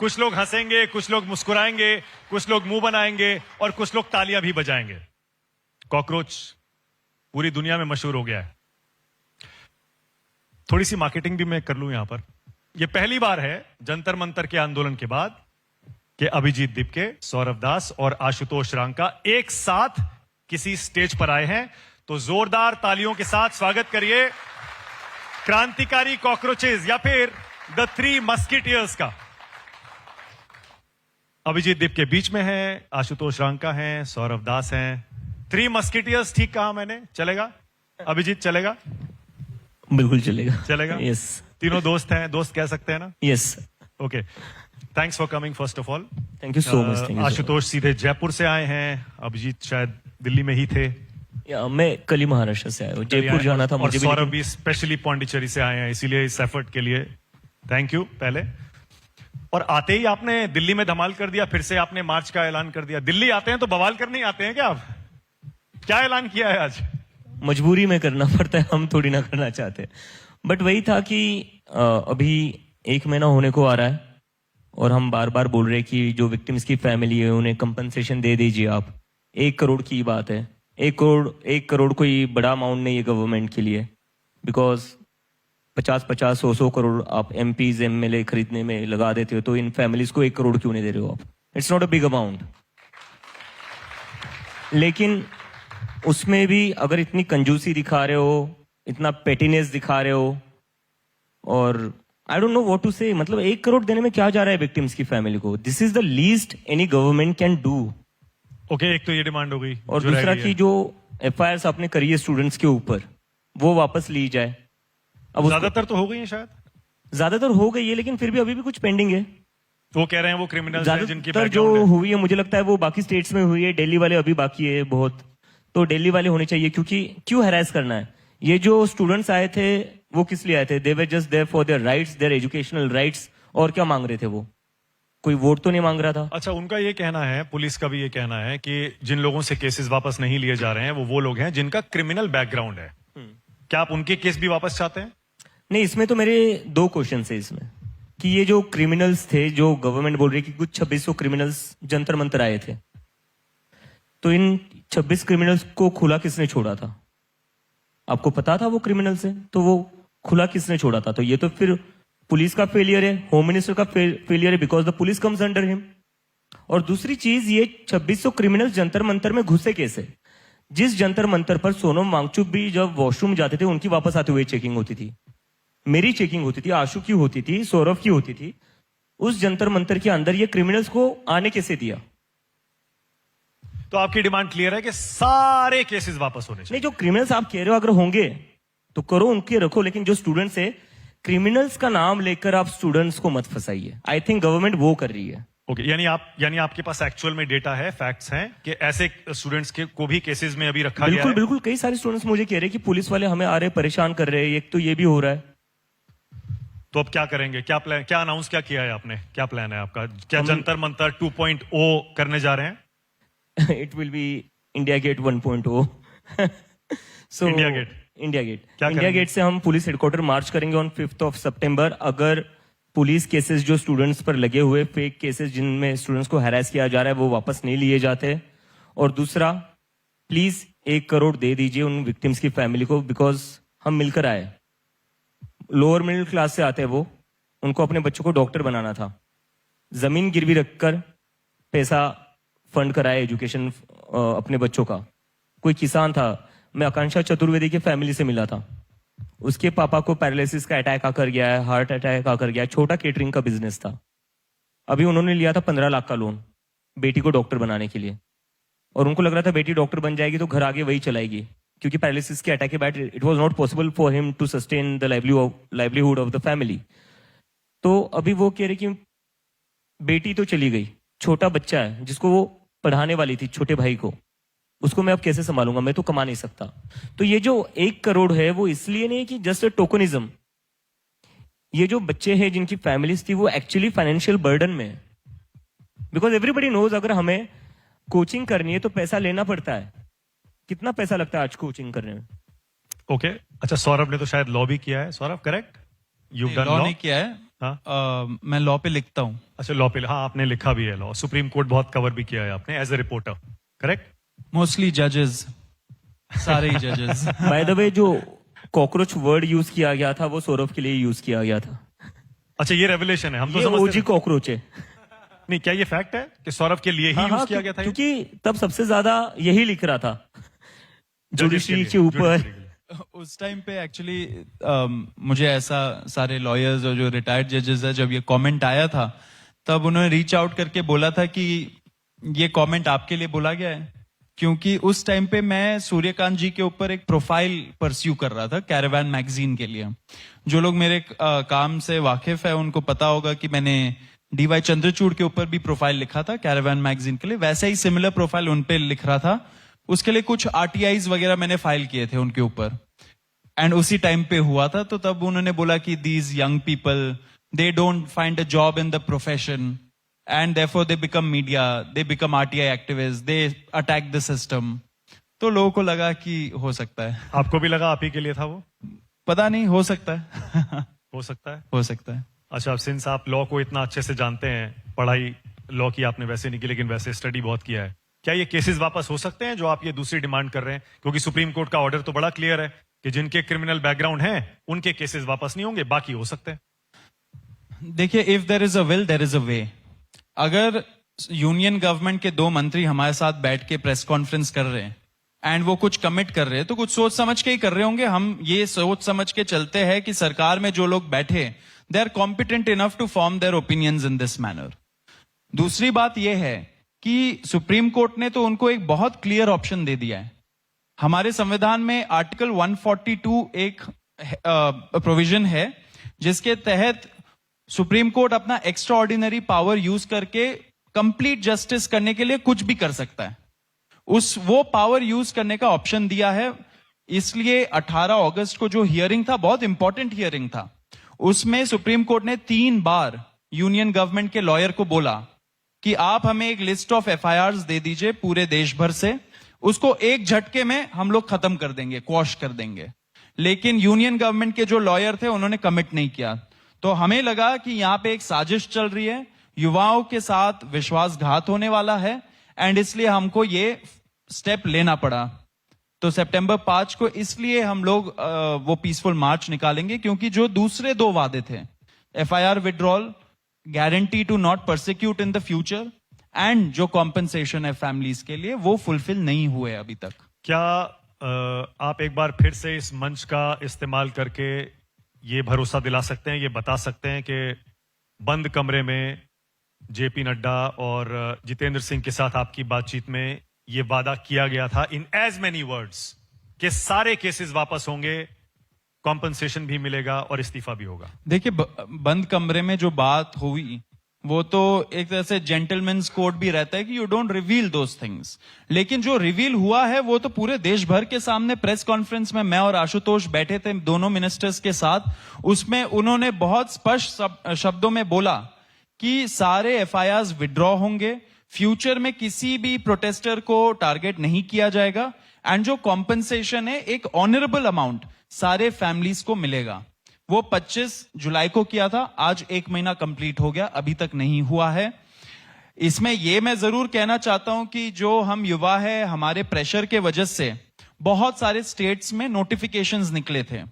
कुछ लोग हंसेंगे, कुछ लोग मुस्कुराएंगे, कुछ लोग मुंह बनाएंगे और कुछ लोग तालियां भी बजाएंगे। कॉकरोच पूरी दुनिया में मशहूर हो गया है। थोड़ी सी मार्केटिंग भी मैं कर लूं यहां पर। यह पहली बार है जंतर मंतर के आंदोलन के बाद कि अभिजीत दिपके, सौरभ दास और आशुतोष रांका एक साथ किसी स्टेज पर आए हैं। तो जोरदार तालियों के साथ स्वागत करिए क्रांतिकारी कॉकरोचेस या फिर द थ्री मस्किटियर्स का। अभिजीत दिपके बीच में है, आशुतोष रांका हैं, सौरभ दास हैं। थ्री मस्किटियर्स ठीक कहा मैंने? चलेगा अभिजीत? चलेगा, बिल्कुल चलेगा। चलेगा? यस। तीनों दोस्त हैं, दोस्त कह सकते हैं ना? Yes. Okay, thanks for coming first of all. Thank you so much. Ashutosh सीधे जयपुर से आए हैं, अभिजीत शायद दिल्ली में ही थे। मैं कल ही महाराष्ट्र से आया हूँ, जयपुर जाना था मुझे भी। सौरभ भी स्पेशली पौंडीचेरी से आए हैं, इसीलिए इस एफर्ट के लिए थैंक यू पहले। और आते ही आपने दिल्ली में धमाल कर दिया, फिर से आपने मार्च का ऐलान कर दिया। दिल्ली आते हैं तो बवाल करने आते हैं क्या आप? क्या ऐलान किया है आज? मजबूरी में करना पड़ता है, हम थोड़ी ना करना चाहते। बट वही था कि अभी 1 महीना होने को आ रहा है और हम बार बार बोल रहे हैं कि जो विक्टिम्स की फैमिली है उन्हें कंपनसेशन दे दीजिए आप। 1 करोड़ की बात है। 1 करोड़ कोई बड़ा अमाउंट नहीं है गवर्नमेंट के लिए, बिकॉज 50-50, 100 करोड़ आप MPs MLA खरीदने में लगा देते हो, तो इन फैमिलीज को 1 करोड़ क्यों नहीं दे रहे हो आप? It's not a big amount. लेकिन उसमें भी अगर इतनी कंजूसी दिखा रहे हो, इतना पेटीनेस दिखा रहे हो, और I don't know what to say. मतलब 1 करोड़ देने में क्या जा रहा है विक्टिम्स की फैमिली को? This is the least any government can do. Okay, एक तो ये डिमांड हो गई, और दूसरा कि जो FIRs आपने करी है स्टूडेंट्स के ऊपर, वो वापस ली जाए। अब ज्यादातर तो हो गई है, शायद ज्यादातर हो गई है, लेकिन फिर भी अभी भी कुछ पेंडिंग है। वो कह रहे हैं वो क्रिमिनल्स हैं जिनकी ज्यादातर जो हुई है मुझे लगता है वो बाकी स्टेट्स में हुई है, दिल्ली वाले अभी बाकी है बहुत। तो दिल्ली वाले होने चाहिए, क्योंकि क्यों हैरेस करना है? ये जो स्टूडेंट्स आए थे वो किस लिए आए थे? They were just there for their rights, their educational rights. और क्या मांग रहे थे वो? कोई वोट तो नहीं मांग रहा था। अच्छा, उनका ये कहना है, पुलिस का भी ये कहना है कि जिन लोगों से केसेस वापस नहीं लिए जा रहे हैं वो लोग हैं जिनका क्रिमिनल बैकग्राउंड है। क्या आप उनके केस भी वापस चाहते हैं? नहीं, इसमें तो मेरे 2 क्वेश्चन है इसमें, कि ये जो क्रिमिनल्स थे, जो गवर्नमेंट बोल रही है कि कुछ 2600 क्रिमिनल्स जंतर मंतर आए थे, तो इन 26 क्रिमिनल्स को खुला किसने छोड़ा था? आपको पता था वो क्रिमिनल्स हैं, तो वो खुला किसने छोड़ा था? तो ये तो फिर पुलिस का फेलियर है, होम मिनिस्टर का फेलियर है, because the police comes under him. और दूसरी चीज, ये 2600 क्रिमिनल्स जंतर मंतर में घुसे कैसे? जिस जंतर मंतर पर सोनम वांगचुक भी जब वॉशरूम जाते थे उनकी वापस आते हुए चेकिंग होती थी, मेरी चेकिंग होती थी, आशु की होती थी, सौरभ की होती थी। उस जंतर मंतर के अंदर ये क्रिमिनल्स को आने कैसे दिया? तो आपकी डिमांड क्लियर है कि सारे केसेस वापस होने चाहिए? नहीं, जो क्रिमिनल्स आप कह रहे हो अगर होंगे तो करो, उनके रखो, लेकिन जो स्टूडेंट्स है, क्रिमिनल्स का नाम लेकर आप स्टूडेंट्स को मत फंसाइए। आई थिंक गवर्नमेंट वो कर रही है। ओके, यानी आपके पास एक्चुअल में डेटा है, फैक्ट्स हैं कि ऐसे स्टूडेंट्स के को भी केसेस में अभी रखा गया है? बिल्कुल, कई सारे स्टूडेंट्स मुझे कह रहे हैं कि पुलिस वाले हमें आ रहे परेशान कर रहे हैं, एक तो ये भी हो रहा है। तो अब क्या करेंगे? क्या प्लान, क्या अनाउंस क्या किया है आपने? क्या प्लान है आपका? क्या जंतर मंतर 2.0 करने जा रहे हैं? It will be India Gate 1.0। So India Gate से हम पुलिस हेडक्वार्टर मार्च करेंगे ऑन 5 सितंबर। अगर पुलिस केसेस जो स्टूडेंट्स पर लगे हुए, फेक केसेस जिनमें स्टूडेंट्स को हैरेस किया जा रहा है, वो वापस नहीं लिए जाते। और दूसरा, प्लीज 1 करोड़ दे दीजिए उन विक्टिम्स की फैमिली को, बिकॉज हम मिलकर आए, लोअर मिडिल क्लास से आते हैं वो, उनको अपने बच्चों को डॉक्टर बनाना था, जमीन गिरवी रखकर पैसा फंड कराया एजुकेशन अपने बच्चों का। कोई किसान था, मैं आकांक्षा चतुर्वेदी के फैमिली से मिला था, उसके पापा को पैरालिसिस का अटैक आकर गया है, हार्ट अटैक आकर गया है, छोटा केटरिंग का बिजनेस था। अभी उन्होंने लिया था 15 लाख का लोन बेटी को डॉक्टर बनाने के लिए, और उनको लग रहा था बेटी डॉक्टर बन जाएगी तो घर आगे वही चलाएगी, क्योंकि पैरालिसिस के अटैक के बाद it was not possible for him to sustain the livelihood of the family. तो अभी वो कह रहे कि बेटी तो चली गई, छोटा बच्चा है जिसको वो पढ़ाने वाली थी, छोटे भाई को, उसको मैं अब कैसे संभालूंगा? मैं तो कमा नहीं सकता। तो ये जो 1 करोड़ है वो इसलिए नहीं कि जस्ट टोकनिज्म। ये जो बच्चे हैं जिनकी फैमिलीज थी वो एक्चुअली फाइनेंशियल बर्डन में है, बिकॉज एवरीबडी नोज अगर हमें कोचिंग करनी है तो पैसा लेना पड़ता है। कितना पैसा लगता है आज कोचिंग करने में? ओके, अच्छा, सौरभ ने तो शायद लॉ भी किया है। सौरभ, करेक्ट? लॉ नहीं किया है। हाँ? मैं लॉ पे लिखता हूँ। अच्छा, लॉ पे, हाँ आपने लिखा भी है लॉ, सुप्रीम कोर्ट बहुत कवर भी किया है आपने as a reporter, correct? Mostly जजेस, सारे ही जजेस। बाय द वे, जो कॉकरोच वर्ड यूज किया गया था वो सौरभ के लिए यूज किया गया था। अच्छा, ये रेवलेशन है, हम तो ये समझते ओजी कॉकरोच है। नहीं, क्या ये फैक्ट है कि सौरभ के लिए ही हाँ, यूज किया गया था ये? क्योंकि तब सबसे ज्यादा यही लिख रहा था जुडिशरी के ऊपर। उस टाइम पे एक्चुअली मुझे ऐसा सारे लॉयर्स और जो रिटायर्ड जजेस है, जब ये कमेंट आया था तब उन्होंने रीच आउट करके बोला था कि ये कमेंट आपके लिए बोला गया है, क्योंकि उस टाइम पे मैं सूर्यकांत जी के ऊपर एक प्रोफाइल परस्यू कर रहा था कैरावान मैगजीन के लिए। जो लोग मेरे काम से वाकिफ है उनको पता होगा कि मैंने डीवाई चंद्रचूड़ के ऊपर भी प्रोफाइल लिखा था कैरावान मैगजीन के लिए, वैसे ही सिमिलर प्रोफाइल उन पे लिख रहा था। उसके लिए कुछ आरटीआईज वगैरह मैंने फाइल किए थे उनके ऊपर, एंड उसी टाइम पे हुआ था। तो तब उन्होंने बोला कि these young people, they don't find a job in the profession and therefore they become media, they become RTI activist, they attack the system. तो लोगों को लगा कि हो सकता है। आपको भी लगा आप ही के लिए था वो? पता नहीं, हो सकता है। हो सकता है। हो सकता है। अच्छा, सिंस आप लॉ को इतना अच्छे से जानते हैं, पढ़ाई लॉ की आपने वैसे नहीं की लेकिन वैसे स्टडी बहुत किया है, क्या ये केसेस वापस हो सकते हैं जो आप ये दूसरी डिमांड कर रहे हैं? क्योंकि सुप्रीम कोर्ट का ऑर्डर तो बड़ा क्लियर है कि जिनके क्रिमिनल बैकग्राउंड हैं उनके केसेस वापस नहीं होंगे, बाकी हो सकते हैं। देखिए, if there is a will there is a way. अगर यूनियन गवर्नमेंट के 2 मंत्री हमारे साथ बैठ के प्रेस कॉन्फ्रेंस कर रहे हैं एंड वो कुछ कमिट कर रहे हैं, तो कुछ सोच समझ के ही कर रहे होंगे। हम ये सोच समझ के चलते हैं कि सरकार में जो लोग बैठे they are competent enough to form their opinions in this manner. दूसरी बात यह है कि सुप्रीम कोर्ट ने तो उनको एक बहुत क्लियर ऑप्शन दे दिया है। हमारे संविधान में आर्टिकल 142 एक प्रोविजन है जिसके तहत सुप्रीम कोर्ट अपना एक्स्ट्रा ऑर्डिनरी पावर यूज करके कंप्लीट जस्टिस करने के लिए कुछ भी कर सकता है। वो पावर यूज करने का ऑप्शन दिया है। इसलिए 18 अगस्त को जो हियरिंग था, बहुत इंपॉर्टेंट हियरिंग था, उसमें सुप्रीम कोर्ट ने 3 बार यूनियन गवर्नमेंट के लॉयर को बोला कि आप हमें एक लिस्ट ऑफ एफआईआर्स दे दीजिए पूरे देश भर से, उसको एक झटके में हम लोग खत्म कर देंगे, क्वॉश कर देंगे। लेकिन यूनियन गवर्नमेंट के जो लॉयर थे उन्होंने कमिट नहीं किया। तो हमें लगा कि यहां पे एक साजिश चल रही है, युवाओं के साथ विश्वासघात होने वाला है, एंड इसलिए हमको ये स्टेप लेना पड़ा। तो सितंबर 5 को इसलिए हम लोग वो पीसफुल मार्च निकालेंगे, क्योंकि जो दूसरे 2 वादे थे, FIR withdrawal, guarantee to not persecute in the future, and जो कॉम्पनसेशन है फैमिलीज के लिए, वो फुलफिल नहीं हुए अभी तक। क्या आप एक बार फिर से इस मंच का इस्तेमाल करके ये भरोसा दिला सकते हैं, ये बता सकते हैं कि बंद कमरे में जेपी नड्डा और जितेंद्र सिंह के साथ आपकी बातचीत में ये वादा किया गया था इन एज मेनी वर्ड्स कि सारे केसेस वापस होंगे, कॉम्पनसेशन भी मिलेगा और इस्तीफा भी होगा? देखिए, बंद कमरे में जो बात हुई वो तो एक तरह से जेंटलमैन्स कोड भी रहता है कि you don't reveal those things. लेकिन जो रिवील हुआ है वो तो पूरे देश भर के सामने प्रेस कॉन्फ्रेंस में मैं और आशुतोष बैठे थे दोनों मिनिस्टर्स के साथ। उसमें उन्होंने बहुत स्पष्ट शब्दों में बोला कि सारे एफआईआर्स विड्रॉ होंगे, फ्यूचर में किसी भी प्रोटेस्टर को टारगेट नहीं किया जाएगा, एंड जो कॉम्पनसेशन है एक ऑनरेबल अमाउंट सारे फैमिलीज को मिलेगा। वो 25 जुलाई को किया था, आज 1 महीना कंप्लीट हो गया, अभी तक नहीं हुआ है। इसमें यह मैं जरूर कहना चाहता हूं कि जो हम युवा है, हमारे प्रेशर के वजह से बहुत सारे स्टेट्स में नोटिफिकेशंस निकले थे,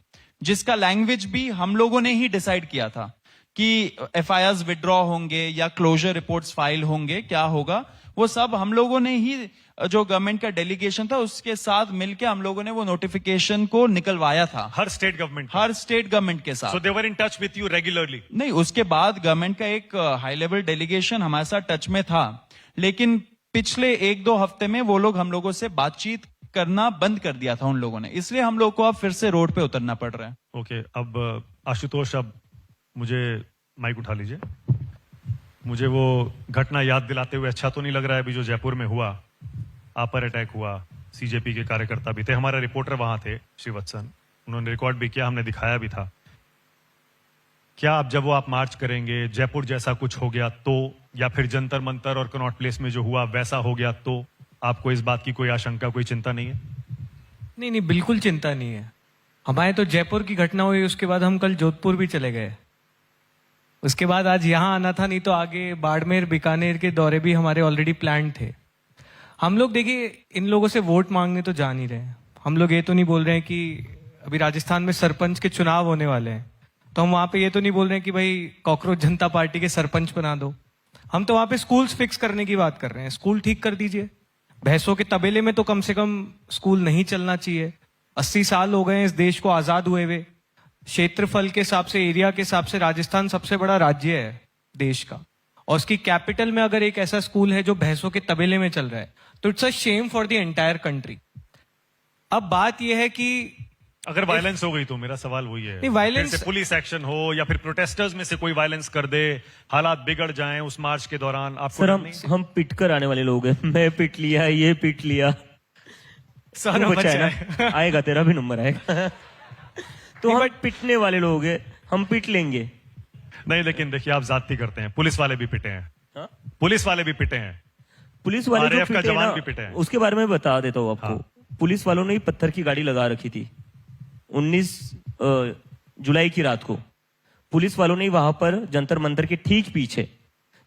जिसका लैंग्वेज भी हम लोगों ने ही डिसाइड किया था कि एफआईआर्स विड्रॉ होंगे या क्लोजर रिपोर्ट्स फाइल होंगे, क्या होगा वो सब हम लोगों ने ही, जो गवर्नमेंट का डेलीगेशन था उसके साथ मिलकर हम लोगों ने वो नोटिफिकेशन को निकलवाया था। हर स्टेट गवर्नमेंट के साथ। So they were in touch with you regularly? नहीं, उसके बाद गवर्नमेंट का एक हाई लेवल डेलीगेशन हमारे साथ टच में था, लेकिन पिछले 1-2 हफ्ते में वो लोग हम लोगों से बातचीत करना बंद कर दिया था उन लोगों ने, इसलिए हम लोग को अब फिर से रोड पे उतरना पड़ रहा है। ओके, अब आशुतोष, अब मुझे माइक उठा लीजिए। मुझे वो घटना याद दिलाते हुए अच्छा तो नहीं लग रहा है अभी जो जयपुर में हुआ, आप पर अटैक हुआ, सीजेपी के कार्यकर्ता भी थे, हमारे रिपोर्टर वहां थे श्रीवत्सन, उन्होंने रिकॉर्ड भी किया, हमने दिखाया भी था। क्या अब जब वो आप मार्च करेंगे, जयपुर जैसा कुछ हो गया तो, या फिर जंतर मंतर और कनॉट प्लेस में जो हुआ वैसा हो गया तो, आपको इस बात की कोई आशंका, कोई चिंता नहीं है? नहीं, बिल्कुल चिंता नहीं है। हमारे तो जयपुर की घटना हुई, उसके बाद हम कल जोधपुर भी चले गए। उसके बाद आज यहाँ आना था, नहीं तो आगे बाड़मेर बीकानेर के दौरे भी हमारे ऑलरेडी प्लान थे। हम लोग देखिए इन लोगों से वोट मांगने तो जा नहीं रहे हैं। हम लोग ये तो नहीं बोल रहे हैं कि अभी राजस्थान में सरपंच के चुनाव होने वाले हैं तो हम वहां पे ये तो नहीं बोल रहे हैं कि भाई कॉकरोच जनता पार्टी के सरपंच बना दो। हम तो वहां पे स्कूल्स फिक्स करने की बात कर रहे हैं। स्कूल ठीक कर दीजिए। भैंसों के तबेले में तो कम से कम स्कूल नहीं चलना चाहिए। 80 साल हो गए हैं इस देश को आजाद हुए हुए। क्षेत्रफल के हिसाब से, एरिया के हिसाब से राजस्थान सबसे बड़ा राज्य है देश का, और उसकी कैपिटल में अगर एक ऐसा स्कूल है जो भैंसों के तबेले में चल रहा है तो it's a shame for the entire country. अब बात यह है कि अगर वायलेंस हो गई तो मेरा सवाल वही है, नहीं, violence- फिर से पुलिस एक्शन हो या फिर प्रोटेस्टर्स में से कोई वायलेंस कर दे, हालात बिगड़ जाएं उस मार्च के दौरान, आपको सर डर हम नहीं? हम पिट कर आने वाले लोग हैं। मैं पिट लिया, ये पिट लिया। सारा तू बचा है बचा ना? आएगा, तेरा भी नंबर आएगा। तो हम पिटने वाले लोग हैं, हम पिट लेंगे। नहीं, लेकिन देखिए आप जाती करते हैं, पुलिस वाले भी पिटे हैं। हाँ? पुलिस वाले भी पिटे हैं। पुलिस वाले जो RAF का पिटे हैं जवान ना, भी पिटे हैं। उसके बारे में बता देता हूँ आपको। पुलिस वालों ने ही पत्थर की गाड़ी लगा रखी थी 19 जुलाई की रात को। पुलिस वालों ने वहां पर जंतर मंतर के ठीक पीछे,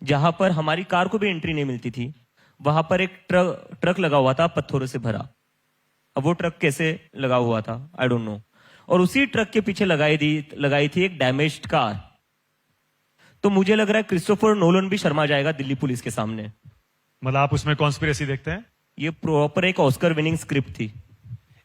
जहां पर हमारी कार को भी एंट्री नहीं मिलती थी, वहां पर एक ट्रक लगा हुआ था पत्थरों से भरा। अब वो ट्रक कैसे लगा हुआ था आई डोंट नो। और उसी ट्रक के पीछे लगाई थी एक डैमेज्ड कार। तो मुझे लग रहा है क्रिस्टोफर नोलन भी शर्मा जाएगा दिल्ली पुलिस के सामने। मतलब आप उसमें कॉन्स्पिरेसी देखते हैं? ये प्रॉपर एक ऑस्कर विनिंग स्क्रिप्ट थी।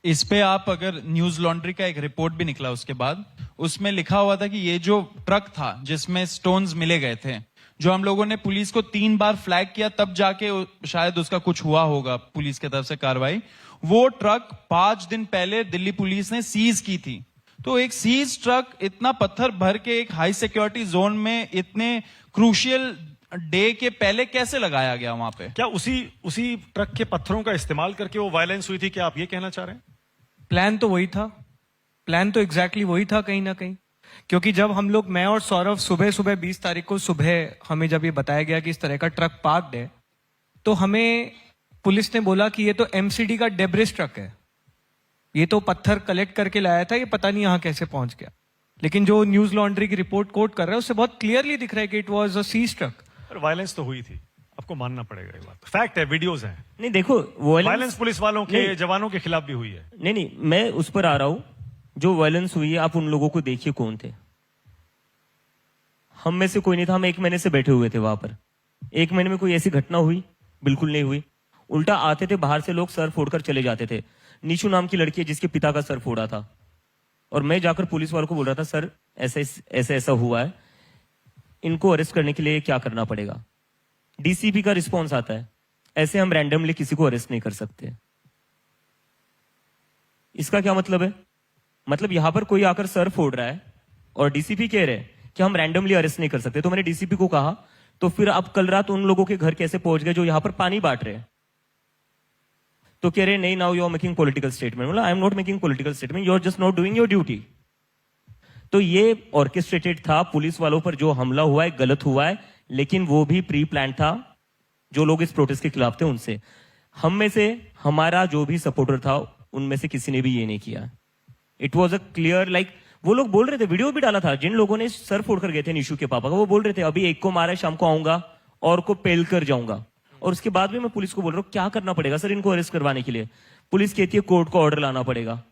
इस पे आप अगर न्यूज लॉन्ड्री का एक रिपोर्ट भी निकला उसके बाद, उसमें लिखा हुआ था कि ये जो ट्रक था जिसमें स्टोन्स मिले गए थे, जो हम लोगों ने पुलिस को 3 बार फ्लैग किया तब जाके शायद उसका कुछ हुआ होगा पुलिस की तरफ से कार्रवाई, वो ट्रक 5 दिन पहले दिल्ली पुलिस ने सीज की थी। तो एक सीज ट्रक इतना पत्थर भर के एक हाई सिक्योरिटी जोन में इतने क्रूशियल डे के पहले कैसे लगाया गया वहां पे? क्या उसी ट्रक के पत्थरों का इस्तेमाल करके वो वायलेंस हुई थी? क्या आप ये कहना चाह रहे हैं? प्लान तो वही था। प्लान तो एग्जैक्टली वही था कहीं ना कहीं। क्योंकि जब हम लोग, मैं और सौरभ सुबह 20 तारीख को सुबह हमें जब ये बताया गया कि इस तरह का ट्रक पार्क्ड है, तो हमें पुलिस ने बोला कि ये तो एमसीडी का डेब्रिस ट्रक है, ये तो पत्थर कलेक्ट करके लाया था, ये पता नहीं यहां कैसे पहुंच गया। लेकिन जो न्यूज लॉन्ड्री की रिपोर्ट कोट कर रहा है उससे बहुत क्लियरली दिख रहा है कि it was a seize truck. पर वायलेंस तो हुई थी, आपको मानना पड़ेगा ये बात। फैक्ट है, वीडियोस हैं। नहीं देखो, वायलेंस पुलिस वालों के, जवानों के खिलाफ भी हुई है। नहीं, मैं उस पर आ रहा हूं। जो वायलेंस हुई है, आप उन लोगों को देखिए कौन थे। हम में से कोई नहीं था। हम 1 महीने से बैठे हुए थे वहां पर। 1 महीने में कोई ऐसी घटना हुई? बिल्कुल नहीं हुई। उल्टा आते थे बाहर से लोग, सर फोड़कर चले जाते थे। निशु नाम की लड़की है जिसके पिता का सर फोड़ा था, और मैं जाकर पुलिस वालों को बोल रहा था, सर ऐसा हुआ है, इनको अरेस्ट करने के लिए क्या करना पड़ेगा? डीसीपी का रिस्पॉन्स आता है, ऐसे हम रैंडमली किसी को अरेस्ट नहीं कर सकते। इसका क्या मतलब है? मतलब यहां पर कोई आकर सर फोड़ रहा है और डीसीपी कह रहे हैं कि हम रैंडमली अरेस्ट नहीं कर सकते। तो मैंने डीसीपी को कहा, तो फिर आप कल रात उन लोगों के घर कैसे पहुंच गए जो यहां पर पानी बांट रहे हैं? तो कह रहे नहीं, now you are making political statement. बोला, I am not making political statement, you are just not doing your duty. तो ये ऑर्केस्ट्रेटेड था। पुलिस वालों पर जो हमला हुआ है गलत हुआ है, लेकिन वो भी प्री प्लान था। जो लोग इस प्रोटेस्ट के खिलाफ थे उनसे, हम में से हमारा जो भी सपोर्टर था उनमें से किसी ने भी ये नहीं किया। It was a clear, like वो लोग बोल रहे थे, वीडियो भी डाला था, जिन लोगों ने सर फोड़ कर गए थे निशु के पापा का, वो बोल रहे थे अभी एक को मारा, शाम को आऊंगा और को पेल कर जाऊंगा। और उसके बाद भी मैं पुलिस को बोल रहा हूँ क्या करना पड़ेगा सर इनको अरेस्ट करवाने के लिए? पुलिस कहती है कोर्ट का ऑर्डर लाना पड़ेगा।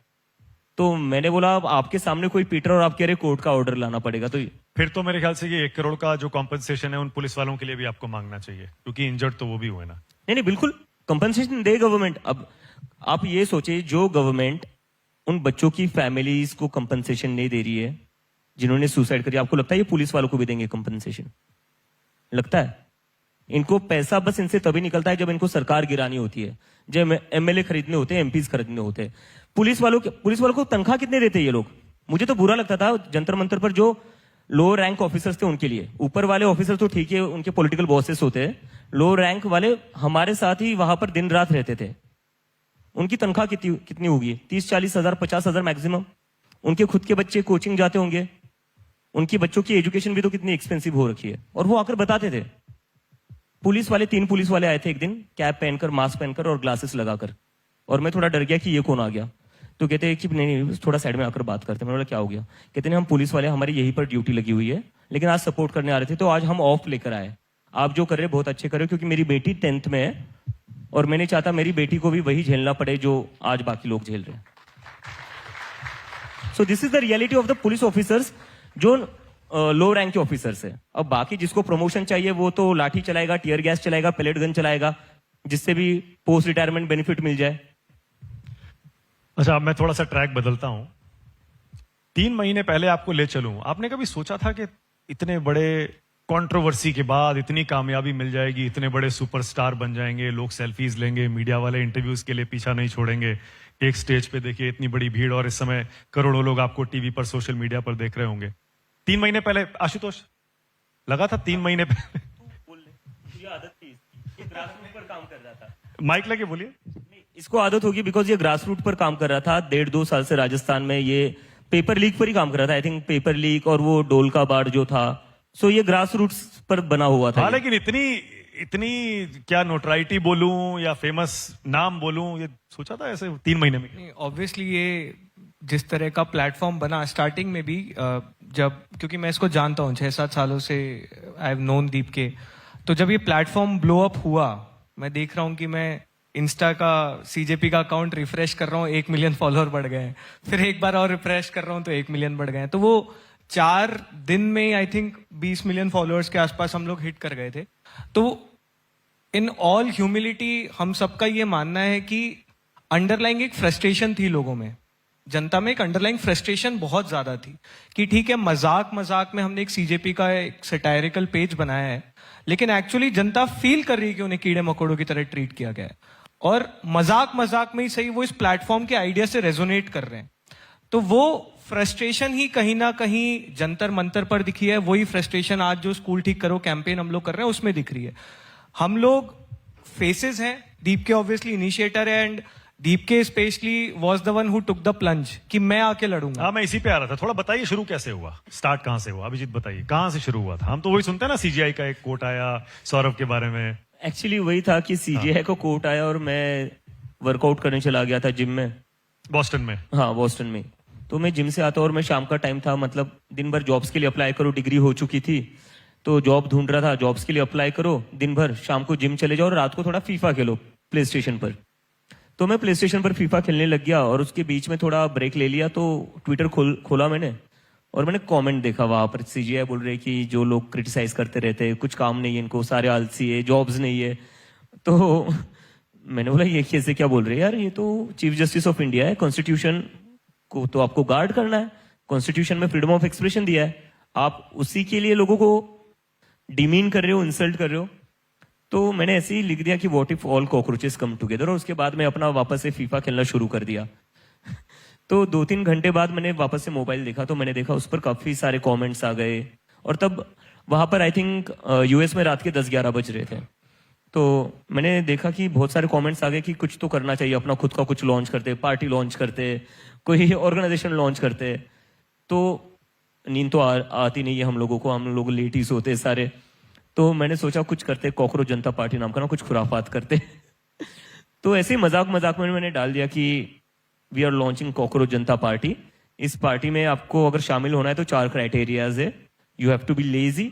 तो मैंने बोला अब आपके सामने कोई पीटर और आप कह रहे कोर्ट का ऑर्डर लाना पड़ेगा। तो फिर तो मेरे ख्याल से ये 1 करोड़ का जो कॉम्पनसेशन है उन पुलिस वालों के लिए भी आपको मांगना चाहिए, क्योंकि इंजर्ड तो वो भी हुए ना। नहीं, बिल्कुल कंपनसेशन दे गवर्नमेंट। अब आप ये सोचिए, जो गवर्नमेंट उन बच्चों की फैमिलीज को कंपनसेशन नहीं दे रही है जिन्होंने सुसाइड करी, आपको लगता है ये पुलिस वालों को भी देंगे कंपनसेशन? लगता है? इनको पैसा बस इनसे तभी निकलता है जब इनको सरकार गिरानी होती है, जब एमएलए खरीदने होते हैं, एमपीज खरीदने होते हैं। पुलिस वालों को तनख्वाह कितने देते हैं ये लोग? मुझे तो बुरा लगता था जंतर मंतर पर जो लोअर रैंक ऑफिसर्स थे उनके लिए। ऊपर वाले ऑफिसर तो ठीक है, उनके पॉलिटिकल बॉसेस होते हैं। लोअर रैंक वाले हमारे साथ ही वहां पर दिन रात रहते थे। उनकी तनख्वाह कितनी होगी? 30-40 हजार, 50 हजार मैक्सिमम। उनके खुद के बच्चे कोचिंग जाते होंगे, उनकी बच्चों की एजुकेशन भी तो कितनी एक्सपेंसिव हो रखी है। और वो आकर बताते थे। पुलिस वाले 3 पुलिस वाले आए थे एक दिन, कैप पहनकर, मास्क पहनकर और ग्लासेस लगाकर, और मैं थोड़ा डर गया कि ये कौन आ गया। तो कहते हैं कि नहीं, थोड़ा साइड में आकर बात करते हैं। मैंने बोला क्या हो गया? कहते हैं हम पुलिस वाले, हमारी यहीं पर ड्यूटी लगी हुई है, लेकिन आज सपोर्ट करने आ रहे थे, तो आज हम ऑफ लेकर आए। आप जो कर रहे हैं बहुत अच्छे कर रहे हो, क्योंकि मेरी बेटी 10th में है और मैंने चाहता मेरी बेटी को भी वही झेलना पड़े जो आज बाकी लोग झेल रहे हैं। So this is the reality of the police officers, जो लो रैंक के ऑफिसर्स है। अब बाकी जिसको प्रमोशन चाहिए वो तो लाठी चलाएगा, टीयर गैस चलाएगा, पेलेट गन चलाएगा, जिससे भी पोस्ट रिटायरमेंट बेनिफिट मिल जाए। अच्छा, अब मैं थोड़ा सा ट्रैक बदलता हूं। 3 महीने पहले आपको ले चलूं, आपने कभी सोचा था कि इतने बड़े कंट्रोवर्सी के बाद इतनी कामयाबी मिल जाएगी, इतने बड़े सुपरस्टार बन जाएंगे, लोग सेल्फीज लेंगे, मीडिया वाले इंटरव्यूज के लिए पीछा नहीं छोड़ेंगे, एक स्टेज पे देखिए इतनी बड़ी भीड़, और इस समय करोड़ों लोग आपको टीवी पर, सोशल मीडिया पर देख रहे होंगे। 3 महीने पहले आशुतोष लगा था 3 महीने पहले आदत थी, ये ग्रासरूट पर काम कर रहा था। माइक लगे बोलिए। इसको आदत होगी बिकॉज ये ग्रास रूट पर काम कर रहा था 1.5-2 साल से राजस्थान में। ये पेपर लीक पर ही काम कर रहा था, आई थिंक पेपर लीक और वो डोल का बाढ़ जो था, सो ये ग्रास रूट्स पर बना हुआ था। हाँ, लेकिन इतनी क्या नोटराइटी बोलूं या फेमस नाम बोलूं, ये सोचा था ऐसे 3 महीने में? ऑब्वियसली ये जिस तरह का प्लेटफॉर्म बना स्टार्टिंग में भी, जब, क्योंकि मैं इसको जानता हूँ 6-7 सालों से, आई हैव नोन दीप के, तो जब ये प्लेटफॉर्म ब्लो अप हुआ, मैं देख रहा हूँ कि मैं इंस्टा का सीजेपी का अकाउंट रिफ्रेश कर रहा हूँ, 1 मिलियन फॉलोअर बढ़ गए हैं, फिर एक बार और रिफ्रेश कर रहा हूँ तो 1 मिलियन बढ़ गए हैं। तो वो 4 दिन में आई थिंक 20 मिलियन फॉलोअर्स के आसपास हम लोग हिट कर गए थे। तो इन ऑल ह्यूमिलिटी हम सबका ये मानना है कि अंडरलाइंग एक फ्रस्ट्रेशन थी लोगों में, जनता में एक अंडरलाइंग फ्रस्ट्रेशन बहुत ज्यादा थी कि ठीक है, मजाक मजाक में हमने एक सीजेपी का एक सटायरिकल पेज बनाया है, लेकिन एक्चुअली जनता फील कर रही है कि उन्हें कीड़े मकोड़ों की तरह ट्रीट किया गया है, और मजाक मजाक में ही सही वो इस प्लेटफॉर्म के आइडिया से रेजोनेट कर रहे हैं। तो वो फ्रस्ट्रेशन ही कहीं ना कहीं जंतर मंतर पर दिखी है, वही फ्रस्ट्रेशन आज जो स्कूल ठीक करो कैंपेन हम लोग कर रहे हैं उसमें दिख रही है। हम लोग फेसेस हैं, दीप के ऑब्वियसली इनिशिएटर है, एंड दीप के specially was the one who took the plunge कि मैं आके लड़ूंगा। हाँ, मैं इसी पे आ रहा था। थोड़ा बताइए शुरू कैसे हुआ, स्टार्ट कहां से हुआ? अभिजीत बताइए कहां से शुरू हुआ था। हम तो वही सुनते हैं ना, सीजीआई का एक कोट आया सौरभ के बारे में। एक्चुअली वही था कि सीजीआई को कोट आया और मैं वर्कआउट करने चला गया था जिम में, बॉस्टन में। हाँ बोस्टन में। तो मैं जिम से आता और मैं शाम का टाइम था, मतलब दिन भर जॉब्स के लिए अप्लाई करो, डिग्री हो चुकी थी तो जॉब ढूंढ रहा था, जॉब्स के लिए अप्लाई करो दिन भर, शाम को जिम चले जाओ और रात को थोड़ा फीफा खेलो प्ले स्टेशन पर। तो मैं प्ले स्टेशन पर फीफा खेलने लग गया और उसके बीच में थोड़ा ब्रेक ले लिया, तो ट्विटर खोला मैंने और मैंने कमेंट देखा, वहां पर सीजीआई बोल रहे कि जो लोग क्रिटिसाइज करते रहते हैं, कुछ काम नहीं है इनको, सारे आलसी है, जॉब्स नहीं है। तो मैंने बोला ये कैसे, क्या बोल रहे हैं यार, ये तो चीफ जस्टिस ऑफ इंडिया है, कॉन्स्टिट्यूशन को तो आपको गार्ड करना है, कॉन्स्टिट्यूशन में फ्रीडम ऑफ एक्सप्रेशन दिया है, आप उसी के लिए लोगों को डिमीन कर रहे हो, इंसल्ट कर रहे हो। तो मैंने ऐसे ही लिख दिया कि what if all cockroaches come together, और उसके बाद मैं अपना वापस से फीफा खेलना शुरू कर दिया। तो 2-3 घंटे बाद मैंने वापस से मोबाइल देखा तो मैंने देखा उस पर काफी सारे कमेंट्स आ गए, और तब वहां पर आई थिंक यूएस में रात के 10-11 बज रहे थे। तो मैंने देखा कि बहुत सारे कमेंट्स आ गए कि कुछ तो करना चाहिए, अपना खुद का कुछ लॉन्च करते, पार्टी लॉन्च करते, कोई ऑर्गेनाइजेशन लॉन्च करते। तो नींद तो आती नहीं है हम लोगों को, हम लोग लेट ही सोते सारे। तो मैंने सोचा कुछ करते, कॉकरोच जनता पार्टी नाम का ना कुछ खुराफात करते। तो ऐसे ही मजाक मजाक में मैंने डाल दिया कि we are launching cockroach Janata party. इस पार्टी में आपको अगर शामिल होना है तो 4 क्राइटेरियाज है, you have to be lazy,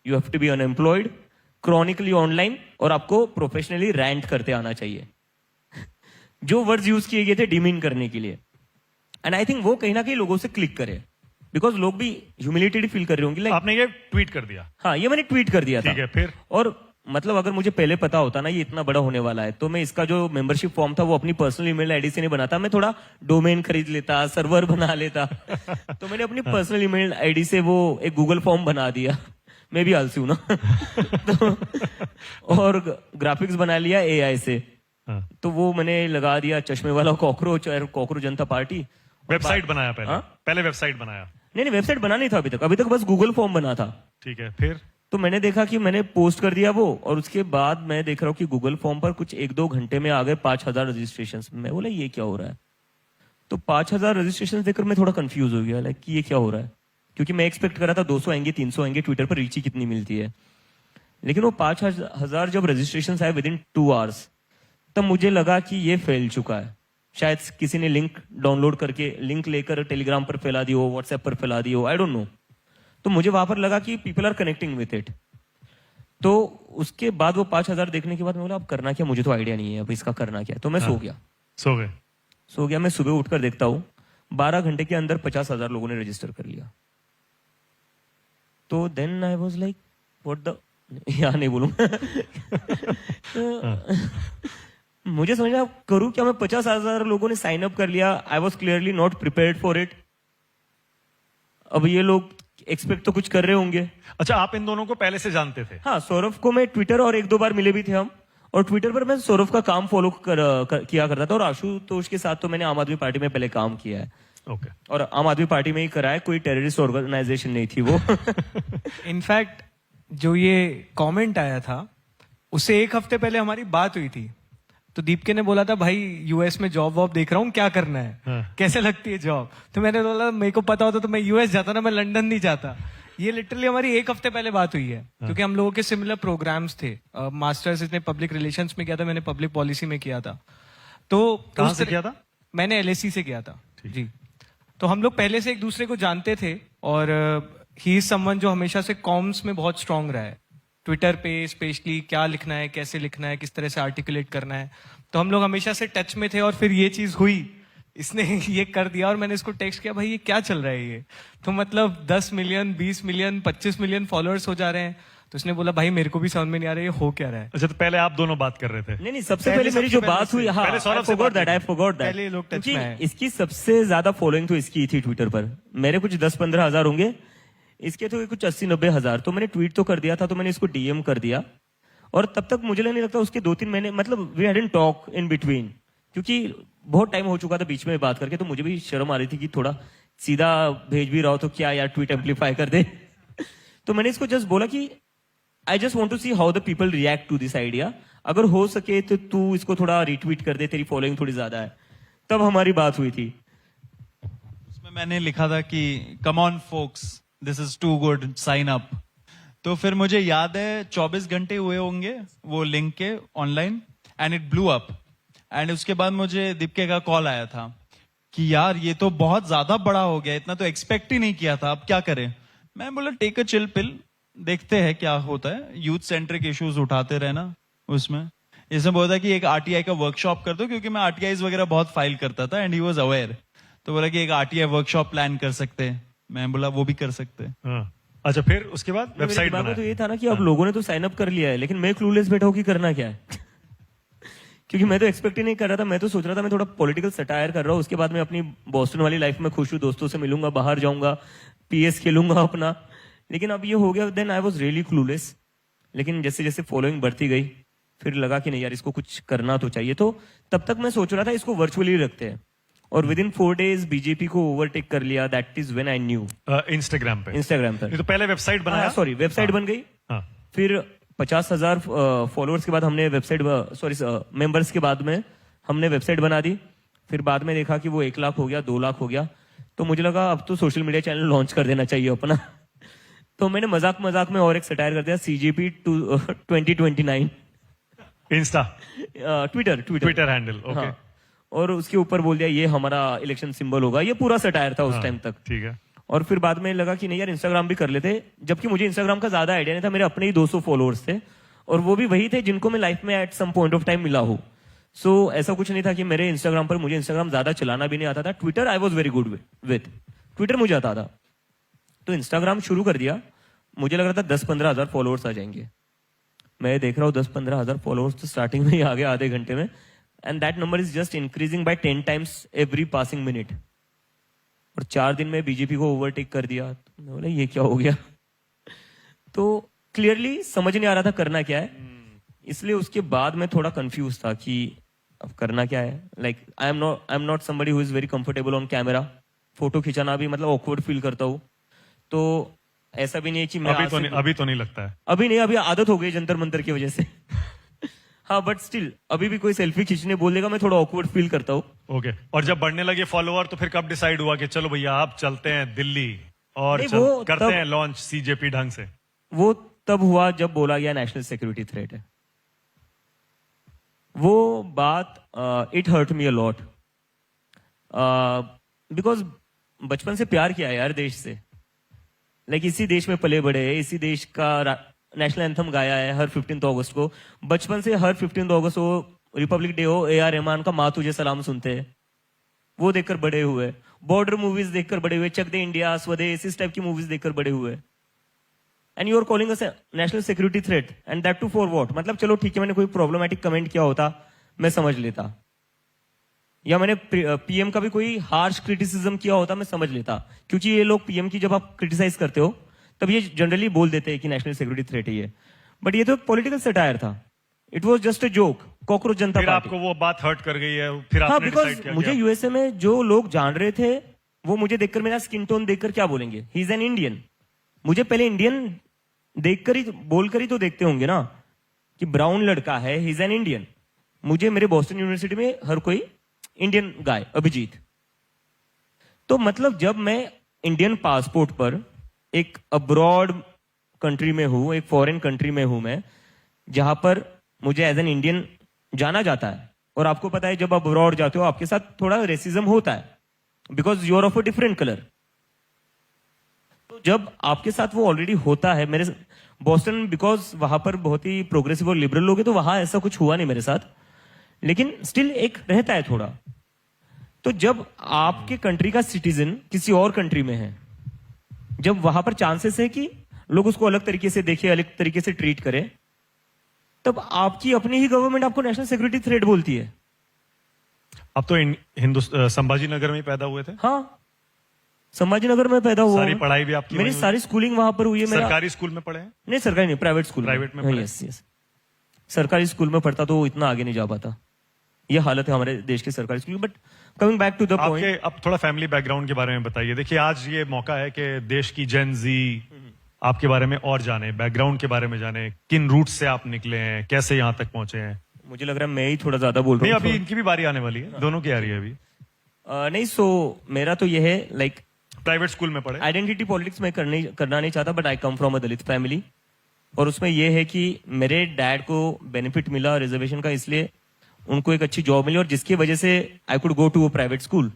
you have to be unemployed, chronically online, और आपको प्रोफेशनली रैंट करते आना चाहिए। जो वर्ड्स यूज किए गए थे डिमीन करने के लिए, एंड आई थिंक वो कहीं ना कहीं लोगों से क्लिक करे, बिकॉज लोग भी ह्यूमिलेटेड फील कर रहे होंगे। लाइक आपने ये ट्वीट कर दिया? हाँ, ये मैंने ट्वीट कर दिया था। ठीक है, फिर? और मतलब अगर मुझे पहले पता होता ना ये इतना बड़ा होने वाला है, तो मैं इसका जो मेंबरशिप फॉर्म था वो अपनी पर्सनल ईमेल आईडी से नहीं बनाता, मैं थोड़ा डोमेन खरीद लेता, सर्वर बना लेता। तो मैंने अपनी पर्सनल ईमेल आईडी से वो एक गूगल फॉर्म बना दिया। मैं भी आलसी हूं ना। तो और ग्राफिक्स बना लिया एआई से। हाँ। तो वो मैंने लगा दिया चश्मे वाला कॉकरोच और कॉकरोच जनता पार्टी। वेबसाइट बनाया पहले? हाँ? पहले वेबसाइट बनाया? नहीं, वेबसाइट बना नहीं था अभी तक बस गूगल फॉर्म बना था। ठीक है, फिर? तो मैंने देखा कि मैंने पोस्ट कर दिया वो, और उसके बाद मैं देख रहा हूँ कि गूगल फॉर्म पर कुछ 1-2 घंटे में आ गए 5000 रजिस्ट्रेशन। मैं बोला ये क्या हो रहा है? तो 5000 रजिस्ट्रेशन देखकर मैं थोड़ा कंफ्यूज हो गया, लाइक कि ये क्या हो रहा है, क्योंकि मैं एक्सपेक्ट कर रहा था 200 आएंगे, 300 आएंगे, ट्विटर पर रीच ही कितनी मिलती है। लेकिन वो 5000 जब रजिस्ट्रेशन आए विद इन 2 आवर्स, तब मुझे लगा कि ये फैल चुका है। शायद किसी ने लिंक डाउनलोड करके लिंक लेकर टेलीग्राम पर फैला दी हो, व्हाट्सएप पर फैला दी हो, आई डोंट नो। तो मुझे वहां पर लगा कि people are connecting with it. तो उसके बाद वो 5,000 देखने के बाद मैं बोला अब करना क्या, मुझे तो आइडिया नहीं है अब इसका करना क्या। तो मैं सो गया। सो गए। मैं सुबह उठकर देखता हूँ 12 घंटे के अंदर 50,000 लोगों ने रजिस्टर कर लिया। तो then I was like what the, यहाँ नहीं बोलूंगा। मुझे समझ में करूं क्या, मैं 50,000 लोगों ने साइन अप कर लिया। I was clearly not prepared for it. अब ये लोग एक्सपेक्ट तो कुछ कर रहे होंगे। अच्छा, आप इन दोनों को पहले से जानते थे? हाँ, सौरभ को मैं ट्विटर और 1-2 बार मिले भी थे हम, और ट्विटर पर मैं सौरभ का काम फॉलो किया करता था। और आशुतोष के साथ तो मैंने आम आदमी पार्टी में पहले काम किया है। ओके। और आम आदमी पार्टी में ही करा है, कोई टेररिस्ट ऑर्गेनाइजेशन नहीं थी वो। इनफैक्ट जो ये कमेंट आया था उससे 1 हफ्ते पहले हमारी बात हुई थी। तो दीपके ने बोला था भाई यूएस में जॉब वॉब देख रहा हूँ, क्या करना है? हाँ। कैसे लगती है जॉब? तो मैंने बोला मेरे को पता होता तो मैं यूएस जाता ना, मैं लंदन नहीं जाता। ये लिटरली हमारी 1 हफ्ते पहले बात हुई है। क्योंकि हम लोगों के सिमिलर प्रोग्राम्स थे। मास्टर्स इसने पब्लिक रिलेशंस में किया था, मैंने पब्लिक पॉलिसी में किया था। तो कहाँ उस से तरह- किया था? मैंने एलएसी से किया था जी। तो हम लोग पहले से एक दूसरे को जानते थे। और ही इज समवन जो हमेशा से कॉम्स में बहुत स्ट्रांग रहा है। ट्विटर पे स्पेशली क्या लिखना है, कैसे लिखना है, किस तरह से आर्टिकुलेट करना है। तो हम लोग हमेशा से टच में थे। और फिर ये चीज हुई, इसने ये कर दिया और मैंने इसको टेक्स्ट किया भाई ये क्या चल रहा है ये? तो मतलब 10 मिलियन, 20 मिलियन, 25 मिलियन फॉलोअर्स हो जा रहे हैं। तो उसने बोला भाई मेरे को भी समझ में नहीं आ रहा है ये हो क्या रहा है। अच्छा, तो पहले आप दोनों बात कर रहे थे? नहीं, सबसे पहले मेरी जो बात हुई, हाँ, पहले सौरभ से I forgot बात that, I forgot that। पहले ये लोग टच में आए। इसकी सबसे ज्यादा फॉलोइंग तो इसकी थी ट्विटर पर। मेरे कुछ 10-15 हजार होंगे, इसके तो कुछ 80-90 हजार। तो मैंने ट्वीट तो कर दिया था, तो मैंने इसको डीएम कर दिया। और तब तक मुझे नहीं लगता उसके 2-3 महीने, मतलब we hadn't talk in between, क्योंकि बहुत टाइम हो चुका था बीच में बात करके। तो मुझे भी शर्म आ रही थी कि थोड़ा सीधा भेज भी रहा हो तो क्या यार ट्वीट एम्पलीफाई कर दे। तो मैंने इसको जस्ट बोला कि I just want to see how the people react to this idea. अगर हो सके तो तू इसको थोड़ा रिट्वीट कर दे, तेरी फॉलोइंग थोड़ी ज्यादा है। तब हमारी बात हुई थी। उसमें मैंने लिखा था कि come on folks, this is too good, sign up. तो फिर मुझे याद है 24 घंटे हुए होंगे वो लिंक के online, and it blew up. And उसके बाद मुझे दीपके का कॉल आया था कि यार ये तो बहुत ज्यादा बड़ा हो गया, इतना तो एक्सपेक्ट ही नहीं किया था, अब क्या करें? मैं बोला टेक अ चिल पिल, देखते हैं क्या होता है। यूथ सेंट्रिक इश्यूज उठाते रहना उसमें। इसमें बोला था कि एक आरटीआई का वर्कशॉप कर दो, क्योंकि मैं आरटीआई वगैरह बहुत फाइल करता था एंड ही वाज अवेयर। तो बोला कि एक आरटीआई वर्कशॉप प्लान कर सकते हैं। मैं बोला वो भी कर सकते हैं। हाँ। अच्छा, फिर उसके बाद मेरे वेबसाइट दिमाग में तो बनाया? ये था ना कि अब लोगों ने तो साइन अप कर लिया है, लेकिन मैं क्लूलेस बैठा हूं कि करना क्या है। क्योंकि मैं तो एक्सपेक्ट ही नहीं कर रहा था। मैं तो सोच रहा था मैं थोड़ा पॉलिटिकल सटायर कर रहा हूँ, उसके बाद मैं अपनी बॉस्टन वाली लाइफ में खुश हूँ, दोस्तों से मिलूंगा, बाहर जाऊंगा, पीएस खेलूंगा अपना। लेकिन अब ये हो गया, then I was really clueless. लेकिन जैसे जैसे फॉलोइंग बढ़ती गई, फिर लगा कि नहीं यार इसको कुछ करना तो चाहिए। तो तब तक मैं सोच रहा था इसको वर्चुअली रखते हैं, और विद इन 4 days बीजेपी को ओवरटेक कर लिया। That is when I knew. Instagram पे? इंस्टाग्राम पर। नहीं तो पहले वेबसाइट बनाया? सॉरी, वेबसाइट बन गई। हाँ। फिर 50,000 फॉलोअर्स के बाद हमने वेबसाइट, सॉरी मेंबर्स के बाद में हमने वेबसाइट बना दी। फिर बाद में देखा कि वो 1 लाख हो गया, 2 लाख हो गया। तो मुझे लगा अब तो सोशल मीडिया चैनल लॉन्च कर देना चाहिए अपना। तो मैंने मजाक मजाक में और एक सटायर कर दिया, CJP 2029 Insta, Twitter handle. Okay. हाँ। और उसके ऊपर बोल दिया ये हमारा इलेक्शन सिंबल होगा। ये पूरा सटायर था उस टाइम तक। ठीक है। और फिर बाद में लगा कि नहीं यार इंस्टाग्राम भी कर लेते, जबकि मुझे इंस्टाग्राम का ज्यादा आइडिया नहीं था। मेरे अपने ही 200 फॉलोअर्स थे, और वो भी वही थे जिनको मैं लाइफ में at some point of time मिला हूँ। सो ऐसा कुछ नहीं था कि मेरे इंस्टाग्राम पर, मुझे इंस्टाग्राम ज्यादा चलाना भी नहीं आता था। Twitter I was very good with Twitter मुझे आता था। तो इंस्टाग्राम शुरू कर दिया। मुझे लग रहा था 10-15 हजार फॉलोअर्स आ जाएंगे। मैं देख रहा हूँ 10-15 हजार फॉलोअर्स तो स्टार्टिंग में ही आ गए आधे घंटे में। And that number is just increasing by 10 times every passing minute. और 4 दिन में बीजेपी को ओवरटेक कर दिया। तो मैं बोला ये क्या हो गया। तो क्लियरली समझ नहीं आ रहा था करना क्या है। इसलिए उसके बाद मैं थोड़ा कंफ्यूज था कि अब करना क्या है। Like I am not somebody who is very comfortable on camera. Photo खिंचाना भी मतलब ऑकवर्ड फील करता हूँ। तो ऐसा भी नहीं है कि मैं अभी तो नहीं लगता है? अभी नहीं, अभी आदत हो गई जंतर मंतर की वजह से। हाँ, बट स्टिल अभी भी कोई सेल्फी खींचने बोलेगा मैं थोड़ा ऑकवर्ड फील करता हूँ। ओके। और जब बढ़ने लगे फॉलोअर तो फिर कब डिसाइड हुआ कि चलो भैया आप चलते हैं दिल्ली और नहीं, वो करते तब- हैं लॉन्च सीजेपी ढंग से? वो तब हुआ जब बोला गया नेशनल सिक्योरिटी थ्रेट है। वो बात it hurt me a lot, because बचपन से प्यार किया है यार देश से। लाइक इसी देश में पले बड़े हैं, इसी देश का नेशनल एंथम गाया है हर 15 अगस्त को। बचपन से हर 15 अगस्त हो, रिपब्लिक डे हो, ए आर रहमान का माँ तुझे सलाम सुनते हैं, वो देखकर बड़े हुए। बॉर्डर मूवीज देखकर बड़े हुए, चक दे इंडिया, स्वदेश, इस टाइप की मूवीज देखकर बड़े हुए। And you are calling us national security threat, and that too for what? मतलब चलो ठीक है, मैंने कोई प्रॉब्लमेटिक कमेंट किया होता मैं समझ लेता, या मैंने पीएम का भी कोई हार्श क्रिटिसिज्म किया होता मैं समझ लेता, क्योंकि ये लोग पीएम की जब आप क्रिटिसाइज करते हो तब ये जनरली बोल देते हैं कि नेशनल सिक्योरिटी थ्रेट ही है। बट ये तो पॉलिटिकल सटायर था, it was just a joke. Cockroach जनता फिर पार्टी। आपको वो बात हर्ट कर गई है, फिर हाँ, आपने डिसाइड बिकॉज किया मुझे कि यूएसए में जो लोग जान रहे थे वो मुझे देखकर, मेरा स्किन टोन देखकर क्या बोलेंगे, ही इज एन इंडियन। मुझे पहले इंडियन देखकर ही, बोलकर ही तो देखते होंगे ना कि ब्राउन लड़का है, ही इज एन इंडियन। मुझे मेरे बॉस्टन यूनिवर्सिटी में हर कोई इंडियन गाय अभिजीत। तो मतलब जब मैं इंडियन पासपोर्ट पर एक अब्रॉड कंट्री में हूं, एक फॉरेन कंट्री में हूं मैं, जहां पर मुझे एज एन इंडियन जाना जाता है, और आपको पता है जब आप अब्रॉड जाते हो आपके साथ थोड़ा रेसिज्म होता है, because you are of a different colour. तो जब आपके साथ वो ऑलरेडी होता है, मेरे बॉस्टन बिकॉज वहां पर बहुत ही प्रोग्रेसिव और लिबरल लोग हैं, तो वहां ऐसा कुछ हुआ नहीं मेरे साथ, लेकिन स्टिल एक रहता है थोड़ा। तो जब आपके कंट्री का सिटीजन किसी और कंट्री में है, जब वहां पर चांसेस है कि लोग उसको अलग तरीके से देखे, अलग तरीके से ट्रीट करें, तब आपकी अपनी ही गवर्नमेंट आपको नेशनल सिक्योरिटी थ्रेट बोलती है। आप तो संभाजी नगर में ही पैदा हुए थे? हाँ, संभाजी नगर में पैदा हुआ सारी हूं। पढ़ाई भी आपकी मेरी वहीं हुई? सारी स्कूलिंग वहां पर हुई है। मेरा सरकारी स्कूल में पढ़े हैं? नहीं, सरकारी नहीं, प्राइवेट स्कूल प्राइवेट में पढ़े? Yes yes. सरकारी स्कूल में पढ़ता तो इतना आगे नहीं जा पाता। ये हालत है हमारे देश के सरकारी school. But coming back to the आपके पॉइंट, अब थोड़ा फैमिली बैकग्राउंड के बारे में बताइए। देखिए आज ये मौका है कि देश की जेन जी आपके बारे में और जाने, बैकग्राउंड के बारे में जाने, किन रूट से आप निकले हैं, कैसे यहाँ तक पहुंचे हैं। मुझे लग रहा है मैं ही थोड़ा ज्यादा बोल नहीं, रहा हूँ। अभी इनकी भी बारी आने वाली है, दोनों की आ रही है अभी। नहीं, सो मेरा तो ये है, लाइक प्राइवेट स्कूल में पढ़े? आइडेंटिटी पॉलिटिक्स में करना नहीं चाहता, but I come from a Dalit family. और उसमें यह है कि मेरे डैड को बेनिफिट मिला रिजर्वेशन का, इसलिए उनको एक अच्छी जॉब मिली, और जिसकी वजह से I could go to a private school,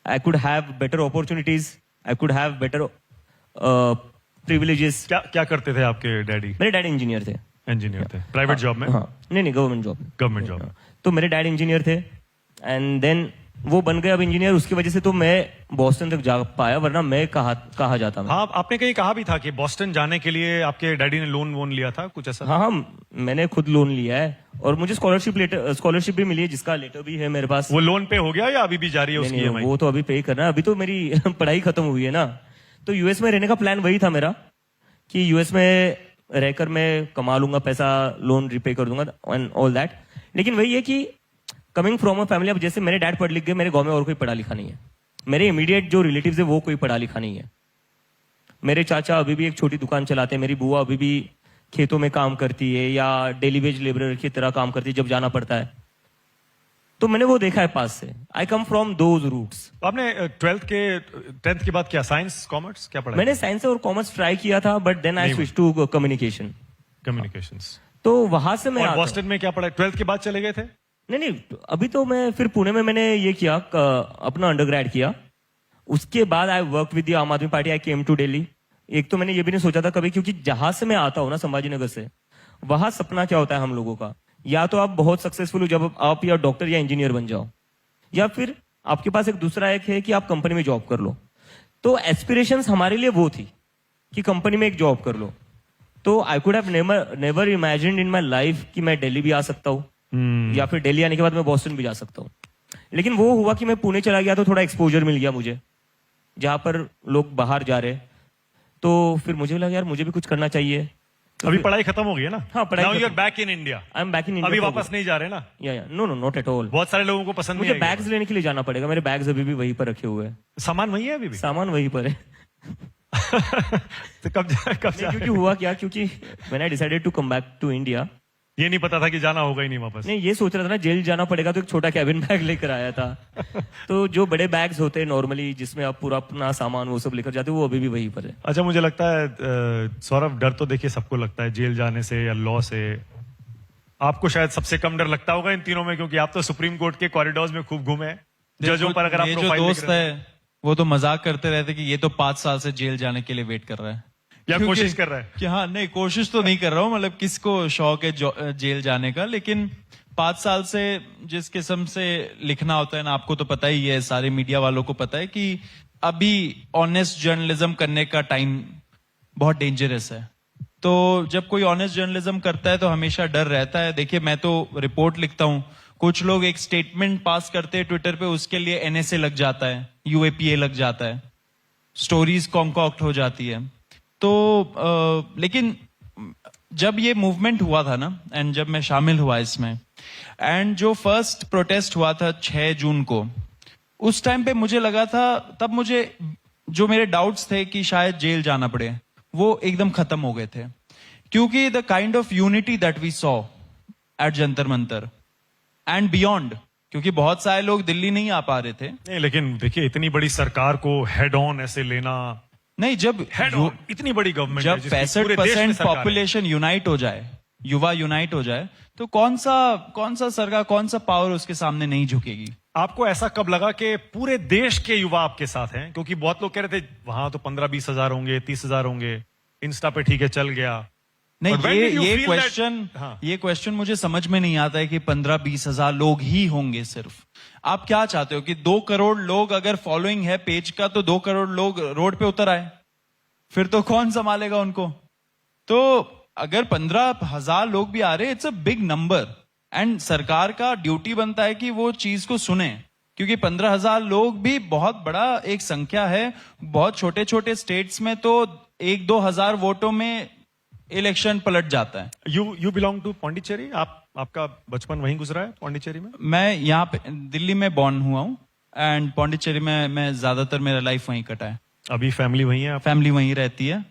I could have better opportunities, I could have better privileges. क्या क्या करते थे आपके डैडी? मेरे डैड इंजीनियर थे। इंजीनियर थे? प्राइवेट जॉब में? हाँ, नहीं, गवर्नमेंट जॉब। गवर्नमेंट जॉब में। तो मेरे डैड इंजीनियर थे, एंड देन वो बन गए अब इंजीनियर, उसकी वजह से तो मैं बॉस्टन तक जा पाया, वरना मैं कहा जाता मैं। हाँ, आपने कहीं कहा भी था कि बॉस्टन जाने के लिए आपके डैडी ने लोन वोन लिया था, कुछ ऐसा? हाँ, मैंने खुद लोन लिया है, और मुझे स्कॉलरशिप भी मिली है, जिसका लेटर भी है मेरे पास। वो लोन पे हो गया या अभी भी जारी है उसकी नहीं, EMI? वो तो अभी पे करना है, अभी तो मेरी पढ़ाई खत्म हुई है ना। तो यूएस में रहने का प्लान वही था मेरा, कि यूएस में रहकर मैं कमा लूंगा पैसा, लोन रिपे कर दूंगा एंड ऑल दैट। लेकिन वही है कि कमिंग फ्रॉम अ फैमिली, अब जैसे मेरे डैड पढ़ लिख गए, मेरे गांव में और कोई पढ़ा लिखा नहीं है, मेरे इमीडिएट जो रिलेटिव्स है वो कोई पढ़ा लिखा नहीं है। मेरे चाचा अभी भी एक छोटी दुकान चलाते हैं, मेरी बुआ अभी भी खेतों में काम करती है, या डेली वेज लेबरर की तरह काम करती है जब जाना पड़ता है। तो मैंने वो देखा है पास से। आई कम फ्रॉम दोज रूट्स। आपने 10th के बाद क्या, साइंस, कॉमर्स, क्या पढ़ा? मैंने साइंस और कॉमर्स ट्राई किया था, but then I switch to communication. Communications. तो वहां से मैं और आता हूं। बॉस्टन में क्या पढ़ा? 12th के बाद चले गए थे? नहीं, अभी तो मैं फिर पुणे में मैंने ये किया, अपना अंडरग्रेड किया। उसके बाद I work with the Aam Aadmi Party, I came to Delhi. एक तो मैंने ये भी नहीं सोचा था कभी, क्योंकि जहां से मैं आता हूं ना, संभाजी नगर से, वहां सपना क्या होता है हम लोगों का, या तो आप बहुत सक्सेसफुल हो जब आप या डॉक्टर या इंजीनियर बन जाओ, या फिर आपके पास एक दूसरा एक है कि आप कंपनी में जॉब कर लो। तो एस्पिरेशंस हमारे लिए वो थी कि कंपनी में एक जॉब कर लो। तो आई could have never imagined in my life कि मैं दिल्ली भी आ सकता हूँ, या फिर दिल्ली आने के बाद मैं बॉस्टन भी जा सकता हूँ। लेकिन वो हुआ कि मैं पुणे चला गया, तो थोड़ा एक्सपोजर मिल गया मुझे, जहां पर लोग बाहर जा रहे। तो फिर मुझे लगा यार मुझे भी कुछ करना चाहिए। तो अभी पढ़ाई खत्म हो गई है ना? हाँ, पढ़ाई नाउ यू आर खत्म। Back in India. I am back in India. अभी वापस नहीं जा रहे ना? या नो नॉट एट ऑल। बहुत सारे लोगों को पसंद मुझे नहीं आएगी। बैग्स लेने के लिए जाना पड़ेगा, मेरे बैग्स अभी भी वहीं पर रखे हुए हैं। सामान वही है अभी भी? सामान वहीं पर है। तो कब जा क्योंकि हुआ क्या, क्योंकि when I decided to come back to India, ये नहीं पता था कि जाना होगा ही नहीं वापस? नहीं, ये सोच रहा था ना जेल जाना पड़ेगा, तो एक छोटा कैबिन बैग लेकर आया था। तो जो बड़े बैग्स होते हैं नॉर्मली, जिसमें आप पूरा अपना सामान वो सब लेकर जाते हो, वो अभी भी वहीं पर है। अच्छा, मुझे लगता है सौरभ, डर तो देखिए सबको लगता है जेल जाने से या लॉ से। आपको शायद सबसे कम डर लगता होगा इन तीनों में, क्योंकि आप तो सुप्रीम कोर्ट के कॉरिडोर्स में खूब घूमे हैं। जजों पर अगर आप ये जो प्रोफाइल दोस्त है वो तो मजाक करते रहते कि ये तो 5 साल से जेल जाने के लिए वेट कर रहा है या क्योंकि- कोशिश कर रहा है? कि हाँ, नहीं कोशिश तो नहीं कर रहा हूँ, मतलब किसको शौक है जेल जाने का, लेकिन 5 साल से जिस किस्म से लिखना होता है ना, आपको तो पता ही है, सारे मीडिया वालों को पता है कि अभी ऑनेस्ट जर्नलिज्म करने का टाइम बहुत डेंजरस है। तो जब कोई ऑनेस्ट जर्नलिज्म करता है तो हमेशा डर रहता है। देखिए, मैं तो रिपोर्ट लिखता हूँ, कुछ लोग एक स्टेटमेंट पास करते हैं ट्विटर पे, उसके लिए एनएसए लग जाता है, यूएपीए लग जाता है, स्टोरीज कॉन्कॉक्ट हो जाती है। तो लेकिन जब ये मूवमेंट हुआ था ना, एंड जब मैं शामिल हुआ इसमें, एंड जो फर्स्ट प्रोटेस्ट हुआ था 6 जून को, उस टाइम पे मुझे लगा था, तब मुझे जो मेरे डाउट्स थे कि शायद जेल जाना पड़े, वो एकदम खत्म हो गए थे, क्योंकि the kind of unity that we saw at Jantar Mantar and beyond, क्योंकि बहुत सारे लोग दिल्ली नहीं आ पा रहे थे। नहीं, लेकिन देखिए, इतनी बड़ी सरकार को हेड ऑन ऐसे लेना, नहीं, जब हेड ऑन इतनी बड़ी गवर्नमेंट जब 65% पॉपुलेशन यूनाइट हो जाए, युवा यूनाइट हो जाए, तो कौन सा सरकार, कौन सा पावर उसके सामने नहीं झुकेगी। आपको ऐसा कब लगा कि पूरे देश के युवा आपके साथ हैं? क्योंकि बहुत लोग कह रहे थे वहां तो 15-20 हजार होंगे, 30 हजार होंगे, इंस्टा पे ठीक है चल गया। नहीं, But when did you ये feel क्वेश्चन that- हाँ। ये क्वेश्चन मुझे समझ में नहीं आता है कि 15-20 हजार लोग ही होंगे सिर्फ। आप क्या चाहते हो कि 2 करोड़ लोग अगर फॉलोइंग है पेज का, तो 2 करोड़ लोग रोड पे उतर आए, फिर तो कौन संभालेगा उनको? तो अगर 15,000 लोग भी आ रहे, it's a big number, and सरकार का ड्यूटी बनता है कि वो चीज को सुने, क्योंकि 15,000 लोग भी बहुत बड़ा एक संख्या है। बहुत छोटे छोटे स्टेट्स में तो 1-2 हजार वोटों में इलेक्शन पलट जाता है। You belong to Pondicherry? आपका बचपन वहीं गुजरा है पौंडीचेरी में? मैं यहाँ पे दिल्ली में बॉर्न हुआ हूँ, एंड पौंडीचेरी में मैं ज्यादातर मेरा लाइफ वहीं कटा है। अभी फैमिली वहीं है? फैमिली वहीं रहती है।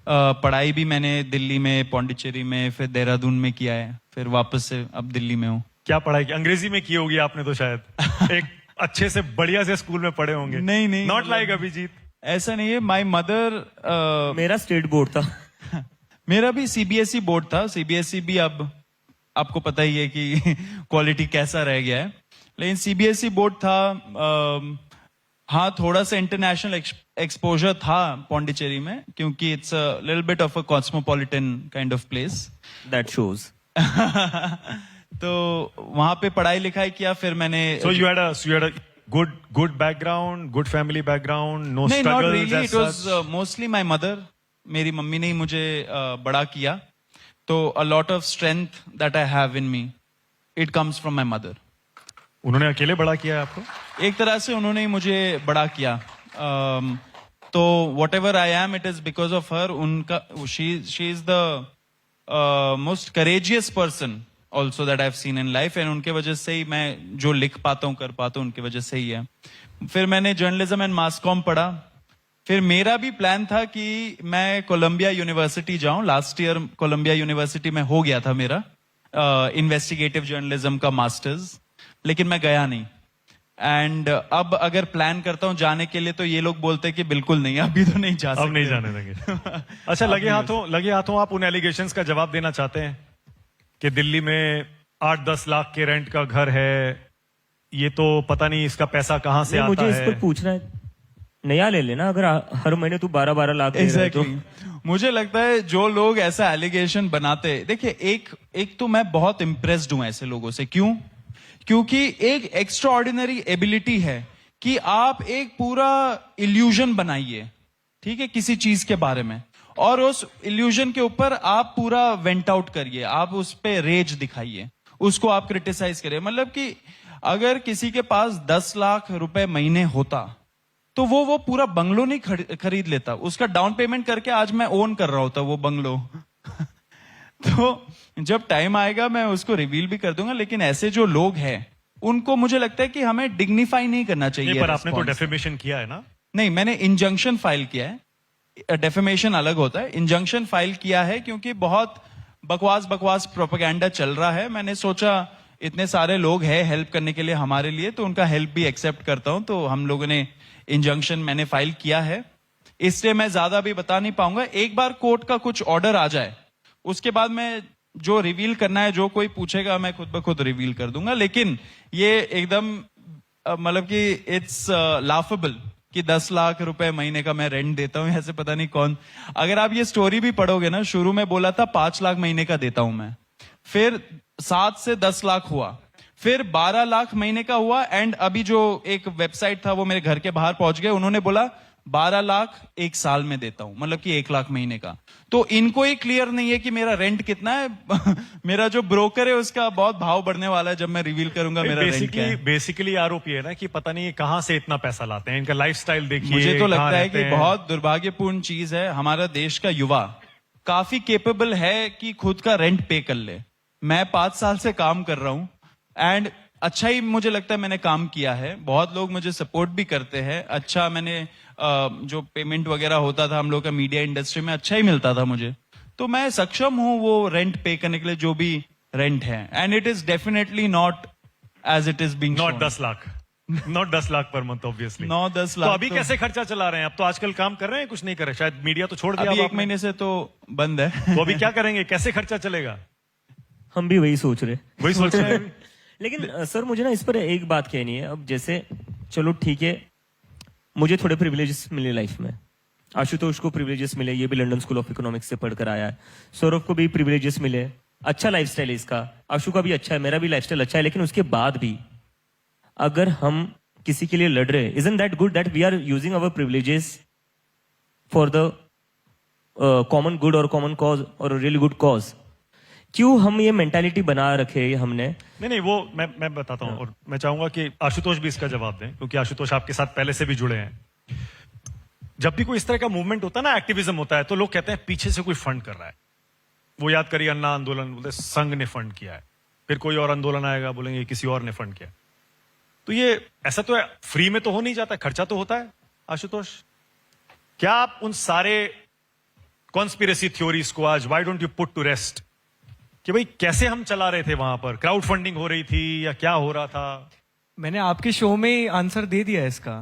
पढ़ाई भी मैंने दिल्ली में, पौंडीचेरी में, फिर देहरादून में किया है, फिर वापस से अब दिल्ली में हूँ। क्या पढ़ाई की? अंग्रेजी में की होगी आपने तो शायद। एक अच्छे से बढ़िया से स्कूल में पढ़े होंगे। नहीं, नॉट मतलब- लाइक अभिजीत। ऐसा नहीं है। माई मदर, मेरा स्टेट बोर्ड था। मेरा भी सीबीएसई बोर्ड था। सीबीएसई भी अब आपको पता ही है कि क्वालिटी कैसा रह गया है, लेकिन सीबीएसई बोर्ड था। हाँ, थोड़ा सा इंटरनेशनल एक्सपोजर था पौंडीचेरी में, क्योंकि it's a little bit of a cosmopolitan kind of place. That shows. तो वहां पे पढ़ाई लिखाई किया, फिर मैंने So you had a good background, good family background, no नहीं, not struggles really, as it was such? Mostly my mother. मेरी मम्मी ने ही मुझे बड़ा किया, तो a lot of strength that I have in me, it comes from my mother. उन्होंने अकेले बड़ा किया है आपको? एक तरह से उन्होंने ही मुझे बड़ा किया। तो whatever I am, it is because of her. उनका she is the most courageous person also that I have seen in life, and उनके वजह से ही मैं जो लिख पाता हूँ, कर पाता हूँ, उनकी वजह से ही है। फिर मैंने जर्नलिज्म एंड मास कॉम पढ़ा। फिर मेरा भी प्लान था कि मैं कोलंबिया यूनिवर्सिटी जाऊं। लास्ट ईयर कोलंबिया यूनिवर्सिटी में हो गया था मेरा इन्वेस्टिगेटिव जर्नलिज्म का मास्टर्स, लेकिन मैं गया नहीं। एंड अब अगर प्लान करता हूं जाने के लिए, तो ये लोग बोलते हैं कि बिल्कुल नहीं, अभी तो नहीं जा सकते। अब नहीं जाने देंगे। अच्छा, लगे हाथों आप उन एलिगेशंस का जवाब देना चाहते हैं कि दिल्ली में 8-10 लाख के रेंट का घर है, ये तो पता नहीं इसका पैसा कहां से आता मुझे इस है? पर पूछना है, नया ले लेना। अगर हर महीने तू 12-12 लाख दे रहा है तो Exactly. मुझे लगता है जो लोग ऐसा एलिगेशन बनाते हैं, देखिए एक तो मैं बहुत इम्प्रेस्ड हूं ऐसे लोगों से। क्यों? क्योंकि एक एक्स्ट्रा ऑर्डिनरी एबिलिटी है कि आप एक पूरा इल्यूजन बनाइए, ठीक है, किसी चीज के बारे में, और उस इल्यूजन के ऊपर आप पूरा वेंट आउट करिए, आप उस पे रेज दिखाइए, उसको आप क्रिटिसाइज करिए। मतलब कि अगर किसी के पास 10 लाख रुपए महीने होता, तो वो पूरा बंगलो नहीं खरीद लेता। उसका डाउन पेमेंट करके आज मैं ओन कर रहा होता वो बंगलो। तो जब टाइम आएगा मैं उसको रिवील भी कर दूंगा। लेकिन ऐसे जो लोग हैं, उनको मुझे लगता है कि हमें डिग्निफाई नहीं करना चाहिए। नहीं, पर आपने तो response। डेफेमेशन किया है ना? नहीं, मैंने इंजंक्शन फाइल किया है। डेफेमेशन अलग होता है। इंजंक्शन फाइल किया है क्योंकि बहुत बकवास प्रोपेगेंडा चल रहा है। मैंने सोचा इतने सारे लोग हैं हेल्प करने के लिए हमारे लिए, तो उनका हेल्प भी एक्सेप्ट करता हूं। तो हम लोगों ने इंजंक्शन मैंने फाइल किया है, इसलिए मैं ज्यादा भी बता नहीं पाऊंगा। एक बार कोर्ट का कुछ ऑर्डर आ जाए, उसके बाद मैं जो रिवील करना है, जो कोई पूछेगा, मैं खुद ब खुद रिवील कर दूंगा। लेकिन ये एकदम मतलब कि इट्स लाफेबल कि 10 लाख रुपए महीने का मैं रेंट देता हूं, ऐसे पता नहीं कौन। अगर आप ये स्टोरी भी पढ़ोगे ना, शुरू में बोला था 5 लाख महीने का देता हूं मैं, फिर 7 से 10 लाख हुआ, फिर 12 लाख महीने का हुआ, एंड अभी जो एक वेबसाइट था वो मेरे घर के बाहर पहुंच गए, उन्होंने बोला 12 लाख एक साल में देता हूं, मतलब कि 1 लाख महीने का। तो इनको ही क्लियर नहीं है कि मेरा रेंट कितना है। मेरा जो ब्रोकर है उसका बहुत भाव बढ़ने वाला है जब मैं रिवील करूंगा मेरा रेंट क्या है। बेसिकली आरोप ये है ना कि पता नहीं कहां से इतना पैसा लाते हैं, इनका लाइफस्टाइल देखिए। मुझे तो कहां लगता है रहते कि हैं। बहुत दुर्भाग्यपूर्ण चीज है, हमारा देश का युवा काफी केपेबल है कि खुद का रेंट पे कर ले। मैं 5 साल से काम कर रहा हूं, एंड अच्छा ही मुझे लगता है मैंने काम किया है, बहुत लोग मुझे सपोर्ट भी करते हैं। अच्छा, मैंने जो पेमेंट वगैरह होता था हम लोग का मीडिया इंडस्ट्री में, अच्छा ही मिलता था मुझे, तो मैं सक्षम हूं वो रेंट पे करने के लिए, जो भी रेंट है। And it is definitely not as it is being not 10 lakh, not 10 lakh per month obviously. 9-10 तो लाख अभी कैसे खर्चा चला रहे हैं? अब तो आजकल काम कर रहे हैं, कुछ नहीं कर रहे, शायद मीडिया तो छोड़ दिया अभी अब 1 आपने। महीने से तो बंद है। तो अभी क्या करेंगे, कैसे खर्चा चलेगा? हम भी वही सोच रहे। वही सोच रहे हैं। लेकिन सर मुझे ना इस पर एक बात कहनी है। अब जैसे चलो ठीक है, मुझे थोड़े प्रिविलेजेस मिले लाइफ में, आशुतोष को प्रिविलेजेस मिले, ये भी लंदन स्कूल ऑफ इकोनॉमिक्स से पढ़कर आया है, सौरभ को भी प्रिविलेजेस मिले, अच्छा लाइफस्टाइल है इसका, आशु का भी अच्छा है, मेरा भी लाइफस्टाइल अच्छा है। लेकिन उसके बाद भी अगर हम किसी के लिए लड़ रहे हैं, isn't that good that we are using our privileges for the common good or common cause or a really good cause? क्यों हम ये मेंटालिटी बना रखे हमने? नहीं, वो मैं बताता हूं, और मैं चाहूंगा कि आशुतोष भी इसका जवाब दें, क्योंकि आशुतोष आपके साथ पहले से भी जुड़े हैं। जब भी कोई इस तरह का मूवमेंट होता है ना, एक्टिविज्म होता है, तो लोग कहते हैं पीछे से कोई फंड कर रहा है। वो याद करिए अन्ना आंदोलन, बोलते संघ ने फंड किया है, फिर कोई और आंदोलन आएगा, बोलेंगे किसी और ने फंड किया। तो ये ऐसा तो है, फ्री में तो हो नहीं जाता, खर्चा तो होता है। आशुतोष, क्या आप उन सारे कॉन्स्पिरेसी थ्योरीज को आज why don't you put to rest, कि भाई कैसे हम चला रहे थे वहां पर, क्राउड फंडिंग हो रही थी या क्या हो रहा था? मैंने आपके शो में ही आंसर दे दिया है इसका।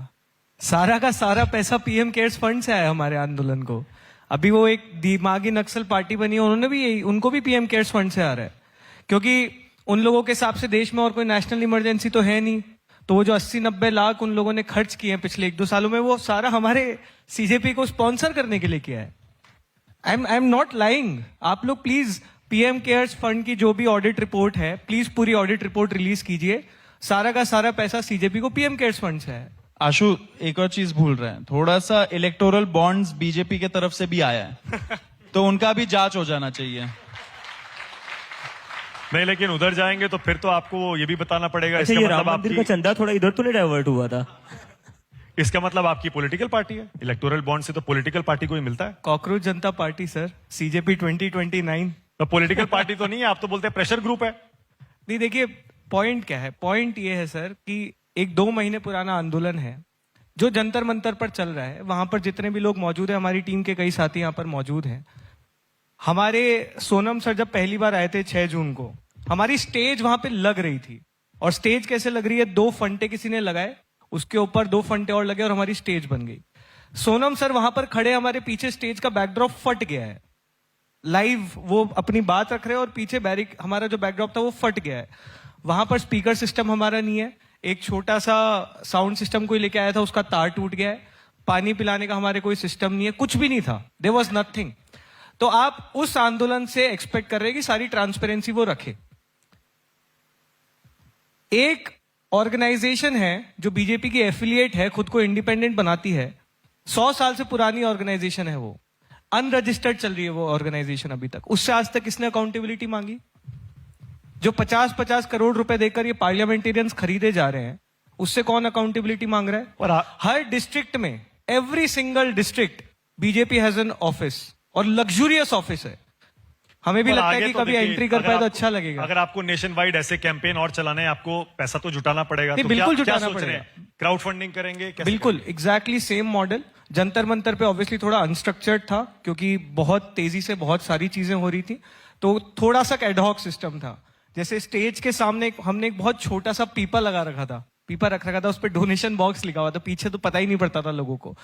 सारा का सारा पैसा पीएम केयर्स फंड से आया हमारे आंदोलन को। अभी वो एक दिमागी नक्सल पार्टी बनी है, उन्होंने भी यही, उनको भी पीएम केयर्स फंड से आ रहा है, क्योंकि उन लोगों के हिसाब से देश में और कोई नेशनल इमरजेंसी तो है नहीं। तो वो जो 80-90 लाख उन लोगों ने खर्च किए हैं पिछले 1-2 सालों में, वो सारा हमारे सीजेपी को स्पॉन्सर करने के लिए किया है। आई एम नॉट लाइंग। आप लोग प्लीज पीएम केयर्स फंड की जो भी ऑडिट रिपोर्ट है, प्लीज पूरी ऑडिट रिपोर्ट रिलीज कीजिए। सारा का सारा पैसा सीजेपी को पीएम केयर्स फंड से है। आशु, एक और चीज भूल रहे हैं, थोड़ा सा इलेक्टोरल बॉन्ड्स बीजेपी की तरफ से भी आया है, तो उनका भी जांच हो जाना चाहिए। नहीं, लेकिन उधर जाएंगे तो फिर तो आपको ये भी बताना पड़ेगा। अच्छा, इसका ये राम मतलब मंदिर का आपकी, चंदा थोड़ा इधर तो नहीं डाइवर्ट हुआ था? इसका मतलब आपकी पॉलिटिकल पार्टी है। इलेक्टोरल बॉन्ड से तो पॉलिटिकल पार्टी को ही मिलता है। कॉकरोच जनता पार्टी सर, सीजेपी 2029। तो पॉलिटिकल पार्टी तो नहीं है, आप तो बोलते हैं प्रेशर ग्रुप है। नहीं, देखिए पॉइंट क्या है, पॉइंट ये है सर कि एक 2 महीने पुराना आंदोलन है जो जंतर मंतर पर चल रहा है। वहां पर जितने भी लोग मौजूद हैं, हमारी टीम के कई साथी यहाँ पर मौजूद हैं। हमारे सोनम सर जब पहली बार आए थे 6 जून को, हमारी स्टेज वहां पे लग रही थी। और स्टेज कैसे लग रही है, 2 फंटे किसी ने लगाए, उसके ऊपर 2 फंटे और लगे और हमारी स्टेज बन गई। सोनम सर वहां पर खड़े, हमारे पीछे स्टेज का बैकड्रॉप फट गया है। लाइव वो अपनी बात रख रहे हैं और पीछे हमारा जो बैकड्रॉप था वो फट गया है। वहां पर स्पीकर सिस्टम हमारा नहीं है, एक छोटा सा साउंड सिस्टम कोई लेके आया था, उसका तार टूट गया है। पानी पिलाने का हमारे कोई सिस्टम नहीं है, कुछ भी नहीं था, देयर वाज नथिंग। तो आप उस आंदोलन से एक्सपेक्ट कर रहे हैं कि सारी ट्रांसपेरेंसी वो रखे। एक ऑर्गेनाइजेशन है जो बीजेपी की एफिलिएट है, खुद को इंडिपेंडेंट बनाती है, 100 साल से पुरानी ऑर्गेनाइजेशन है, वो अनरजिस्टर्ड चल रही है वो ऑर्गेनाइजेशन अभी तक। उससे आज तक किसने अकाउंटेबिलिटी मांगी? जो 50-50 करोड़ रुपए देकर ये पार्लियामेंटेरियंस खरीदे जा रहे हैं, उससे कौन अकाउंटेबिलिटी मांग रहा है? और हर डिस्ट्रिक्ट में, every single district BJP has an office, और लग्जूरियस ऑफिस है। हमें भी और लगता है आगे कि तो कभी देखिए, एंट्री कर अगर पाए तो आपको- अच्छा लगेगा। अगर आपको नेशन वाइड ऐसे कैंपेन और चलाने हैं, आपको पैसा तो जुटाना पड़ेगा। नहीं, तो बिल्कुल क्या जुटाना सोच रहे पड़ेगा। हैं? क्राउड फंडिंग करेंगे? कैसे बिल्कुल exactly same model. Jantar Mantar पे ऑब्वियसली थोड़ा अनस्ट्रक्चर्ड था, क्योंकि बहुत तेजी से बहुत सारी चीजें हो रही थी, तो थोड़ा सा एडहॉक सिस्टम था। जैसे स्टेज के सामने हमने एक बहुत छोटा सा पीपा लगा रखा था, पीपा रख रखा था, उस पर डोनेशन बॉक्स लिखा हुआ था, पीछे तो पता ही नहीं पड़ता था लोगों को।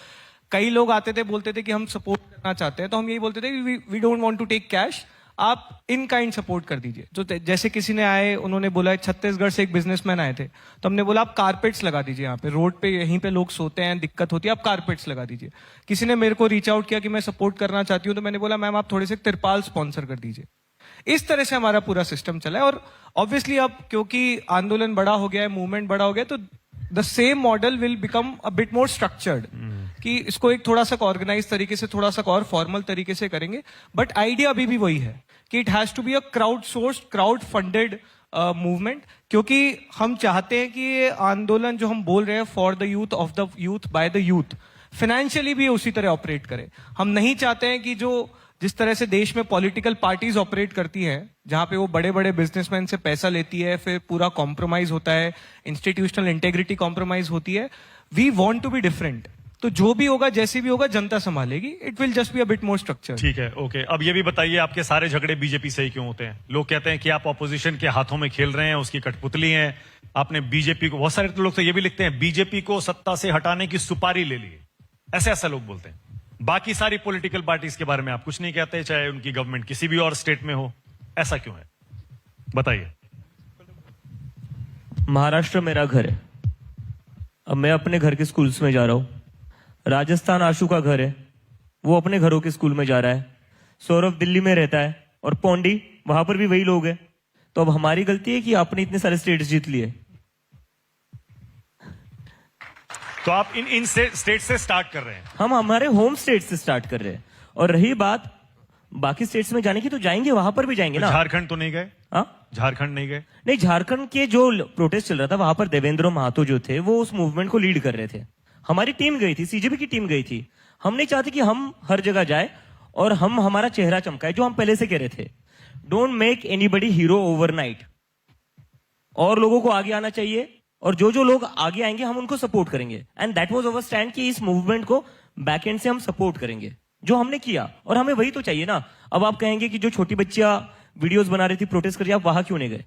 कई लोग आते थे, बोलते थे कि हम सपोर्ट करना चाहते हैं, तो हम यही बोलते थे we don't want to take cash, आप इन काइंड सपोर्ट कर दीजिए। तो जैसे किसी ने आए, उन्होंने बोला छत्तीसगढ़ से एक बिजनेसमैन आए थे, तो हमने बोला आप कारपेट्स लगा दीजिए यहाँ पे, रोड पे यहीं पे लोग सोते हैं, दिक्कत होती है, आप कारपेट्स लगा दीजिए। किसी ने मेरे को रीच आउट किया कि मैं सपोर्ट करना चाहती हूँ, तो मैंने बोला मैम आप थोड़े से तिरपाल स्पॉन्सर कर दीजिए। इस तरह से हमारा पूरा सिस्टम चला है। और ऑब्वियसली अब क्योंकि आंदोलन बड़ा हो गया है, मूवमेंट बड़ा हो गया, तो the same model will become a bit more structured, कि इसको एक थोड़ा सा ऑर्गेनाइज तरीके से, थोड़ा सा और फॉर्मल तरीके से करेंगे। बट आइडिया अभी भी वही है कि it has to be a crowd sourced, crowd funded movement, क्योंकि हम चाहते हैं कि ये आंदोलन जो हम बोल रहे हैं for the youth, of the youth, by the youth, financially भी उसी तरह ऑपरेट करे। हम नहीं चाहते हैं कि जिस तरह से देश में पॉलिटिकल पार्टीज ऑपरेट करती हैं, जहां पे वो बड़े बड़े बिजनेसमैन से पैसा लेती है, फिर पूरा कॉम्प्रोमाइज होता है, इंस्टीट्यूशनल इंटेग्रिटी कॉम्प्रोमाइज होती है। We want to be different. तो जो भी होगा, जैसे भी होगा, जनता संभालेगी। It will just be a bit more structure. ठीक है, ओके। अब ये भी बताइए, आपके सारे झगड़े बीजेपी से ही क्यों होते हैं? लोग कहते हैं कि आप ऑपोजिशन के हाथों में खेल रहे हैं, उसकी कठपुतली हैं। आपने बीजेपी को, बहुत सारे लोग तो ये भी लिखते हैं, बीजेपी को सत्ता से हटाने की सुपारी ले ली, ऐसे लोग बोलते हैं। बाकी सारी पॉलिटिकल पार्टीज के बारे में आप कुछ नहीं कहते, चाहे उनकी गवर्नमेंट किसी भी और स्टेट में हो। ऐसा क्यों है, बताइए। महाराष्ट्र मेरा घर है। अब मैं अपने घर के स्कूल्स में जा रहा हूं। राजस्थान आशु का घर है, वो अपने घरों के स्कूल में जा रहा है। सौरभ दिल्ली में रहता है, और पौंडी, वहां पर भी वही लोग हैं। तो अब हमारी गलती है कि आपने इतने सारे स्टेट्स जीत लिए। तो आप इन स्टेट से स्टार्ट कर रहे हैं? हम हमारे होम स्टेट से स्टार्ट कर रहे हैं। और रही बात बाकी स्टेट्स में जाने की, तो जाएंगे, वहां पर भी जाएंगे ना। झारखंड तो नहीं गए? हाँ, झारखंड नहीं गए? नहीं, झारखंड के जो प्रोटेस्ट चल रहा था, वहां पर देवेंद्र महतो जो थे, वो उस मूवमेंट को लीड कर रहे थे। हमारी टीम गई थी, सीजेपी की टीम गई थी। हम नहीं चाहते कि हम हर जगह जाए और हम हमारा चेहरा चमकाए, जो हम पहले से कह रहे थे। Don't make anybody hero overnight. और लोगों को आगे आना चाहिए, और जो जो लोग आगे आएंगे हम उनको सपोर्ट करेंगे। And that was our stand कि इस मूवमेंट को बैक एंड से हम सपोर्ट करेंगे, जो हमने किया। और हमें वही तो चाहिए ना। अब आप कहेंगे कि जो छोटी बच्चियां वीडियोस बना रही थी प्रोटेस्ट कर रही, आप वहां क्यों नहीं गए?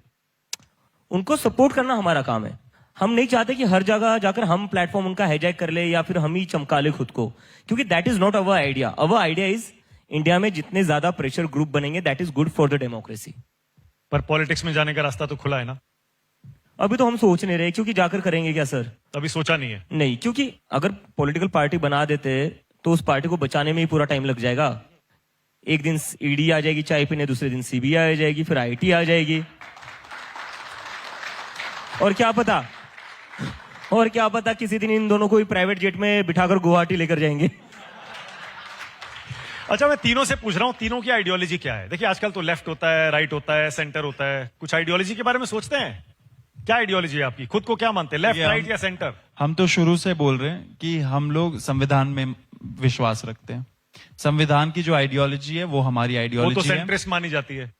उनको सपोर्ट करना हमारा काम है। हम नहीं चाहते कि हर जगह जाकर हम प्लेटफॉर्म उनका हाईजैक कर ले, या फिर हम ही चमका ले खुद को, क्योंकि that is not our idea. Our idea is India में जितने ज्यादा प्रेशर ग्रुप बनेंगे, that is good for the democracy. पर पॉलिटिक्स में जाने का रास्ता तो खुला है ना? अभी तो हम सोच नहीं रहे, क्योंकि जाकर करेंगे क्या सर? अभी सोचा नहीं है? नहीं, क्योंकि अगर पॉलिटिकल पार्टी बना देते तो उस पार्टी को बचाने में ही पूरा टाइम लग जाएगा। एक दिन ईडी आ जाएगी चाय पीने, दूसरे दिन सीबीआई आ जाएगी, फिर आईटी आ जाएगी, और क्या पता किसी दिन इन दोनों को ही प्राइवेट जेट में बिठाकर गुवाहाटी लेकर जाएंगे। अच्छा, मैं तीनों से पूछ रहा हूं, तीनों की आइडियोलॉजी क्या है? देखिए, आजकल तो लेफ्ट होता है, राइट होता है, सेंटर होता है। कुछ आइडियोलॉजी के बारे में सोचते हैं? क्या आइडियोलॉजी है आपकी? खुद को क्या मानते हैं, लेफ्ट, राइट या सेंटर? हम तो शुरू से बोल रहे हैं कि हम लोग संविधान में विश्वास रखते हैं। संविधान की जो आइडियोलॉजी है वो हमारी वो आइडियोलॉजी तो है। सेंट्रिस्ट मानी जाती है।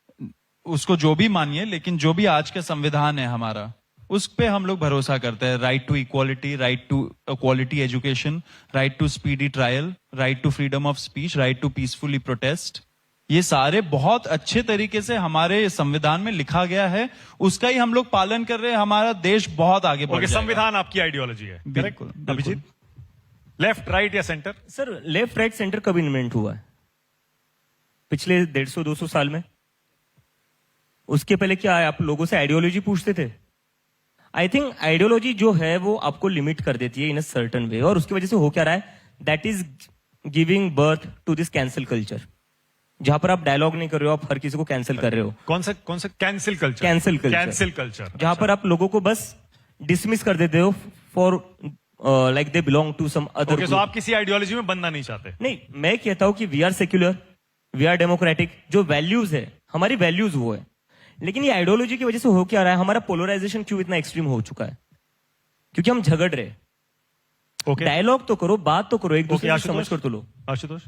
उसको जो भी मानिए, लेकिन जो भी आज का संविधान है हमारा, उस पे हम लोग भरोसा करते हैं। Right to equality, right to quality education, right to speedy trial, right to freedom of speech, right to peacefully protest. ये सारे बहुत अच्छे तरीके से हमारे संविधान में लिखा गया है, उसका ही हम लोग पालन कर रहे हैं। हमारा देश बहुत आगे बढ़ जाएगा। संविधान आपकी आइडियोलॉजी है? बिल्कुल, Correct? अभिजीत, लेफ्ट, राइट या centre? Sir, left right centre कब इन्वेंट हुआ है? पिछले 150-200 साल में। उसके पहले क्या है, आप लोगों से आइडियोलॉजी पूछते थे? आई थिंक आइडियोलॉजी जो है वो आपको लिमिट कर देती है इन अ सर्टन वे, और उसकी वजह से हो क्या रहा है, that is giving birth to this cancel culture, जहां पर आप डायलॉग नहीं कर रहे हो, आप हर किसी को कैंसिल कर रहे हो। कौन सा कैंसिल कल्चर? कैंसिल कल्चर, जहां पर आप लोगों को बस डिसमिस कर देते हो for like they belong to some other. तो आप किसी आइडियोलॉजी में बनना नहीं चाहते? नहीं, मैं कहता हूं कि we are secular, we are democratic. जो वैल्यूज है, हमारी वैल्यूज वो है। लेकिन ये आइडियोलॉजी की वजह से हो क्या रहा है, हमारा पोलराइजेशन क्यों इतना एक्सट्रीम हो चुका है? क्योंकि हम झगड़ रहे। डायलॉग तो करो, बात तो करो, एक दूसरे को समझ कर तो लो। Ashutosh,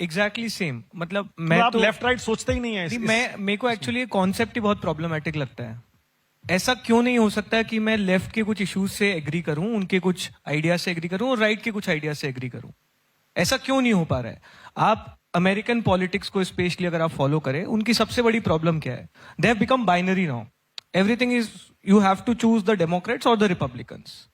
exactly same. मतलब मैं आप लेफ्ट राइट सोचते ही नहीं है? मेरे को एक्चुअली कॉन्सेप्ट ही बहुत प्रॉब्लमेटिक लगता है। ऐसा क्यों नहीं हो सकता कि मैं लेफ्ट के कुछ इश्यूज से एग्री करूं, उनके कुछ आइडिया से एग्री करूं, और राइट के कुछ आइडिया से एग्री करूं? ऐसा क्यों नहीं हो पा रहा है? आप अमेरिकन पॉलिटिक्स को स्पेशली अगर आप फॉलो करें, उनकी सबसे बड़ी प्रॉब्लम क्या है? They have become binary now. Everything is you have to choose the Democrats और the Republicans.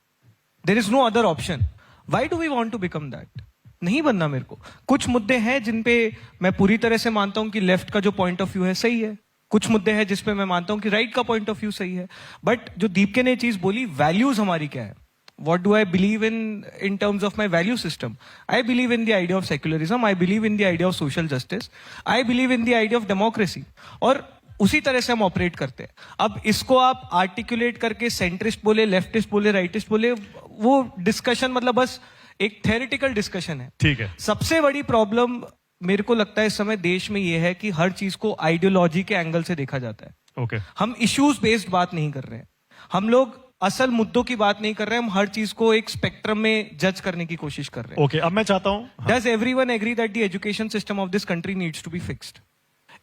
There is no other option. Why do we want to become that? नहीं बनना मेरे को। कुछ मुद्दे हैं जिन पे मैं पूरी तरह से मानता हूं कि लेफ्ट का जो पॉइंट ऑफ व्यू है सही है, कुछ मुद्दे हैं जिसपे मैं मानता हूं कि राइट का पॉइंट ऑफ व्यू सही है। बट जो दीपके ने चीज बोली, वैल्यूज हमारी क्या है, what do I believe in terms of my value system? I believe in the idea of secularism. I believe in the idea of social justice. I believe in the idea of democracy. और उसी तरह से हम operate करते हैं। अब इसको आप आर्टिकुलेट करके सेंट्रिस्ट बोले, लेफ्टिस्ट बोले, राइटिस्ट बोले, वो डिस्कशन मतलब बस एक थेरेटिकल डिस्कशन है। ठीक है। सबसे बड़ी प्रॉब्लम मेरे को लगता है इस समय देश में ये है कि हर चीज को आइडियोलॉजी के एंगल से देखा जाता है। ओके। हम इश्यूज बेस्ड बात नहीं कर रहे हैं, हम लोग असल मुद्दों की बात नहीं कर रहे हैं, हम हर चीज को एक स्पेक्ट्रम में जज करने की कोशिश कर रहे हैं। ओके, अब मैं चाहता हूं Does everyone agree that the education system of this country needs to be fixed?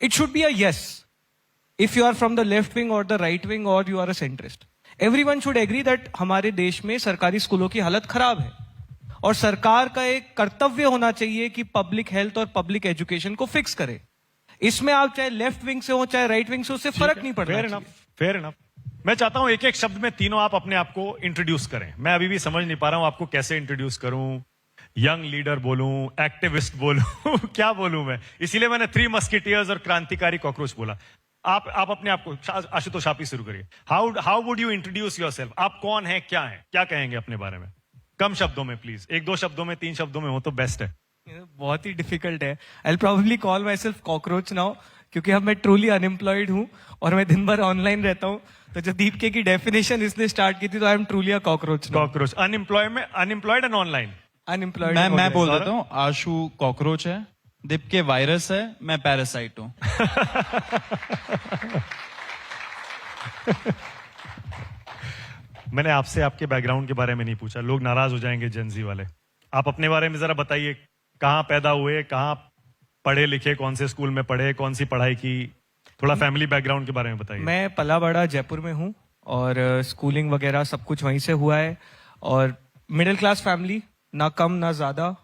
It should be a yes. If you are from the left wing or the right wing or you are a centrist, everyone should agree that हमारे देश में सरकारी स्कूलों की हालत खराब है और सरकार का एक कर्तव्य होना चाहिए कि पब्लिक हेल्थ और पब्लिक एजुकेशन को फिक्स करे। इसमें आप चाहे लेफ्ट विंग से हो चाहे राइट विंग से, उससे फर्क नहीं पड़ता। Fair enough, fair enough. मैं चाहता हूं एक एक शब्द में तीनों आप अपने आप को इंट्रोड्यूस करें। मैं अभी भी समझ नहीं पा रहा हूं आपको कैसे इंट्रोड्यूस करूं, यंग लीडर बोलूं, एक्टिविस्ट बोलूं क्या बोलूं मैं, इसीलिए मैंने 3 मस्किटियर्स और क्रांतिकारी कॉकरोच बोला। आप अपने आप को, आशुतोष आप ही शुरू करिए। How would you introduce yourself? आप कौन हैं, क्या हैं, क्या कहेंगे अपने बारे में? कम शब्दों में प्लीज, 1-2 शब्दों में, 3 शब्दों में हो तो बेस्ट है। बहुत ही डिफिकल्ट है। I will probably call my self cockroach now, क्योंकि अब मैं ट्रूली अनएम्प्लॉयड हूं और मैं दिन भर ऑनलाइन रहता हूं। तो जो दीपके की डेफिनेशन इसने स्टार्ट की थी, तो I am truly a cockroach. Cockroach, unemployed and online. Unemployed. मैं बोल देता हूँ, आशु कॉकरोच है, दीपके वायरस है, मैं पैरासाइट हूँ। मैंने आपसे आपके बैकग्राउंड के बारे में नहीं पूछा, लोग नाराज हो जाएंगे जेनजी वाले। आप अपने बारे में जरा बताइए, कहाँ पैदा हुए, कहाँ पढ़े लिखे, कौन से स्कूल में पढ़े, कौन सी पढ़ाई की, थोड़ा फैमिली बैकग्राउंड के बारे में बताइए। मैं पला बड़ा जयपुर में हूँ और स्कूलिंग वगैरह सब कुछ वहीं से हुआ है। और मिडिल क्लास फैमिली, ना कम ना ज्यादा,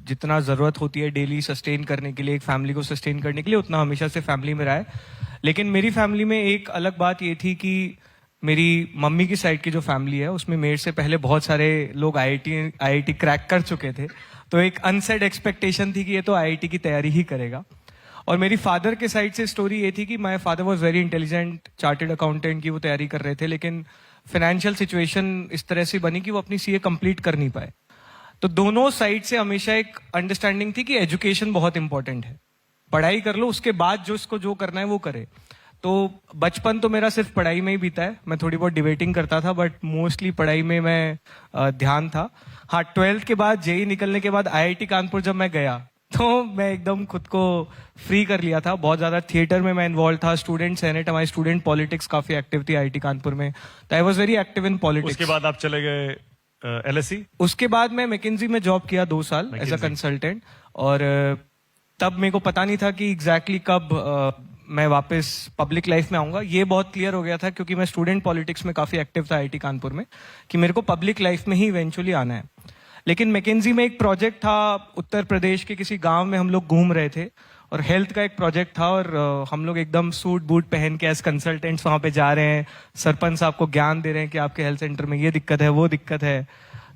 जितना जरूरत होती है डेली सस्टेन करने के लिए, एक फैमिली को सस्टेन करने के लिए, उतना हमेशा से फैमिली में रहा है। लेकिन मेरी फैमिली में एक अलग बात ये थी कि मेरी मम्मी की साइड की जो फैमिली है उसमें मेरे से पहले बहुत सारे लोग आईआईटी क्रैक कर चुके थे। तो एक अनसेड एक्सपेक्टेशन थी कि ये तो आईआईटी की तैयारी ही करेगा। और मेरी फादर के साइड से स्टोरी ये थी कि my father was very intelligent, chartered accountant की वो तैयारी कर रहे थे, लेकिन फाइनेंशियल सिचुएशन इस तरह से बनी कि वो अपनी सीए कंप्लीट कर नहीं पाए। तो दोनों साइड से हमेशा एक अंडरस्टैंडिंग थी कि एजुकेशन बहुत इंपॉर्टेंट है, पढ़ाई कर लो, उसके बाद जो इसको जो करना है वो करे। तो बचपन तो मेरा सिर्फ पढ़ाई में ही बीता है। मैं थोड़ी बहुत डिबेटिंग करता था, बट मोस्टली पढ़ाई में मैं ध्यान था। हाँ, 12th के बाद, जेई निकलने के बाद आईआईटी कानपुर जब मैं गया तो मैं एकदम खुद को फ्री कर लिया था। बहुत ज्यादा थिएटर में मैं इन्वॉल्व था, स्टूडेंट सेनेट, हमारी स्टूडेंट पॉलिटिक्स काफी एक्टिव थी आईआईटी कानपुर में। तो I was very active in politics. उसके बाद आप चले गए एलएससी? उसके बाद मैं मैकेंजी में जॉब किया 2 साल एज अ कंसल्टेंट। और तब मेरे को पता नहीं था कि एग्जैक्टली कब मैं वापस पब्लिक लाइफ में आऊंगा। ये बहुत क्लियर हो गया था क्योंकि मैं स्टूडेंट पॉलिटिक्स में काफी एक्टिव था आईआईटी कानपुर में, कि मेरे को पब्लिक लाइफ में ही इवेंचुअली आना है। लेकिन मैकेंजी में एक प्रोजेक्ट था, उत्तर प्रदेश के किसी गांव में हम लोग घूम रहे थे और हेल्थ का एक प्रोजेक्ट था, और हम लोग एकदम सूट बूट पहन के एज कंसल्टेंट्स वहां पे जा रहे हैं। सरपंच साहब को ज्ञान दे रहे हैं कि आपके हेल्थ सेंटर में ये दिक्कत है, वो दिक्कत है।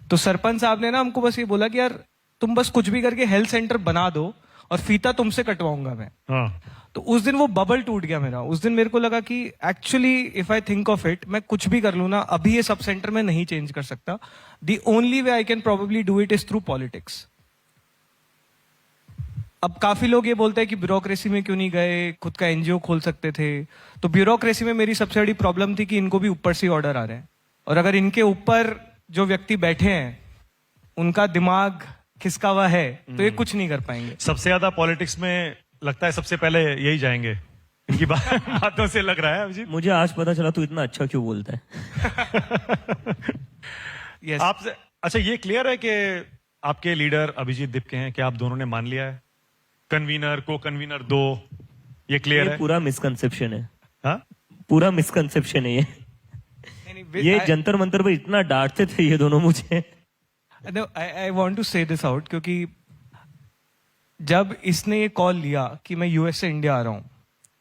तो सरपंच साहब ने ना हमको बस ये बोला कि यार तुम बस कुछ भी करके हेल्थ सेंटर बना दो और फीता तुमसे कटवाऊंगा मैं। हाँ। तो उस दिन वो बबल टूट गया मेरा। उस दिन मेरे को लगा कि actually if I think of it, मैं कुछ भी कर लूं ना, अभी ये सब सेंटर में नहीं चेंज कर सकता। The only way I can probably do it is through politics. अब काफी लोग ये बोलते हैं कि ब्यूरोक्रेसी में क्यों नहीं गए, खुद का एनजीओ खोल सकते थे। तो ब्यूरोक्रेसी में मेरी सबसे बड़ी प्रॉब्लम थी कि इनको भी ऊपर से ऑर्डर आ रहे हैं, और अगर इनके ऊपर जो व्यक्ति बैठे हैं उनका दिमाग खिसका हुआ है तो ये कुछ नहीं कर पाएंगे। सबसे ज्यादा पॉलिटिक्स में लगता है सबसे पहले यही जाएंगे, इनकी बातों से लग रहा है अभिजीत। मुझे आज पता चला तू इतना अच्छा क्यों बोलता है। Yes. आपसे अच्छा, ये क्लियर है कि आपके लीडर अभिजीत दीपके हैं, क्या आप दोनों ने मान लिया है? कन्वीनर, को कन्वीनर 2, ये क्लियर ये है? पूरा मिसकंसेप्शन है। हाँ? पूरा मिसकंसेप्शन है ये जंतर मंतर पे इतना डांटते थे ये दोनों मुझे। आई वॉन्ट टू से दिस आउट, क्योंकि जब इसने ये कॉल लिया कि मैं यूएस से इंडिया आ रहा हूँ,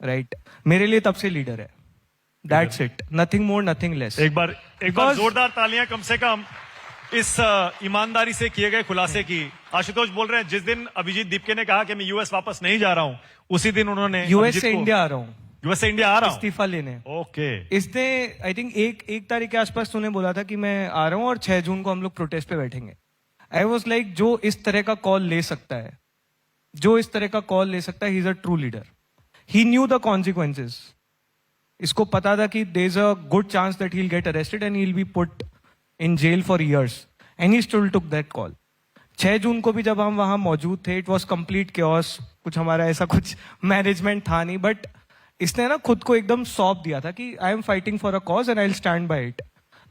राइट, मेरे लिए तब से लीडर है। That's it, nothing more nothing less. एक बार जोरदार तालियां कम से कम इस ईमानदारी से किए गए खुलासे की आशुतोष बोल रहे हैं जिस दिन अभिजीत दीपके ने कहा कि मैं यूएस वापस नहीं जा रहा हूं, उसी दिन उन्होंने यूएस से इंडिया आ रहा हूँ, यूएस से इंडिया आ रहा हूं। इस्तीफा लेने। ओके, इसने आई थिंक एक तारीख के आसपास तूने बोला था कि मैं आ रहा हूँ और 6 जून को हम लोग प्रोटेस्ट पे बैठेंगे। आई वॉज लाइक, जो इस तरह का कॉल ले सकता है, जो इस तरह का कॉल ले सकता है, he is a true leader. He knew the consequences. इसको पता था कि there is a good chance that he will get arrested and he will be put in jail for years, and he still took that call. 6 जून को भी जब हम वहां मौजूद थे, इट वॉज कंप्लीट केओस, कुछ हमारा ऐसा कुछ मैनेजमेंट था नहीं, बट इसने ना खुद को एकदम सौंप दिया था कि I am fighting for a cause and I will stand by it.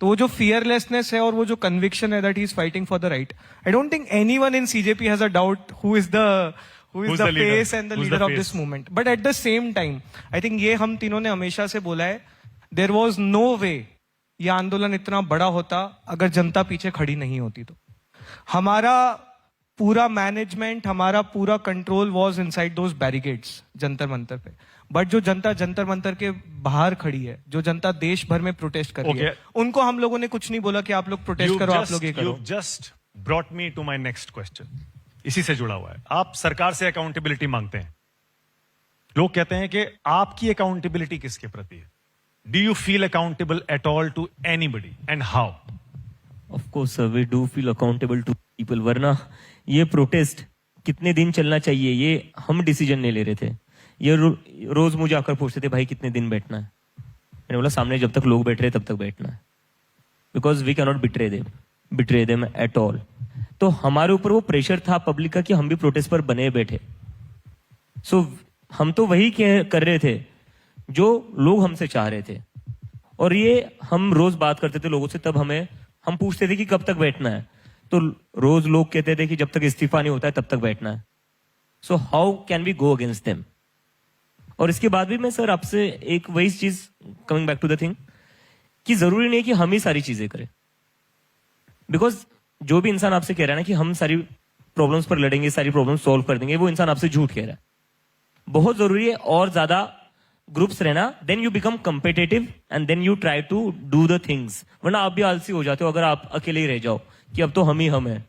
तो वो जो फियरलेसनेस है और वो जो कन्विक्शन है that he is fighting for the right, I don't think anyone in CJP has a doubt who is the Who's the leader? Face and the Who's the leader of face? This movement. But at the same time I think ये हम तीनों ने हमेशा से बोला है, there was no वे ये आंदोलन इतना बड़ा होता अगर जनता पीछे खड़ी नहीं होती। तो हमारा पूरा मैनेजमेंट, हमारा पूरा control was inside those barricades Jantar Mantar पे। बट जो जनता जंतर मंतर के बाहर खड़ी है, जो जनता देश भर में प्रोटेस्ट कर रही है, उनको हम लोगों ने कुछ नहीं बोला कि आप लोग प्रोटेस्ट करो, आप लोग ये करो। Just brought me to my next question, इसी से जुड़ा हुआ है। आप सरकार से अकाउंटेबिलिटी मांगते हैं, लोग कहते हैं कि आपकी अकाउंटेबिलिटी किसके प्रति है? Do you feel accountable at all to anybody and how? Of course sir, we do feel accountable to people, वरना ये प्रोटेस्ट कितने दिन चलना चाहिए ये हम डिसीजन नहीं ले रहे थे। ये रोज मुझे आकर पूछते थे, भाई कितने दिन बैठना है? मैंने बोला सामने जब तक लोग बैठ रहे तब तक बैठना है, because we can not betray them at all. तो हमारे ऊपर वो प्रेशर था पब्लिक का कि हम भी प्रोटेस्ट पर बने बैठे। सो हम तो वही कर रहे थे जो लोग हमसे चाह रहे थे, और ये हम रोज बात करते थे लोगों से, तब हम पूछते थे कि कब तक बैठना है, तो रोज लोग कहते थे कि जब तक इस्तीफा नहीं होता है तब तक बैठना है। So how can we go against them? और इसके बाद भी मैं सर आपसे एक वही चीज, coming back to the thing, कि जरूरी नहीं कि हम ही सारी चीजें करें, बिकॉज जो भी इंसान आपसे कह रहा है ना कि हम सारी प्रॉब्लम्स पर लड़ेंगे, सारी प्रॉब्लम सॉल्व कर देंगे, वो इंसान आपसे झूठ कह रहा है। बहुत जरूरी है और ज्यादा ग्रुप्स रहना, then you become competitive and then you try to do the things. वरना आप भी आलसी हो जाते हो अगर आप अकेले ही रह जाओ कि अब तो हम ही हम हैं,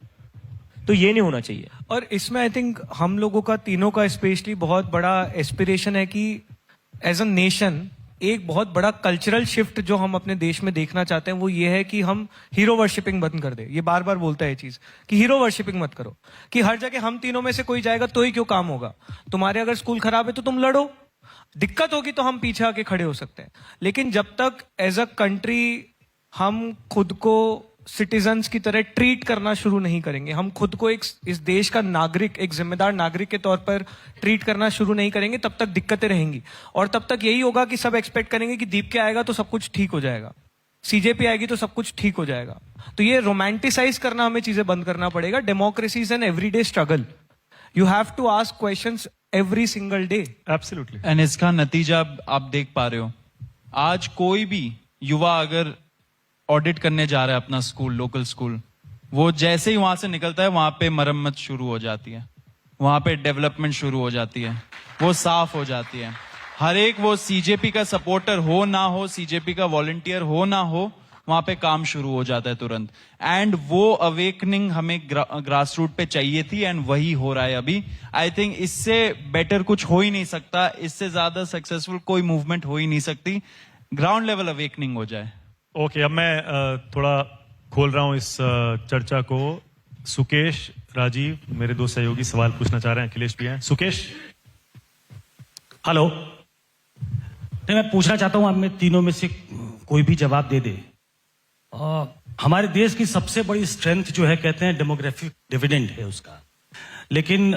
तो ये नहीं होना चाहिए। और इसमें आई थिंक हम लोगों का, तीनों का स्पेशली बहुत बड़ा एस्पिरेशन है कि एज अ नेशन एक बहुत बड़ा कल्चरल शिफ्ट जो हम अपने देश में देखना चाहते हैं वो ये है कि हम हीरो वर्शिपिंग बंद कर दे। ये बार बार बोलता है ये चीज कि हीरो वर्शिपिंग मत करो, कि हर जगह हम तीनों में से कोई जाएगा तो ही क्यों काम होगा। तुम्हारे अगर स्कूल खराब है तो तुम लड़ो, दिक्कत होगी तो हम पीछे आके खड़े हो सकते हैं। लेकिन जब तक एज अ कंट्री हम खुद को सिटीजन्स की तरह ट्रीट करना शुरू नहीं करेंगे, हम खुद को एक इस देश का नागरिक, एक जिम्मेदार नागरिक के तौर पर ट्रीट करना शुरू नहीं करेंगे, तब तक दिक्कतें रहेंगी। और तब तक यही होगा कि सब एक्सपेक्ट करेंगे कि दीप के आएगा तो सब कुछ ठीक हो जाएगा, सीजेपी आएगी तो सब कुछ ठीक हो जाएगा। तो ये रोमांटिसाइज करना हमें चीजें बंद करना पड़ेगा। Democracy is an everyday struggle, you have to ask questions every single day. Absolutely. And इसका नतीजा आप देख पा रहे हो। आज कोई भी युवा अगर ऑडिट करने जा रहा है अपना स्कूल, लोकल स्कूल, वो जैसे ही वहां से निकलता है वहां पे मरम्मत शुरू हो जाती है, वहां पे डेवलपमेंट शुरू हो जाती है, वो साफ हो जाती है। हर एक, वो सीजेपी का सपोर्टर हो ना हो, सीजेपी का वॉलंटियर हो ना हो, वहां पे काम शुरू हो जाता है तुरंत। एंड वो अवेकनिंग हमें ग्रास रूट पे चाहिए थी, एंड वही हो रहा है अभी। आई थिंक इससे बेटर कुछ हो ही नहीं सकता, इससे ज्यादा सक्सेसफुल कोई मूवमेंट हो ही नहीं सकती। ग्राउंड लेवल अवेकनिंग हो जाए। ओके, अब मैं थोड़ा खोल रहा हूं इस चर्चा को। सुकेश, राजीव, मेरे दो सहयोगी सवाल पूछना चाह रहे हैं, अखिलेश भी हैं। सुकेश। हेलो। तो मैं पूछना चाहता हूं, आप में तीनों में से कोई भी जवाब दे दे। हमारे देश की सबसे बड़ी स्ट्रेंथ जो है, कहते हैं डेमोग्राफिक डिविडेंड है उसका, लेकिन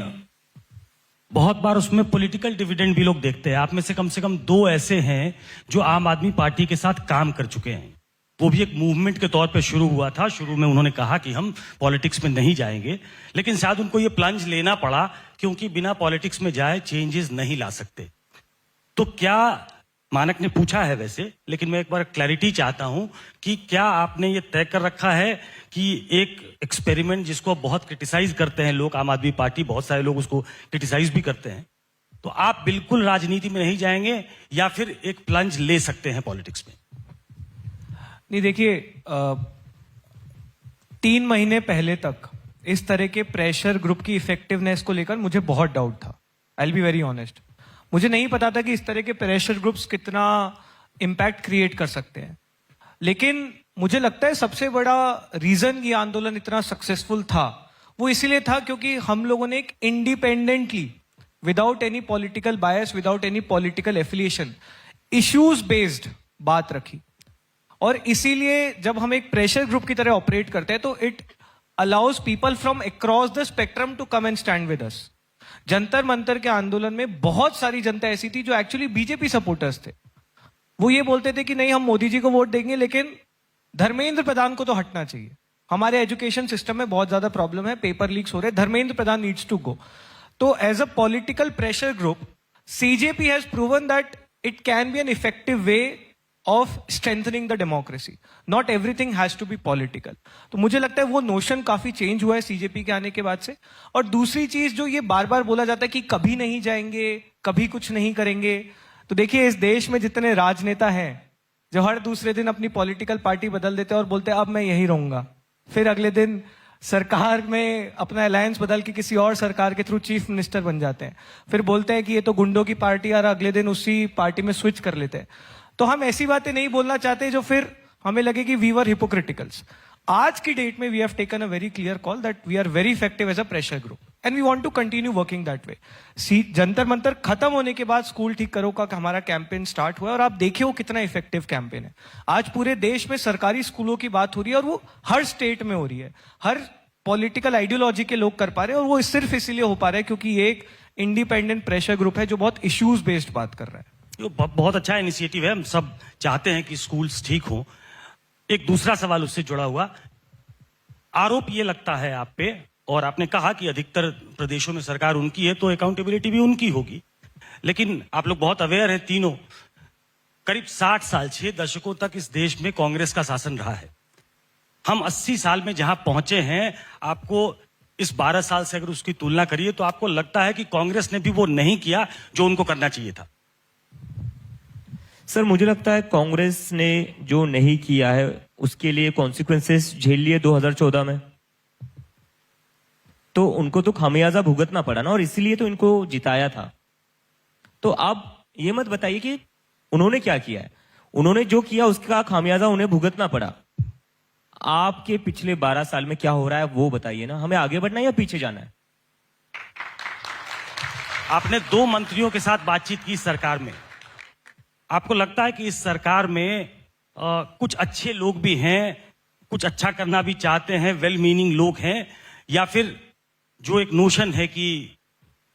बहुत बार उसमें पॉलिटिकल डिविडेंड भी लोग देखते हैं। आप में से कम दो ऐसे हैं जो आम आदमी पार्टी के साथ काम कर चुके हैं। वो भी एक मूवमेंट के तौर पे शुरू हुआ था। शुरू में उन्होंने कहा कि हम पॉलिटिक्स में नहीं जाएंगे, लेकिन शायद उनको ये प्लंज लेना पड़ा क्योंकि बिना पॉलिटिक्स में जाए चेंजेस नहीं ला सकते। तो क्या, मानक ने पूछा है वैसे, लेकिन मैं एक बार क्लैरिटी चाहता हूं कि क्या आपने ये तय कर रखा है कि एक एक्सपेरिमेंट जिसको बहुत क्रिटिसाइज करते हैं लोग, आम आदमी पार्टी, बहुत सारे लोग उसको क्रिटिसाइज भी करते हैं, तो आप बिल्कुल राजनीति में नहीं जाएंगे या फिर एक प्लंज ले सकते हैं पॉलिटिक्स में? नहीं, देखिए 3 महीने पहले तक इस तरह के प्रेशर ग्रुप की इफेक्टिवनेस को लेकर मुझे बहुत डाउट था। आई विल बी वेरी ऑनेस्ट। मुझे नहीं पता था कि इस तरह के प्रेशर ग्रुप्स कितना इम्पैक्ट क्रिएट कर सकते हैं। लेकिन मुझे लगता है सबसे बड़ा रीजन ये आंदोलन इतना सक्सेसफुल था वो इसीलिए था क्योंकि हम लोगों ने एक independently, without any political bias, without any political affiliation, issues based बात रखी। और इसीलिए जब हम एक प्रेशर ग्रुप की तरह ऑपरेट करते हैं तो it allows people from across the spectrum to come and stand with us. Jantar Mantar के आंदोलन में बहुत सारी जनता ऐसी थी जो एक्चुअली बीजेपी सपोर्टर्स थे। वो ये बोलते थे कि नहीं, हम मोदी जी को वोट देंगे लेकिन धर्मेंद्र प्रधान को तो हटना चाहिए, हमारे एजुकेशन सिस्टम में बहुत ज्यादा प्रॉब्लम है, पेपर लीक्स हो रहे, Dharmendra Pradhan needs to go. तो as a political pressure group CJP has proven that it can be an effective way of strengthening the democracy, not everything has to be political. तो मुझे लगता है वो notion काफी change हुआ है सीजेपी के आने के बाद से। और दूसरी चीज जो ये बार बार बोला जाता है कि कभी नहीं जाएंगे, कभी कुछ नहीं करेंगे, तो देखिए इस देश में जितने राजनेता हैं जो हर दूसरे दिन अपनी पॉलिटिकल पार्टी बदल देते हैं और बोलते हैं अब मैं यही रहूंगा, फिर अगले दिन सरकार में अपना अलायंस बदल के किसी और सरकार के थ्रू चीफ मिनिस्टर बन जाते हैं, फिर बोलते हैं कि ये तो गुंडों की पार्टी, और अगले दिन उसी पार्टी में स्विच कर लेते हैं। तो हम ऐसी बातें नहीं बोलना चाहते जो फिर हमें लगे कि वी वर हिपोक्रिटिकल्स। आज की डेट में we have taken a very clear call that we are very effective as a pressure group and we want to continue working that way. Jantar Mantar खत्म होने के बाद स्कूल ठीक करो का हमारा कैंपेन स्टार्ट हुआ और आप देखिए वो कितना इफेक्टिव कैंपेन है। आज पूरे देश में सरकारी स्कूलों की बात हो रही है और वो हर स्टेट में हो रही है, हर पॉलिटिकल आइडियोलॉजी के लोग कर पा रहे हैं, और वो सिर्फ इसीलिए हो पा रहा है क्योंकि ये एक इंडिपेंडेंट प्रेशर ग्रुप है जो बहुत इश्यूज बेस्ड बात कर रहा है। ये बहुत अच्छा इनिशिएटिव है, हम सब चाहते हैं कि स्कूल्स ठीक हो। एक दूसरा सवाल उससे जुड़ा हुआ, आरोप ये लगता है आप पे, और आपने कहा कि अधिकतर प्रदेशों में सरकार उनकी है तो अकाउंटेबिलिटी भी उनकी होगी, लेकिन आप लोग बहुत अवेयर हैं तीनों, करीब 60 साल 6 दशकों तक इस देश में कांग्रेस का शासन रहा है। हम 80 साल में जहां पहुंचे हैं, आपको इस 12 साल से अगर उसकी तुलना करिए तो आपको लगता है कि कांग्रेस ने भी वो नहीं किया जो उनको करना चाहिए था? सर मुझे लगता है कांग्रेस ने जो नहीं किया है उसके लिए कॉन्सिक्वेंसेस झेल लिए 2014 में, तो उनको तो खामियाजा भुगतना पड़ा ना, और इसीलिए तो इनको जिताया था। तो आप ये मत बताइए कि उन्होंने क्या किया है, उन्होंने जो किया उसका खामियाजा उन्हें भुगतना पड़ा। आपके पिछले 12 साल में क्या हो रहा है वो बताइए ना, हमें आगे बढ़ना है या पीछे जाना है? आपने 2 मंत्रियों के साथ बातचीत की सरकार में, आपको लगता है कि इस सरकार में कुछ अच्छे लोग भी हैं, कुछ अच्छा करना भी चाहते हैं, वेल मीनिंग लोग हैं, या फिर जो एक नोशन है कि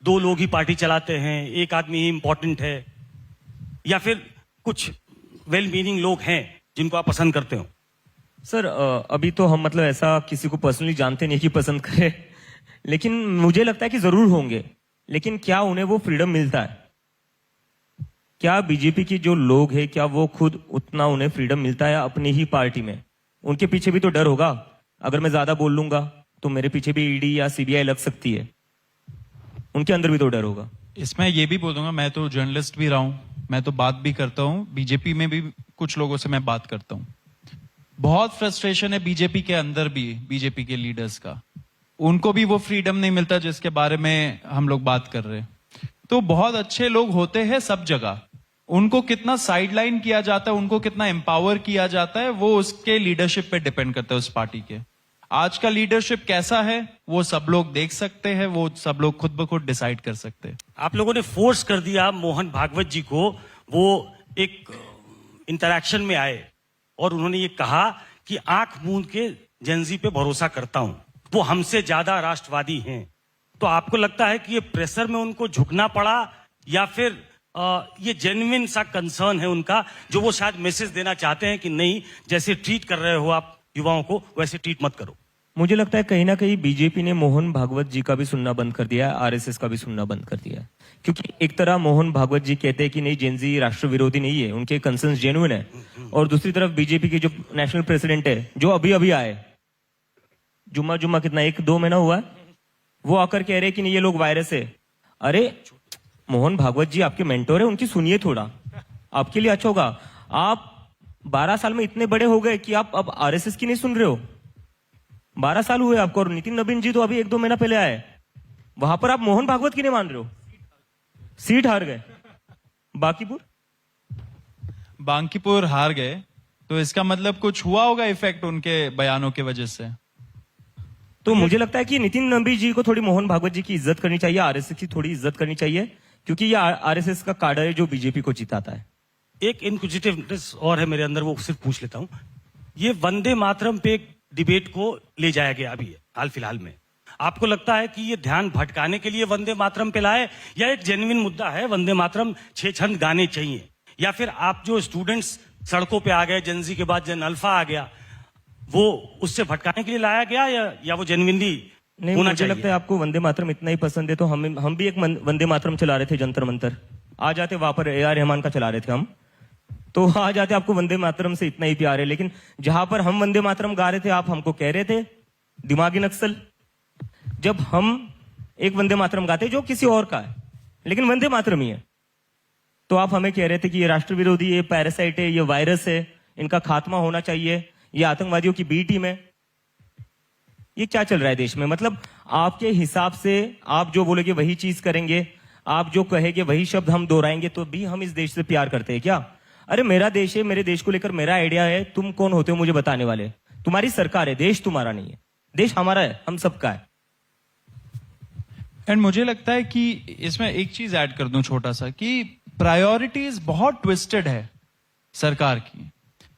2 लोग ही पार्टी चलाते हैं, एक आदमी ही इंपॉर्टेंट है, या फिर कुछ वेल मीनिंग लोग हैं जिनको आप पसंद करते हो? सर अभी तो हम मतलब ऐसा किसी को पर्सनली जानते नहीं कि पसंद करे, लेकिन मुझे लगता है कि जरूर होंगे, लेकिन क्या उन्हें वो फ्रीडम मिलता है? क्या बीजेपी के जो लोग हैं क्या वो खुद उतना उन्हें फ्रीडम मिलता है अपनी ही पार्टी में? उनके पीछे भी तो डर होगा, अगर मैं ज्यादा बोल लूंगा तो मेरे पीछे भी ईडी या सीबीआई लग सकती है, उनके अंदर भी तो डर होगा। इसमें ये भी बोल दूंगा, मैं तो जर्नलिस्ट भी रहा हूं, मैं तो बात भी करता हूं, बीजेपी में भी कुछ लोगों से मैं बात करता हूं। बहुत फ्रस्ट्रेशन है बीजेपी के अंदर भी, बीजेपी के लीडर्स का, उनको भी वो फ्रीडम नहीं मिलता जिसके बारे में हम लोग बात कर रहे हैं। तो बहुत अच्छे लोग होते हैं सब जगह, उनको कितना साइडलाइन किया जाता है, उनको कितना एम्पावर किया जाता है, वो उसके लीडरशिप पे डिपेंड करता है उस पार्टी के। आज का लीडरशिप कैसा है वो सब लोग देख सकते हैं, वो सब लोग खुद ब खुद डिसाइड कर सकते हैं। आप लोगों ने फोर्स कर दिया मोहन भागवत जी को, वो एक इंटरैक्शन में आए और उन्होंने ये कहा कि आंख मूंद के जेनजी पे भरोसा करता हूं, वो हमसे ज्यादा राष्ट्रवादी हैं। तो आपको लगता है कि ये प्रेशर में उनको झुकना पड़ा, या फिर ये जेन्युइन सा कंसर्न है उनका, जो वो शायद मैसेज देना चाहते हैं कि नहीं, जैसे ट्रीट कर रहे हो आप युवाओं को वैसे ट्रीट मत करो? मुझे लगता है कहीं ना कहीं बीजेपी ने मोहन भागवत जी का भी सुनना बंद कर दिया है, आरएसएस का भी सुनना बंद कर दिया है, क्योंकि एक तरह मोहन भागवत जी कहते हैं कि नहीं, जेनजी राष्ट्र विरोधी नहीं है, उनके कंसर्न्स जेन्युइन है, और दूसरी तरफ बीजेपी के जो नेशनल प्रेसिडेंट है जो अभी अभी आए, जुम्मा कितना 1-2 महीना हुआ है, वो आकर कह रहे कि नहीं ये लोग वायरस है। अरे मोहन भागवत जी आपके मेंटोर है, उनकी सुनिए थोड़ा, आपके लिए अच्छा होगा। आप 12 साल में इतने बड़े हो गए कि आप अब आरएसएस की नहीं सुन रहे हो। 12 साल हुए आपको, और नितिन नवीन जी तो अभी 1-2 महीना पहले आए। वहां पर आप मोहन भागवत की नहीं मान रहे हो, सीट हार गए। बांकीपुर हार गए, तो इसका मतलब कुछ हुआ होगा इफेक्ट उनके बयानों की वजह से। तो मुझे लगता है कि नितिन नबी जी को थोड़ी मोहन भागवत जी की इज्जत करनी चाहिए, आरएसएस की थोड़ी इज्जत करनी चाहिए, क्योंकि ये आरएसएस का काडर है जो बीजेपी को जिताता है। एक इनक्विजिटिवनेस और है मेरे अंदर, वो सिर्फ पूछ लेता हूं। ये वंदे मातरम पे एक डिबेट को ले जाया गया अभी हाल फिलहाल में, आपको लगता है कि ये ध्यान भटकाने के लिए वंदे मातरम पे लाए, या एक जेन्युइन मुद्दा है वंदे मातरम 6 छंद गाने चाहिए, या फिर आप जो स्टूडेंट्स सड़कों पे आ गए, जेनजी के बाद जन अल्फा आ गया, वो उससे भटकाने के लिए लाया गया, या वो जेन्युइनली नहीं, होना मुझे चाहिए? लगता है आपको वंदे मातरम इतना ही पसंद है, तो हम भी एक वंदे मातरम चला रहे थे जंतर मंतर, आ जाते वहां पर AR रहमान का चला रहे थे हम, तो आ जाते आपको वंदे मातरम से इतना ही प्यार है। लेकिन जहां पर हम वंदे मातरम गा रहे थे, आप हमको कह रहे थे दिमागी नक्सल। जब हम एक वंदे मातरम गाते जो किसी और का है, लेकिन वंदे मातरम ही है, तो आप हमें कह रहे थे कि ये राष्ट्र विरोधी, ये पैरासाइट है, ये वायरस है, इनका खात्मा होना चाहिए, ये आतंकवादियों की बी टीम है। ये क्या चल रहा है देश में? मतलब आपके हिसाब से आप जो बोलेगे वही चीज करेंगे, आप जो कहेंगे वही शब्द हम दोहराएंगे, तो भी हम इस देश से प्यार करते हैं क्या? अरे मेरा देश है, मेरे देश को लेकर मेरा आइडिया है, तुम कौन होते हो मुझे बताने वाले? तुम्हारी सरकार है, देश तुम्हारा नहीं है, देश हमारा है, हम सबका है। एंड मुझे लगता है कि इसमें एक चीज ऐड कर दूं छोटा सा, कि प्रायोरिटीज बहुत ट्विस्टेड है सरकार की।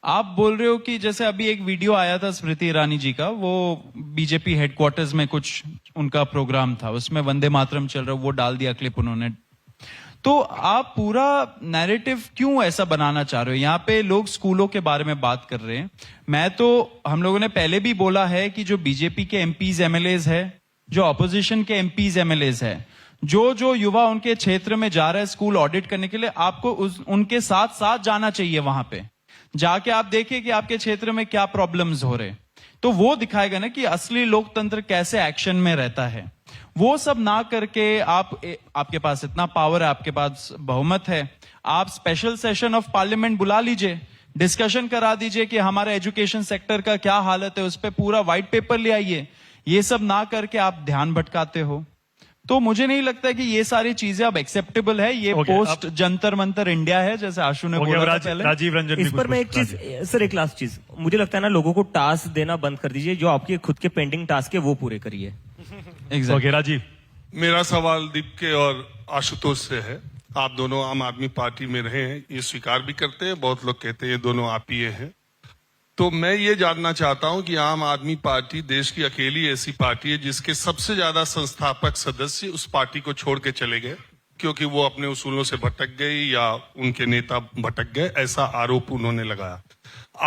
आप बोल रहे हो कि जैसे अभी एक वीडियो आया था स्मृति ईरानी जी का, वो बीजेपी हेडक्वार्टर्स में कुछ उनका प्रोग्राम था, उसमें वंदे मातरम चल रहा, वो डाल दिया क्लिप उन्होंने। तो आप पूरा नैरेटिव क्यों ऐसा बनाना चाह रहे हो? यहाँ पे लोग स्कूलों के बारे में बात कर रहे हैं। मैं तो, हम लोगों ने पहले भी बोला है कि जो बीजेपी के एमपीज एमएलएज है, जो ऑपोजिशन के एमपीज एमएलएज है, जो युवा उनके क्षेत्र में जा रहा है स्कूल ऑडिट करने के लिए, आपको उनके साथ साथ जाना चाहिए। वहां पे जाके आप देखिए कि आपके क्षेत्र में क्या प्रॉब्लम्स हो रहे, तो वो दिखाएगा ना कि असली लोकतंत्र कैसे एक्शन में रहता है। वो सब ना करके आपके पास इतना पावर है, आपके पास बहुमत है, आप स्पेशल सेशन ऑफ पार्लियामेंट बुला लीजिए, डिस्कशन करा दीजिए कि हमारे एजुकेशन सेक्टर का क्या हालत है, उस पर पूरा व्हाइट पेपर ले आइए। ये सब ना करके आप ध्यान भटकाते हो। तो मुझे नहीं लगता है कि ये सारी चीजें अब एक्सेप्टेबल है। ये पोस्ट जंतर मंतर इंडिया है, जैसे आशु ने बोला था पहले। राजीव रंजन इस पर मैं एक चीज, सर एक लास्ट चीज, मुझे लगता है ना, लोगों को टास्क देना बंद कर दीजिए, जो आपके खुद के पेंडिंग टास्क है वो पूरे करिए। ओके राजीव, मेरा सवाल दीपके और आशुतोष से है। आप दोनों आम आदमी पार्टी में रहे हैं, ये स्वीकार भी करते हैं, बहुत लोग कहते हैं ये दोनों आप ही हैं। तो मैं ये जानना चाहता हूं कि आम आदमी पार्टी देश की अकेली ऐसी पार्टी है जिसके सबसे ज्यादा संस्थापक सदस्य उस पार्टी को छोड़ के चले गए क्योंकि वो अपने उसूलों से भटक गए या उनके नेता भटक गए, ऐसा आरोप उन्होंने लगाया।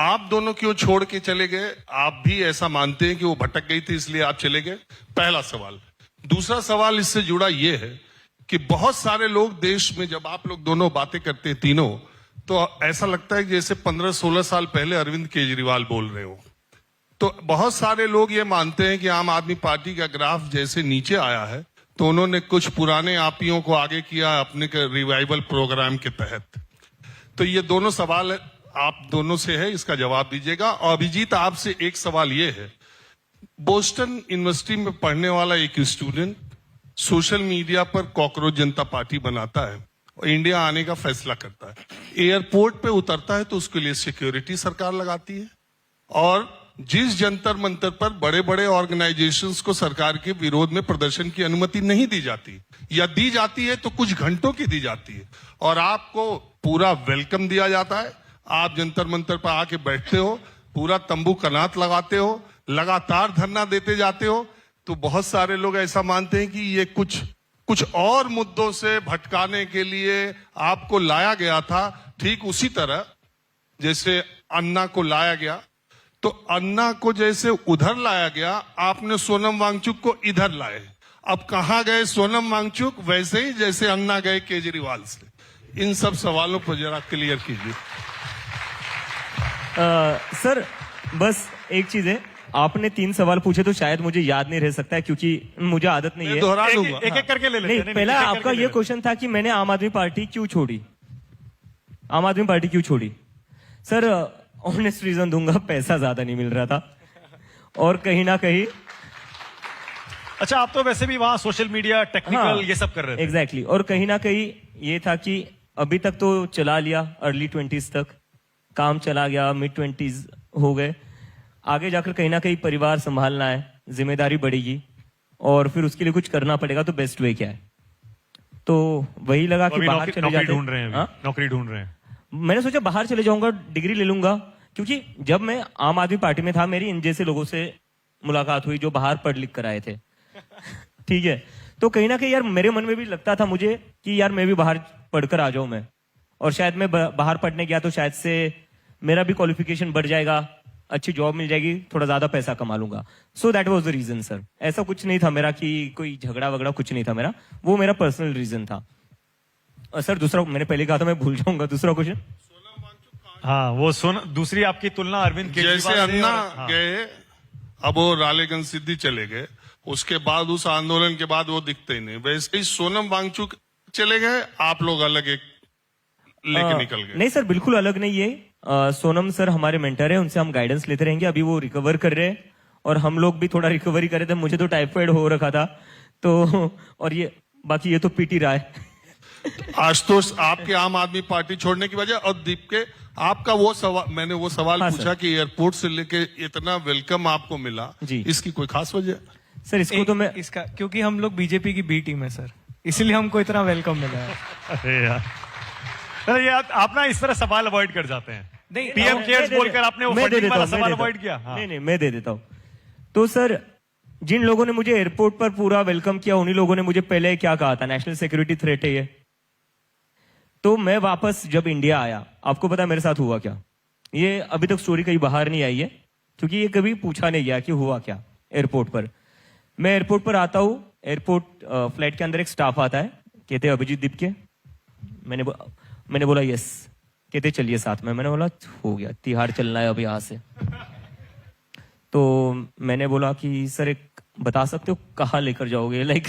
आप दोनों क्यों छोड़ के चले गए? आप भी ऐसा मानते हैं कि वो भटक गई थी इसलिए आप चले गए? पहला सवाल। दूसरा सवाल इससे जुड़ा ये है कि बहुत सारे लोग देश में, जब आप लोग दोनों बातें करते हैं तीनों, तो ऐसा लगता है कि जैसे 15-16 साल पहले अरविंद केजरीवाल बोल रहे हो। तो बहुत सारे लोग ये मानते हैं कि आम आदमी पार्टी का ग्राफ जैसे नीचे आया है तो उन्होंने कुछ पुराने आपियों को आगे किया अपने रिवाइवल प्रोग्राम के तहत। तो ये दोनों सवाल आप दोनों से है, इसका जवाब दीजिएगा। और अभिजीत, आपसे एक सवाल ये है, बोस्टन यूनिवर्सिटी में पढ़ने वाला एक स्टूडेंट सोशल मीडिया पर कॉकरोच जनता पार्टी बनाता है और इंडिया आने का फैसला करता है। एयरपोर्ट पे उतरता है तो उसके लिए सिक्योरिटी सरकार लगाती है, और जिस जंतर मंतर पर बड़े बड़े ऑर्गेनाइजेशंस को सरकार के विरोध में प्रदर्शन की अनुमति नहीं दी जाती, या दी जाती है तो कुछ घंटों की दी जाती है, और आपको पूरा वेलकम दिया जाता है। आप जंतर मंतर पर आके बैठते हो, पूरा तंबू कनात लगाते हो, लगातार धरना देते जाते हो। तो बहुत सारे लोग ऐसा मानते हैं कि ये कुछ और मुद्दों से भटकाने के लिए आपको लाया गया था, ठीक उसी तरह जैसे अन्ना को लाया गया। तो अन्ना को जैसे उधर लाया गया, आपने सोनम वांगचुक को इधर लाए। अब कहां गए सोनम वांगचुक? वैसे ही जैसे अन्ना गए केजरीवाल से। इन सब सवालों पर जरा क्लियर कीजिए। सर बस एक चीज है, आपने 3 सवाल पूछे तो शायद मुझे याद नहीं रह सकता है क्योंकि मुझे आदत नहीं है। दोहरा दूंगा। एक करके ले लेते नहीं, हैं। पहला आपका ये क्वेश्चन था कि मैंने आम आदमी पार्टी क्यों छोड़ी। आम आदमी पार्टी क्यों छोड़ी? सर ऑनेस्ट रीजन दूंगा, पैसा ज्यादा नहीं मिल रहा था। और कहीं ना कहीं अच्छा, आप तो वैसे भी वहां सोशल मीडिया टेक्निकल ये सब कर रहे थे। एग्जैक्टली और कहीं ना कहीं ये था कि अभी तक तो चला लिया, अर्ली 20s तक काम चला गया, मिड 20s हो गए, आगे जाकर कहीं ना कहीं परिवार संभालना है, जिम्मेदारी बढ़ेगी और फिर उसके लिए कुछ करना पड़ेगा, तो बेस्ट वे क्या है? तो वही लगा तो कि अभी बाहर नौकरी चले नौकरी जाते ढूंढ रहे हैं अभी। हाँ? नौकरी ढूंढ रहे हैं। मैंने सोचा बाहर चले जाऊंगा, डिग्री ले लूंगा, क्योंकि जब मैं आम आदमी पार्टी में था मेरी इन जैसे लोगों से मुलाकात हुई जो बाहर पढ़ लिख कर आए थे। ठीक है, तो कहीं ना कहीं यार मेरे मन में भी लगता था मुझे कि यार मैं भी बाहर पढ़कर आ जाऊं मैं, और शायद मैं बाहर पढ़ने गया तो शायद से मेरा भी क्वालिफिकेशन बढ़ जाएगा, अच्छी जॉब मिल जाएगी, थोड़ा ज्यादा पैसा कमा लूंगा। So that was the reason sir. ऐसा कुछ नहीं था मेरा कि कोई झगड़ा वगड़ा कुछ नहीं था मेरा, वो मेरा पर्सनल रीजन था। सर दूसरा मैंने पहले कहा था, मैं भूल जाऊंगा दूसरा क्वेश्चन। हाँ, वो सुन, दूसरी आपकी तुलना अरविंद केजरीवाल जैसे से अन्ना और- हाँ। गए, अब वो रालेगंज सिद्धि चले गए, उसके बाद उस आंदोलन के बाद वो दिखते ही नहीं, वैसे ही सोनम वांगचुक चले गए, आप लोग अलग एक लेके निकल गए। नहीं सर, बिल्कुल अलग नहीं है। सोनम सर हमारे मेंटर है, उनसे हम गाइडेंस लेते रहेंगे। अभी वो रिकवर कर रहे हैं और हम लोग भी थोड़ा रिकवरी कर रहे थे। मुझे तो टाइफाइड हो रखा था, तो और ये बाकी ये तो पीटी रहा है। आशुतोष, आपके आम आदमी पार्टी छोड़ने की वजह, और दीप के आपका वो सवाल, मैंने वो सवाल हाँ, पूछा सर। कि एयरपोर्ट से लेके इतना वेलकम आपको मिला, जी। इसकी कोई खास वजह? सर इसको तो मैं इसका क्योंकि हम लोग बीजेपी की बी टीम है सर, इसलिए हमको इतना वेलकम मिला है। अरे यार, अरे ये आप ना इस तरह सवाल अवॉइड कर जाते हैं। नहीं, पीएम मैं केयर्स दे- बोलकर आपने वो मैं दे फंडिंग देता वाला हूं, मैं सवाल देता अवॉइड हूं। किया। हाँ। नहीं मैं दे देता हूं। तो सर जिन लोगों ने मुझे एयरपोर्ट पर पूरा वेलकम किया, उन्हीं लोगों ने मुझे पहले क्या कहा था, नेशनल सिक्योरिटी थ्रेट है ये। तो मैं वापस जब इंडिया आया, आपको पता है मेरे साथ हुआ क्या? ये अभी तक स्टोरी कहीं बाहर नहीं आई है, क्योंकि ये कभी पूछा नहीं गया कि हुआ क्या एयरपोर्ट पर। मैं एयरपोर्ट पर आता हूँ, एयरपोर्ट फ्लाइट के अंदर एक स्टाफ आता है, कहते अभिजीत दीप के। मैंने बोला यस, कहते चलिए साथ में। मैंने बोला हो गया, तिहाड़ चलना है अब यहाँ से। तो मैंने बोला कि सर एक बता सकते हो कहाँ लेकर जाओगे, लाइक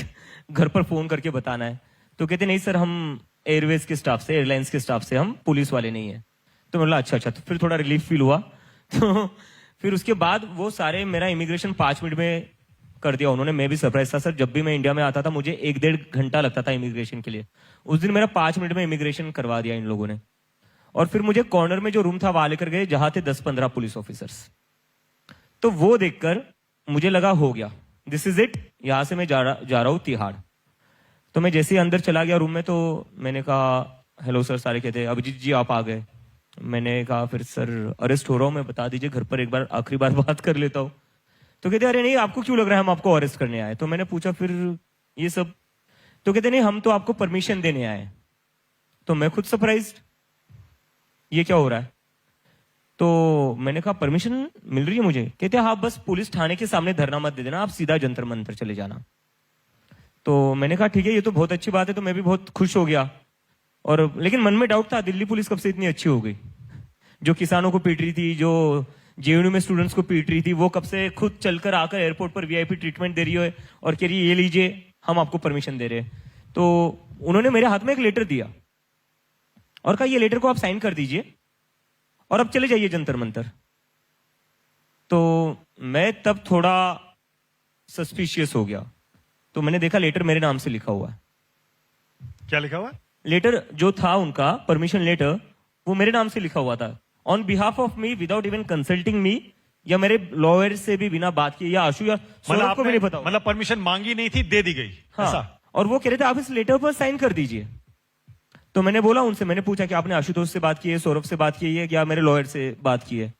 घर पर फोन करके बताना है। तो कहते नहीं सर, हम एयरवेज के स्टाफ से, एयरलाइंस के स्टाफ से, हम पुलिस वाले नहीं है। तो मैंने बोला अच्छा। तो फिर थोड़ा रिलीफ फील हुआ। तो फिर उसके बाद वो सारे मेरा इमिग्रेशन 5 मिनट में कर दिया उन्होंने। मैं भी सरप्राइज था सर, जब भी मैं इंडिया में आता था मुझे 1-1.5 घंटा लगता था इमिग्रेशन के लिए। उस दिन मेरा 5 मिनट में इमिग्रेशन करवा दिया इन लोगों ने। और फिर मुझे कॉर्नर में जो रूम था वहां लेकर गए, जहां थे 10-15 पुलिस ऑफिसर्स। तो वो देखकर मुझे लगा हो गया, दिस इज इट, यहां से मैं जा रहा हूं तिहाड़। तो मैं जैसे ही अंदर चला गया रूम में, तो मैंने कहा हेलो सर, सारे कहते अभिजीत जी आप आ गए। मैंने कहा फिर सर अरेस्ट हो रहा हूं मैं, बता दीजिए घर पर एक बार आखिरी बार बात कर लेता हूं। तो कहते अरे नहीं, आपको क्यों लग रहा है हम आपको अरेस्ट करने आए? तो मैंने पूछा फिर ये सब, तो कहते नहीं हम तो आपको परमिशन देने आए। तो मैं खुद सरप्राइज, ये क्या हो रहा है? तो मैंने कहा परमिशन मिल रही है मुझे? कहते हाँ, बस पुलिस थाने के सामने धरना मत दे देना, आप सीधा जंतर मंतर चले जाना। तो मैंने कहा ठीक है, ये तो बहुत अच्छी बात है। तो मैं भी बहुत खुश हो गया, और लेकिन मन में डाउट था, दिल्ली पुलिस कब से इतनी अच्छी हो गई? जो किसानों को पीट रही थी, जो जेएनयू में स्टूडेंट्स को पीट रही थी, वो कब से खुद चलकर आकर एयरपोर्ट पर वीआईपी ट्रीटमेंट दे रही है और कह रही है ये लीजिए हम आपको परमिशन दे रहे हैं। तो उन्होंने मेरे हाथ में एक लेटर दिया और कहा ये लेटर को आप साइन कर दीजिए और अब चले जाइए जंतर मंतर। तो मैं तब थोड़ा सस्पिशियस हो गया। तो मैंने देखा लेटर मेरे नाम से लिखा हुआ है। क्या लिखा हुआ है? लेटर जो था उनका परमिशन लेटर, वो मेरे नाम से लिखा हुआ था, on behalf of me, without even consulting me, या मेरे लॉयर से भी बिना बात किए, या आशु या सौरभ को भी नहीं पता। मतलब परमिशन मांगी नहीं थी, दे दी गई। हाँ, ऐसा? और वो कह रहे थे आप इस लेटर पर साइन कर दीजिए। तो मैंने बोला उनसे, मैंने पूछा कि आपने आशुतोष से बात की है, सौरभ से बात की है, या मेरे लॉयर से बात की है?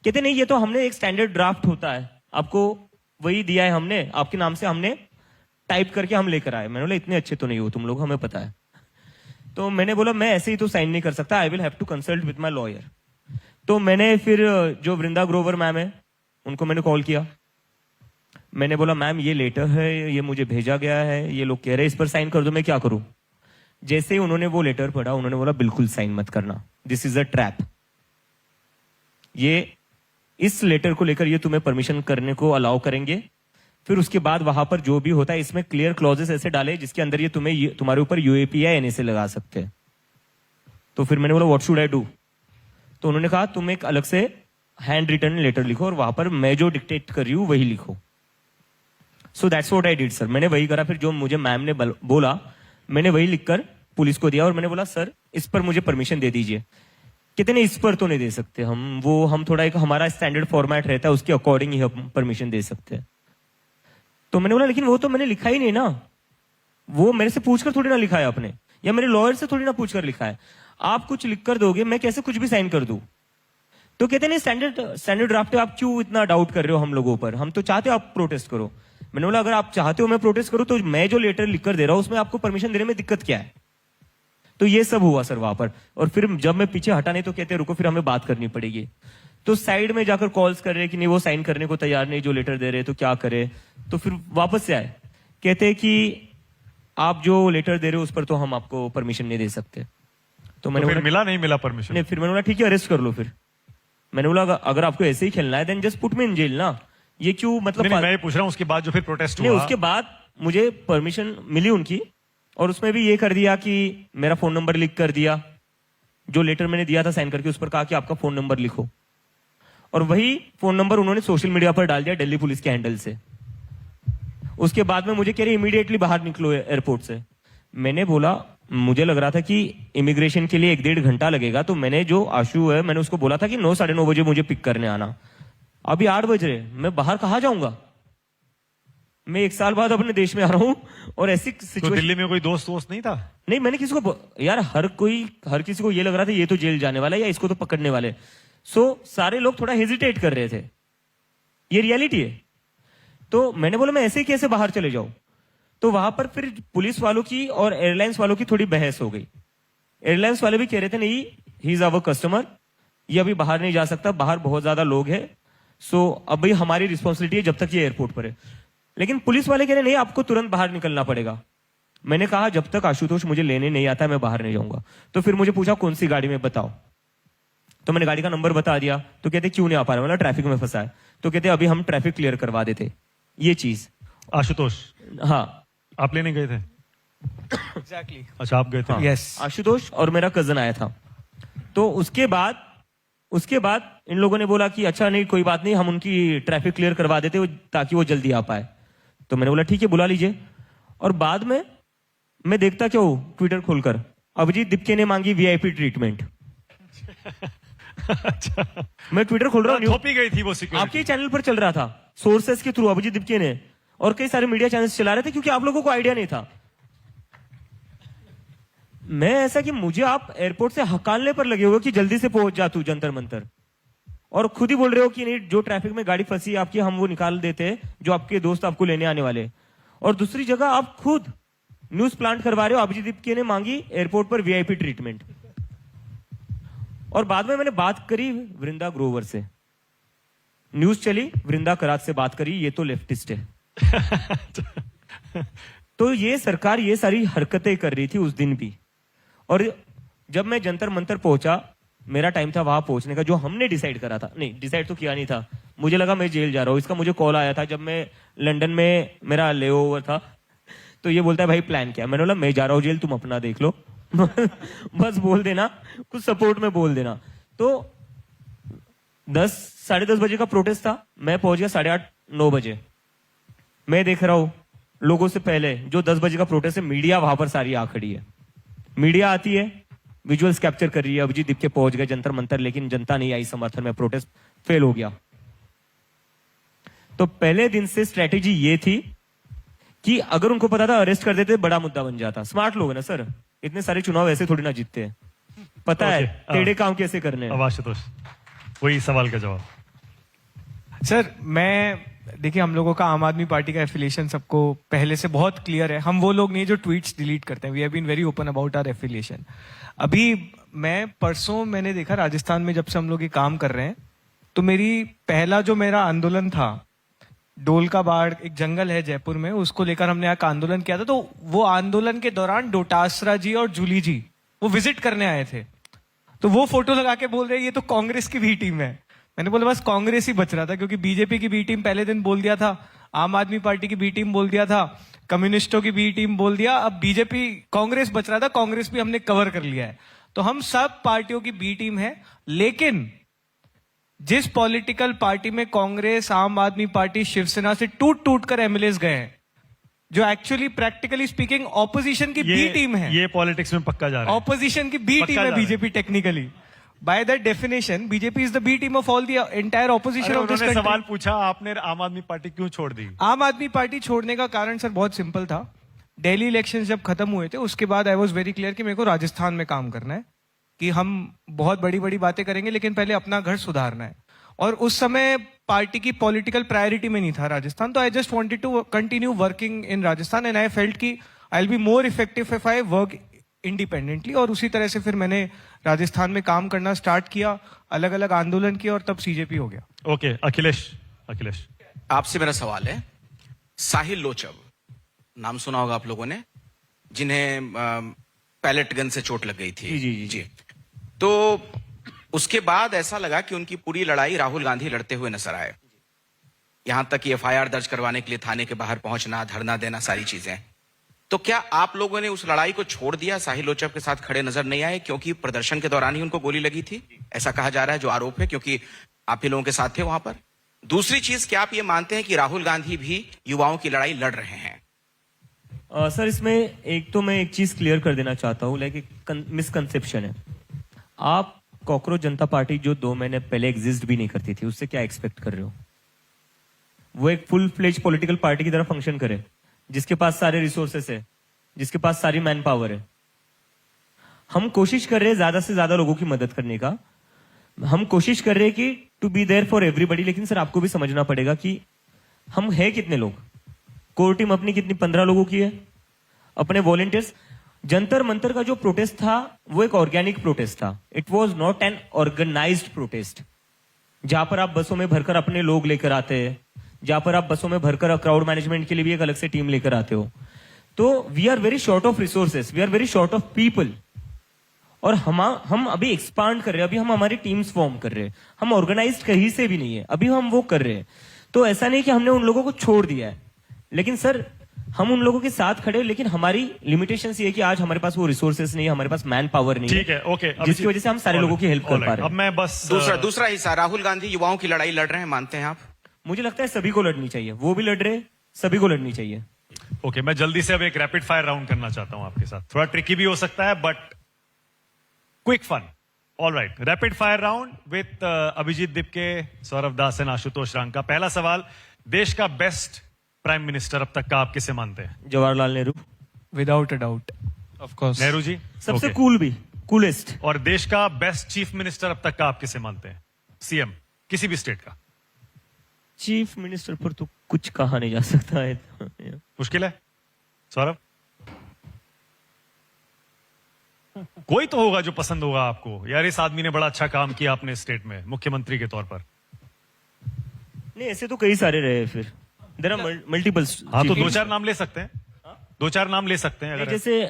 कहते नहीं, ये तो हमने एक स्टैंडर्ड ड्राफ्ट होता है, आपको वही दिया है हमने, आपके नाम से हमने टाइप करके हम लेकर आए। मैंने बोला इतने अच्छे तो नहीं हो तुम लोग, हमें पता है। तो मैंने बोला मैं ऐसे ही तो साइन नहीं कर सकता, I will have to consult with my lawyer. तो मैंने फिर जो वृंदा ग्रोवर मैम है उनको मैंने कॉल किया। मैंने बोला मैम ये लेटर है, ये मुझे भेजा गया है, ये लोग कह रहे हैं इस पर साइन कर दो, मैं क्या करूं? जैसे ही उन्होंने वो लेटर पढ़ा, उन्होंने बोला बिल्कुल साइन मत करना, दिस इज अ ट्रैप। ये इस लेटर को लेकर ये तुम्हें परमिशन करने को अलाउ करेंगे, फिर उसके बाद वहां पर जो भी होता है इसमें क्लियर क्लॉजेस ऐसे डाले जिसके अंदर ये तुम्हारे ऊपर यूएपी या एनएसए लगा सकते हैं। तो फिर मैंने बोला व्हाट शुड आई डू? तो उन्होंने कहा तुम एक अलग से हैंड रिटन लेटर लिखो और वहां पर मैं जो डिक्टेट कर रही हूँ वही लिखो। So that's what I did sir. मैंने वही करा। फिर जो मुझे मैम ने बोला मैंने वही लिखकर पुलिस को दिया और मैंने बोला सर इस पर मुझे परमिशन दे दीजिए। कहते नहीं इस पर तो नहीं दे सकते हम थोड़ा एक हमारा स्टैंडर्ड फॉर्मेट रहता है उसके अकॉर्डिंग ही हम परमिशन दे सकते हैं। तो मैंने बोला लेकिन वो तो मैंने लिखा ही नहीं ना, वो मेरे से पूछकर थोड़ी ना लिखा है आपने, या मेरे लॉयर से थोड़ी ना पूछकर लिखा है। आप कुछ लिख कर दोगे मैं कैसे कुछ भी साइन कर दूं। तो कहते नहीं स्टैंडर्ड ड्राफ्ट है, आप क्यों इतना डाउट कर रहे हो हम लोगों पर, हम तो चाहते हो आप प्रोटेस्ट करो। मैंने बोला अगर आप चाहते हो मैं प्रोटेस्ट करूं तो मैं जो लेटर लिख कर दे रहा हूं उसमें आपको परमिशन देने में दिक्कत क्या है। तो ये सब हुआ सर वहां पर। और फिर जब मैं पीछे हटा नहीं तो कहते रुको फिर हमें बात करनी पड़ेगी। तो साइड में जाकर कॉल्स कर रहे कि नहीं वो साइन करने को तैयार नहीं जो लेटर दे रहे, तो क्या करे। तो फिर वापस से आए, कहते कि आप जो लेटर दे रहे हो उस पर तो हम आपको परमिशन नहीं दे सकते। तो मैंने फिर बोला मिला नहीं मिला परमिशन? नहीं, फिर मैंने बोला ठीक है अरेस्ट कर लो। फिर मैंने बोला अगर आपको ऐसे ही खेलना है then just put me in jail ना, ये क्यों मतलब नहीं, मैं ये पूछ रहा हूँ उसके बाद जो फिर प्रोटेस्ट नहीं, हुआ। उसके बाद मुझे परमिशन मिली उनकी और उसमें भी ये कर दिया कि मेरा फोन नंबर लिख कर दिया, जो लेटर मैंने दिया था साइन करके उस पर कहा कि आपका फोन नंबर लिखो, और वही फोन नंबर उन्होंने सोशल मीडिया पर डाल दिया दिल्ली पुलिस के हैंडल से। उसके बाद में मुझे कह रहे इमीडिएटली बाहर निकलो एयरपोर्ट से। मैंने बोला मुझे लग रहा था कि इमिग्रेशन के लिए 1-1.5 घंटा लगेगा, तो मैंने जो आशु है मैंने उसको बोला था कि 9 साढ़े 9 बजे मुझे पिक करने आना। अभी 8 बज रहे, मैं बाहर कहाँ जाऊंगा। मैं 1 साल बाद अपने देश में आ रहा हूं और ऐसी तो सिचुएशन। दिल्ली में कोई दोस्त नहीं था? नहीं, मैंने किसी को यार हर किसी को ये लग रहा था ये तो जेल जाने वाला है या इसको तो पकड़ने वाले। सो सारे लोग थोड़ा हेजिटेट कर रहे थे, ये रियलिटी है। तो मैंने बोला मैं ऐसे ही कैसे बाहर चले जाऊं। तो वहां पर फिर पुलिस वालों की और एयरलाइंस वालों की थोड़ी बहस हो गई। एयरलाइंस वाले भी कह रहे थे नहीं ही इज आवर कस्टमर, ये अभी बाहर नहीं जा सकता, बाहर बहुत ज्यादा लोग हैं, सो अब भाई हमारी रिस्पॉन्सिबिलिटी है जब तक ये एयरपोर्ट पर है। लेकिन पुलिस वाले कह रहे नहीं आपको तुरंत बाहर निकलना पड़ेगा। मैंने कहा जब तक आशुतोष मुझे लेने नहीं आता मैं बाहर नहीं जाऊंगा। तो फिर मुझे पूछा कौन सी गाड़ी में बताओ, तो मैंने गाड़ी का नंबर बता दिया। तो कहते क्यों नहीं आ पा रहा, मतलब ट्रैफिक में फंसा है। तो कहते अभी हम ट्रैफिक क्लियर करवा देते ये चीज। आशुतोष हाँ, आप लेने गए थे? एग्जैक्टली। अच्छा आप गए थे? यस। आशुतोष और मेरा कजन आया था। तो उसके बाद इन लोगों ने बोला कि अच्छा नहीं कोई बात नहीं, हम उनकी ट्रैफिक क्लियर करवा देते ताकि वो जल्दी आ पाए। तो मैंने बोला ठीक है बुला लीजिए। और बाद में मैं देखता क्या हूं ट्विटर खोलकर अभिजीत दीपके ने मांगी वीआईपी ट्रीटमेंट। अच्छा, मैं ट्विटर खोल रहा हूँ, थोपी गई थी वो सिक्योरिटी। आपके चैनल पर चल रहा था सोर्सेस के थ्रू अभिजीत दीपके ने, और कई सारे मीडिया चैनल्स चला रहे थे क्योंकि आप लोगों को आइडिया नहीं था। मैं ऐसा कि मुझे आप एयरपोर्ट से हकालने पर लगे हुए कि जल्दी से पहुंच जा तू जंतर मंतर, और खुद ही बोल रहे हो कि नहीं जो ट्रैफिक में गाड़ी फंसी है आपकी हम वो निकाल देते हैं जो आपके दोस्त आपको लेने आने वाले। और दूसरी जगह आप खुद न्यूज प्लांट करवा रहे हो अभिजीत दीपके ने मांगी एयरपोर्ट पर वीआईपी ट्रीटमेंट। और बाद में मैंने बात करी वृंदा ग्रोवर से, न्यूज चली वृंदा करात से बात करी, ये तो लेफ्टिस्ट है। तो ये सरकार ये सारी हरकतें कर रही थी उस दिन भी। और जब मैं जंतर मंतर पहुंचा, मेरा टाइम था वहां पहुंचने का जो हमने डिसाइड करा था। नहीं डिसाइड तो किया नहीं था, मुझे लगा मैं जेल जा रहा हूं। इसका मुझे कॉल आया था जब मैं लंदन में मेरा लेओवर था, तो ये बोलता है भाई प्लान क्या। मैंने बोला मैं जा रहा हूं जेल, तुम अपना देख लो। बस बोल देना, कुछ सपोर्ट में बोल देना। तो 10 साढ़े 10 बजे का प्रोटेस्ट था, मैं पहुंच गया 8:30-9 बजे। मैं देख रहा हूं लोगों से पहले जो 10 बजे का प्रोटेस्ट है मीडिया वहां पर सारी आ खड़ी है। मीडिया आती है, विजुअल्स कैप्चर कर रही है, अभिजीत दीपके पहुंच गए जंतर मंतर, लेकिन जनता नहीं आई समर्थन में, प्रोटेस्ट फेल हो गया। तो पहले दिन से स्ट्रेटेजी ये थी कि अगर उनको पता था अरेस्ट कर देते बड़ा मुद्दा बन जाता। स्मार्ट लोग है ना सर, इतने सारे चुनाव ऐसे थोड़ी ना जीतते हैं, पता है टेढ़े काम कैसे करने हैं। अब आशुतोष वही सवाल का जवाब। सर देखिए हम लोगों का आम आदमी पार्टी का एफिलिएशन सबको पहले से बहुत क्लियर है। हम वो लोग नहीं जो ट्वीट्स डिलीट करते हैं। We have been very open about our affiliation. अभी परसों मैंने देखा राजस्थान में जब से हम लोग ये काम कर रहे हैं, तो पहला जो मेरा आंदोलन था, डोल का बाढ़ एक जंगल है जयपुर में, उसको लेकर हमने यहाँ का आंदोलन किया था। तो वो आंदोलन के दौरान डोटासरा जी और जूली जी वो विजिट करने आए थे, तो वो फोटो लगा के बोल रहे ये तो कांग्रेस की भी टीम है। मैंने बोला बस कांग्रेस ही बच रहा था, क्योंकि बीजेपी की बी टीम पहले दिन बोल दिया था, आम आदमी पार्टी की बी टीम बोल दिया था, कम्युनिस्टों की बी टीम बोल दिया, अब बीजेपी कांग्रेस बच रहा था, कांग्रेस भी हमने कवर कर लिया है। तो हम सब पार्टियों की बी टीम है, लेकिन जिस पॉलिटिकल पार्टी में कांग्रेस, आम आदमी पार्टी, शिवसेना से टूट टूट कर एमएलएस गए हैं, जो एक्चुअली प्रैक्टिकली स्पीकिंग ऑपोजिशन की बी टीम है, ये पॉलिटिक्स में पक्का जा रहा है। ऑपोजिशन की बी पक्का टीम जा है रहा है। BJP technically. By that definition BJP is the B team of all the entire opposition are of this उन्होंने सवाल कंट्री। पूछा, आपने आम आदमी पार्टी क्यों छोड़ दी? आम आदमी पार्टी छोड़ने का कारण सर बहुत सिंपल था। दिल्ली इलेक्शंस जब खत्म हुए थे उसके बाद आई वाज वेरी क्लियर कि मेरे को राजस्थान में काम करना है, कि हम बहुत बड़ी बड़ी बातें करेंगे लेकिन पहले अपना घर सुधारना है। और उस समय पार्टी की पॉलिटिकल प्रायोरिटी में नहीं था राजस्थान, तो I just wanted to continue working in Rajasthan and I felt कि I will be more effective if I work independently. और उसी तरह से फिर मैंने राजस्थान में काम करना स्टार्ट किया, अलग अलग आंदोलन किया और तब सीजेपी हो गया। ओके, अखिलेश आपसे मेरा सवाल है, साहिल लोचब नाम सुना होगा आप लोगों ने, जिन्हें पैलेट गन से चोट लग गई थी। जी। तो उसके बाद ऐसा लगा कि उनकी पूरी लड़ाई राहुल गांधी लड़ते हुए नजर आए, यहां तक कि एफआईआर दर्ज करवाने के लिए थाने के बाहर पहुंचना, धरना देना, सारी चीजें। तो क्या आप लोगों ने उस लड़ाई को छोड़ दिया, साहिल लोचब के साथ खड़े नजर नहीं आए क्योंकि प्रदर्शन के दौरान ही उनको गोली लगी थी? ऐसा कहा जा रहा है, जो आरोप है, क्योंकि आप ही लोगों के साथ थे वहां पर। दूसरी चीज, क्या आप ये मानते हैं कि राहुल गांधी भी युवाओं की लड़ाई लड़ रहे हैं? सर इसमें एक तो मैं एक चीज क्लियर कर देना चाहता हूँ, लाइक एक मिसकंसेप्शन है। आप कॉकरोच जनता पार्टी जो 2 महीने पहले एग्जिस्ट भी नहीं करती थी, उससे क्या एक्सपेक्ट कर रहे हो? वो एक फुल फ्लेज पॉलिटिकल पार्टी की तरह फंक्शन करे, जिसके पास सारे रिसोर्सेस है, जिसके पास सारी मैन पावर है। हम कोशिश कर रहे हैं ज्यादा से ज्यादा लोगों की मदद करने का, हम कोशिश कर रहे हैं कि to be there for everybody. लेकिन सर आपको भी समझना पड़ेगा कि हम है कितने लोग, कोर टीम अपनी कितनी 15 लोगों की है, अपने वॉलंटियर्स। जंतर मंतर का जो प्रोटेस्ट था वो एक ऑर्गेनिक प्रोटेस्ट था, it was not an organised protest, जहां पर आप बसों में भरकर अपने लोग लेकर आते हैं, जहां पर आप बसों में भरकर क्राउड मैनेजमेंट के लिए भी एक अलग से टीम लेकर आते हो। तो we are very short of resources, we are very short of people. और हम अभी एक्सपांड कर रहे हैं, अभी हम हमारी टीम्स फॉर्म कर रहे हैं, हम ऑर्गेनाइज्ड कहीं से भी नहीं है, अभी हम वो कर रहे हैं। तो ऐसा नहीं कि हमने उन लोगों को छोड़ दिया है, लेकिन सर हम उन लोगों के साथ खड़े, लेकिन हमारी लिमिटेशंस ये है कि आज हमारे पास वो रिसोर्सेस नहीं है, हमारे पास मैन पावर नहीं ठीक है, ओके, जिसकी वजह से हम सारे लोगों की हेल्प कर पा रहे अब हैं। मैं बस दूसरा हिस्सा, राहुल गांधी युवाओं की लड़ाई लड़ रहे हैं, मानते हैं आप? मुझे लगता है सभी को लड़नी चाहिए, वो भी लड़ रहे हैं, सभी को लड़नी चाहिए। ओके, मैं जल्दी से अब एक रैपिड फायर राउंड करना चाहता हूं आपके साथ। थोड़ा ट्रिकी भी हो सकता है but quick fun. All right, rapid fire round with Abhijeet Dipke, Saurabh Das and Ashutosh Ranka. पहला सवाल, देश का बेस्ट प्राइम मिनिस्टर अब तक का आप किसे मानते हैं? Jawaharlal Nehru, without a doubt. Of course Nehru ji सबसे Okay. कूल भी, कूलेस्ट। और देश का बेस्ट चीफ मिनिस्टर अब तक का आप किसे मानते हैं? सीएम किसी भी स्टेट का। चीफ मिनिस्टर पर तो कुछ कहा नहीं जा सकता है। मुश्किल है। सौरभ, कोई तो होगा जो पसंद होगा आपको, यार इस आदमी ने बड़ा अच्छा काम किया अपने स्टेट में मुख्यमंत्री के तौर पर। नहीं, ऐसे तो कई सारे रहे, फिर देयर आर मल्टीपल। हाँ, तो 2-4 नाम ले सकते हैं, 2-4 नाम ले सकते हैं अगर। जैसे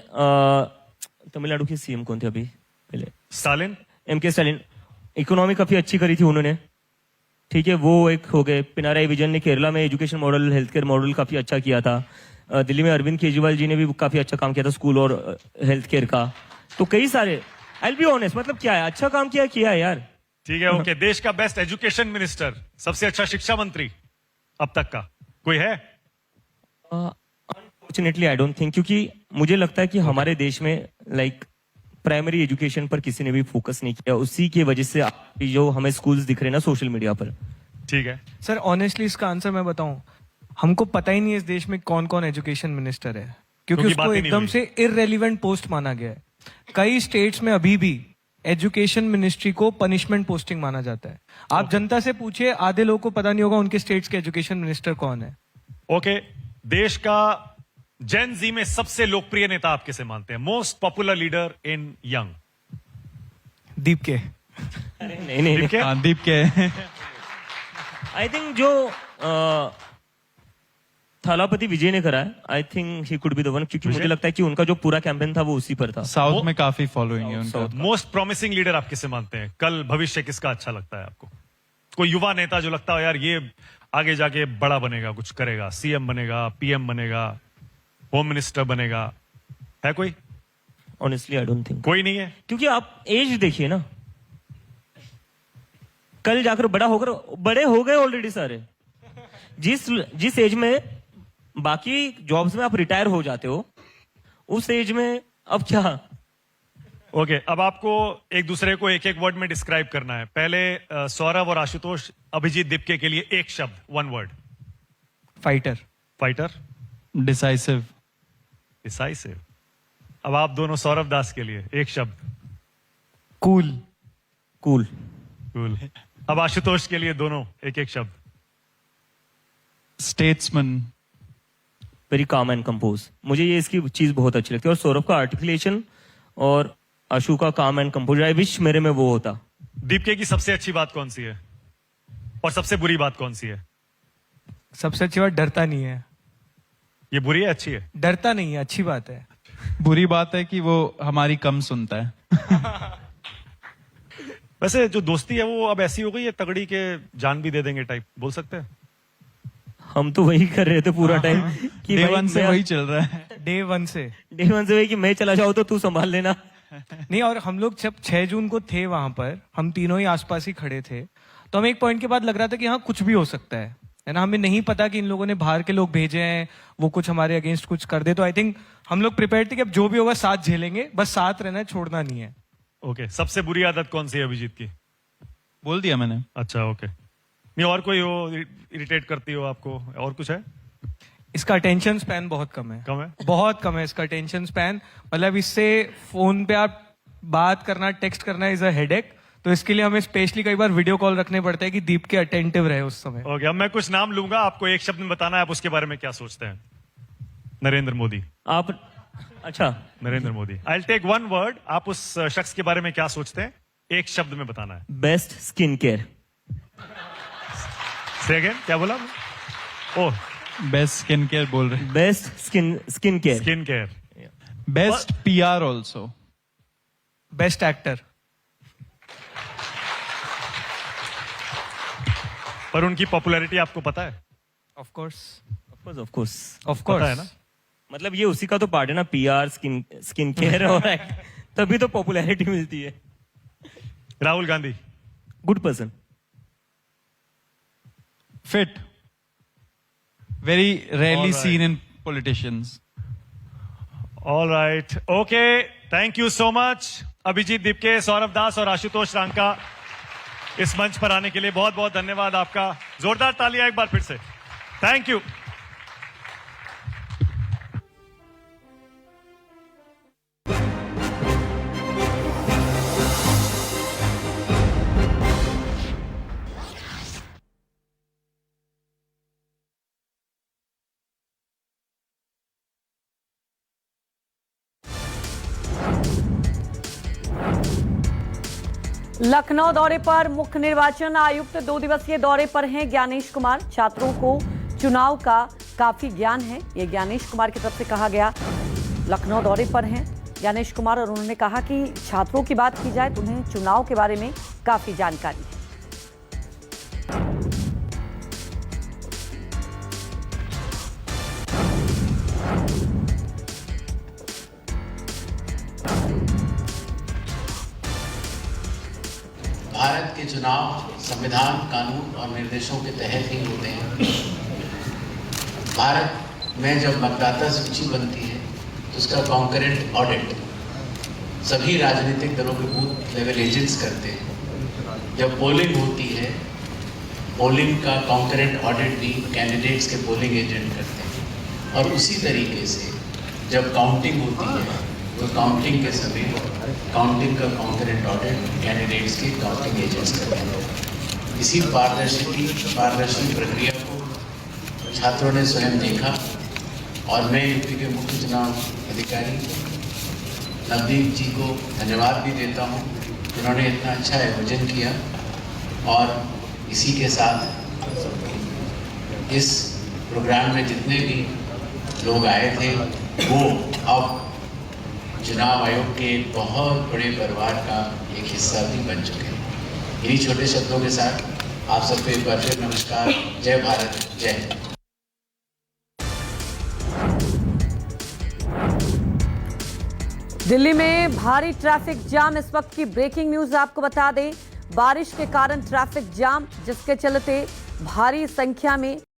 तमिलनाडु के सीएम कौन थे अभी पहले? स्टालिन, MK स्टालिन, इकोनॉमी काफी अच्छी करी थी उन्होंने, ठीक है, वो एक हो गए। पिनाराई विजयन ने केरला में education model, health care model काफी अच्छा किया था। दिल्ली में अरविंद केजरीवाल जी ने भी काफी अच्छा काम किया था स्कूल और हेल्थ केयर का। तो कई सारे, आई विल बी ऑनेस्ट, मतलब क्या है, अच्छा काम किया है यार। ठीक है, ओके। देश का बेस्ट एजुकेशन मिनिस्टर, सबसे अच्छा शिक्षा मंत्री अब तक का कोई है? अनफॉर्चुनेटली आई डोंट थिंक, क्योंकि मुझे लगता है कि हमारे देश में लाइक प्राइमरी एजुकेशन पर किसी ने भी फोकस नहीं किया, उसी की वजह से जो हमें स्कूल्स दिख रहे हैं ना सोशल मीडिया पर। ठीक है, सर ऑनेस्टली इसका आंसर मैं बताऊं, हमको पता ही नहीं है इस देश में कौन कौन एजुकेशन मिनिस्टर है, क्योंकि क्योंकि उसको बात ही नहीं एकदम हुई। से इररेलेवेंट पोस्ट माना गया है। कई स्टेट्स में अभी भी एजुकेशन मिनिस्ट्री को पनिशमेंट पोस्टिंग माना जाता है। आप जनता से पूछिए, आधे लोगों को पता नहीं होगा उनके स्टेट्स के एजुकेशन मिनिस्टर कौन है। ओके। देश का जेन जी में सबसे लोकप्रिय नेता आप किसे मानते हैं? Most popular leader in young? दीप के। नहीं, ठीक है, हाँ, दीप के आई थिंक जो थालापति विजय ने करा है, I think he could be the one, क्योंकि मुझे लगता है कि उनका जो पूरा कैंपेन था वो उसी पर था। साउथ में काफी फॉलोइंग है उनका। मोस्ट प्रॉमिसिंग लीडर आप किसे मानते हैं? कल भविष्य किसका अच्छा लगता है आपको? कोई युवा नेता जो लगता है यार ये आगे जाके बड़ा बनेगा, कुछ करेगा, सीएम बनेगा, पीएम बनेगा, होम मिनिस्टर बनेगा, है कोई? ऑनेस्टली आई डोंट थिंक, कोई नहीं है। क्योंकि आप एज देखिए ना, कल जाकर बड़े हो गए ऑलरेडी सारे। जिस एज में बाकी जॉब्स में आप रिटायर हो जाते हो, उस एज में अब क्या। ओके, अब आपको एक दूसरे को एक एक वर्ड में डिस्क्राइब करना है। पहले सौरभ और आशुतोष अभिजीत दीपके के लिए एक शब्द, one word. Fighter. Fighter. Decisive. Decisive. अब आप दोनों सौरभ दास के लिए एक शब्द। कूल। कूल। कूल। अब आशुतोष के लिए दोनों एक एक शब्द। Statesman. Very calm and compose. मुझे ये इसकी चीज बहुत अच्छी लगती है। और सौरभ का आर्टिकुलेशन और अशु का काम एंड कंपोज, आई विश मेरे में वो होता। दीपके की सबसे अच्छी बात कौन सी है और सबसे बुरी बात कौन सी है? सबसे अच्छी बात डरता नहीं है। ये बुरी है अच्छी है? डरता नहीं है, अच्छी बात है। बुरी बात है कि वो हमारी कम सुनता है। वैसे जो दोस्ती है वो अब ऐसी हो गई है, तगड़ी के जान भी दे देंगे टाइप, बोल सकते हैं? हम तो वही कर रहे थे पूरा टाइम कि डे भाई वन से मैं- वही चल रहा है। डे वन से वही कि मैं चला जाऊं तो तू संभाल लेना। नहीं, और हम लोग जब 6 जून को थे वहां पर, हम तीनों ही आसपास ही खड़े थे, तो हमें एक पॉइंट के बाद लग रहा था कि हाँ कुछ भी हो सकता है ना। हमें नहीं पता कि इन लोगों ने बाहर के लोग भेजे हैं, वो कुछ हमारे अगेंस्ट कुछ कर दे। तो आई थिंक हम लोग प्रिपेयर थे कि अब जो भी होगा साथ झेलेंगे, बस साथ रहना है, छोड़ना नहीं है। ओके, सबसे बुरी आदत कौन सी है अभिजीत की? बोल दिया मैंने। अच्छा, ओके। नहीं, और कोई हो इरिटेट करती हो आपको, और कुछ है? इसका अटेंशन स्पैन बहुत कम है। कम है? बहुत कम है इसका अटेंशन स्पैन। मतलब इससे फोन पे आप बात करना, टेक्स्ट करना इज अ हेडेक। तो इसके लिए हमें स्पेशली कई बार वीडियो कॉल रखने पड़ते हैं कि दीप के अटेंटिव रहे उस समय। ओके, अब मैं कुछ नाम लूंगा, आपको एक शब्द में बताना है आप उसके बारे में क्या सोचते हैं। नरेंद्र मोदी। आप अच्छा, Narendra Modi. I will take one word, आप उस शख्स के बारे में क्या सोचते हैं, एक शब्द में बताना है। Best skin care. से अगेन, क्या बोला? ओह, बेस्ट स्किन केयर बोल रहे। Best skin care. Skin care. Best PR also. Best actor. पर उनकी पॉपुलैरिटी आपको पता है? Of course. ऑफ कोर्स पता है ना? मतलब ये उसी का तो पार्ट है ना, PR, स्किन केयर और तभी तो पॉपुलैरिटी मिलती है। Rahul Gandhi. Good person. Fit. Very rarely All right. Seen in politicians. All right, okay, thank you so much Abhijeet Deepke, Saurabh Das और आशुतोष रांका इस मंच पर आने के लिए। बहुत बहुत धन्यवाद आपका। जोरदार तालियां एक बार फिर से। Thank you. लखनऊ दौरे पर मुख्य निर्वाचन आयुक्त 2 दिवसीय दौरे पर हैं ज्ञानेश कुमार। छात्रों को चुनाव का काफी ज्ञान है, ये ज्ञानेश कुमार की तरफ से कहा गया। लखनऊ दौरे पर हैं ज्ञानेश कुमार और उन्होंने कहा कि छात्रों की बात की जाए तो उन्हें चुनाव के बारे में काफी जानकारी है। भारत के चुनाव संविधान, कानून और निर्देशों के तहत ही होते हैं। भारत में जब मतदाता सूची बनती है तो उसका कॉन्करेंट ऑडिट सभी राजनीतिक दलों के बूथ लेवल एजेंट्स करते हैं। जब पोलिंग होती है, पोलिंग का कॉन्करेंट ऑडिट भी कैंडिडेट्स के पोलिंग एजेंट करते हैं। और उसी तरीके से जब काउंटिंग होती है तो काउंटिंग के समय काउंटिंग का कॉन्करेंट ऑडिट कैंडिडेट्स के काउंटिंग एजेंट्स करते हैं। इसी पारदर्शी प्रक्रिया को छात्रों ने स्वयं देखा और मैं यूपी के मुख्य चुनाव अधिकारी नवदीप जी को धन्यवाद भी देता हूं, जिन्होंने इतना अच्छा आयोजन किया। और इसी के साथ इस प्रोग्राम में जितने भी लोग आए थे वो अब चुनाव आयोग के एक बहुत बड़े परिवार का एक हिस्सा भी बन चुके हैं। इन्हीं छोटे शब्दों के साथ आप सबको एक बार फिर नमस्कार। जय भारत, जय हिंद। दिल्ली में भारी ट्रैफिक जाम, इस वक्त की ब्रेकिंग न्यूज आपको बता दें। बारिश के कारण ट्रैफिक जाम, जिसके चलते भारी संख्या में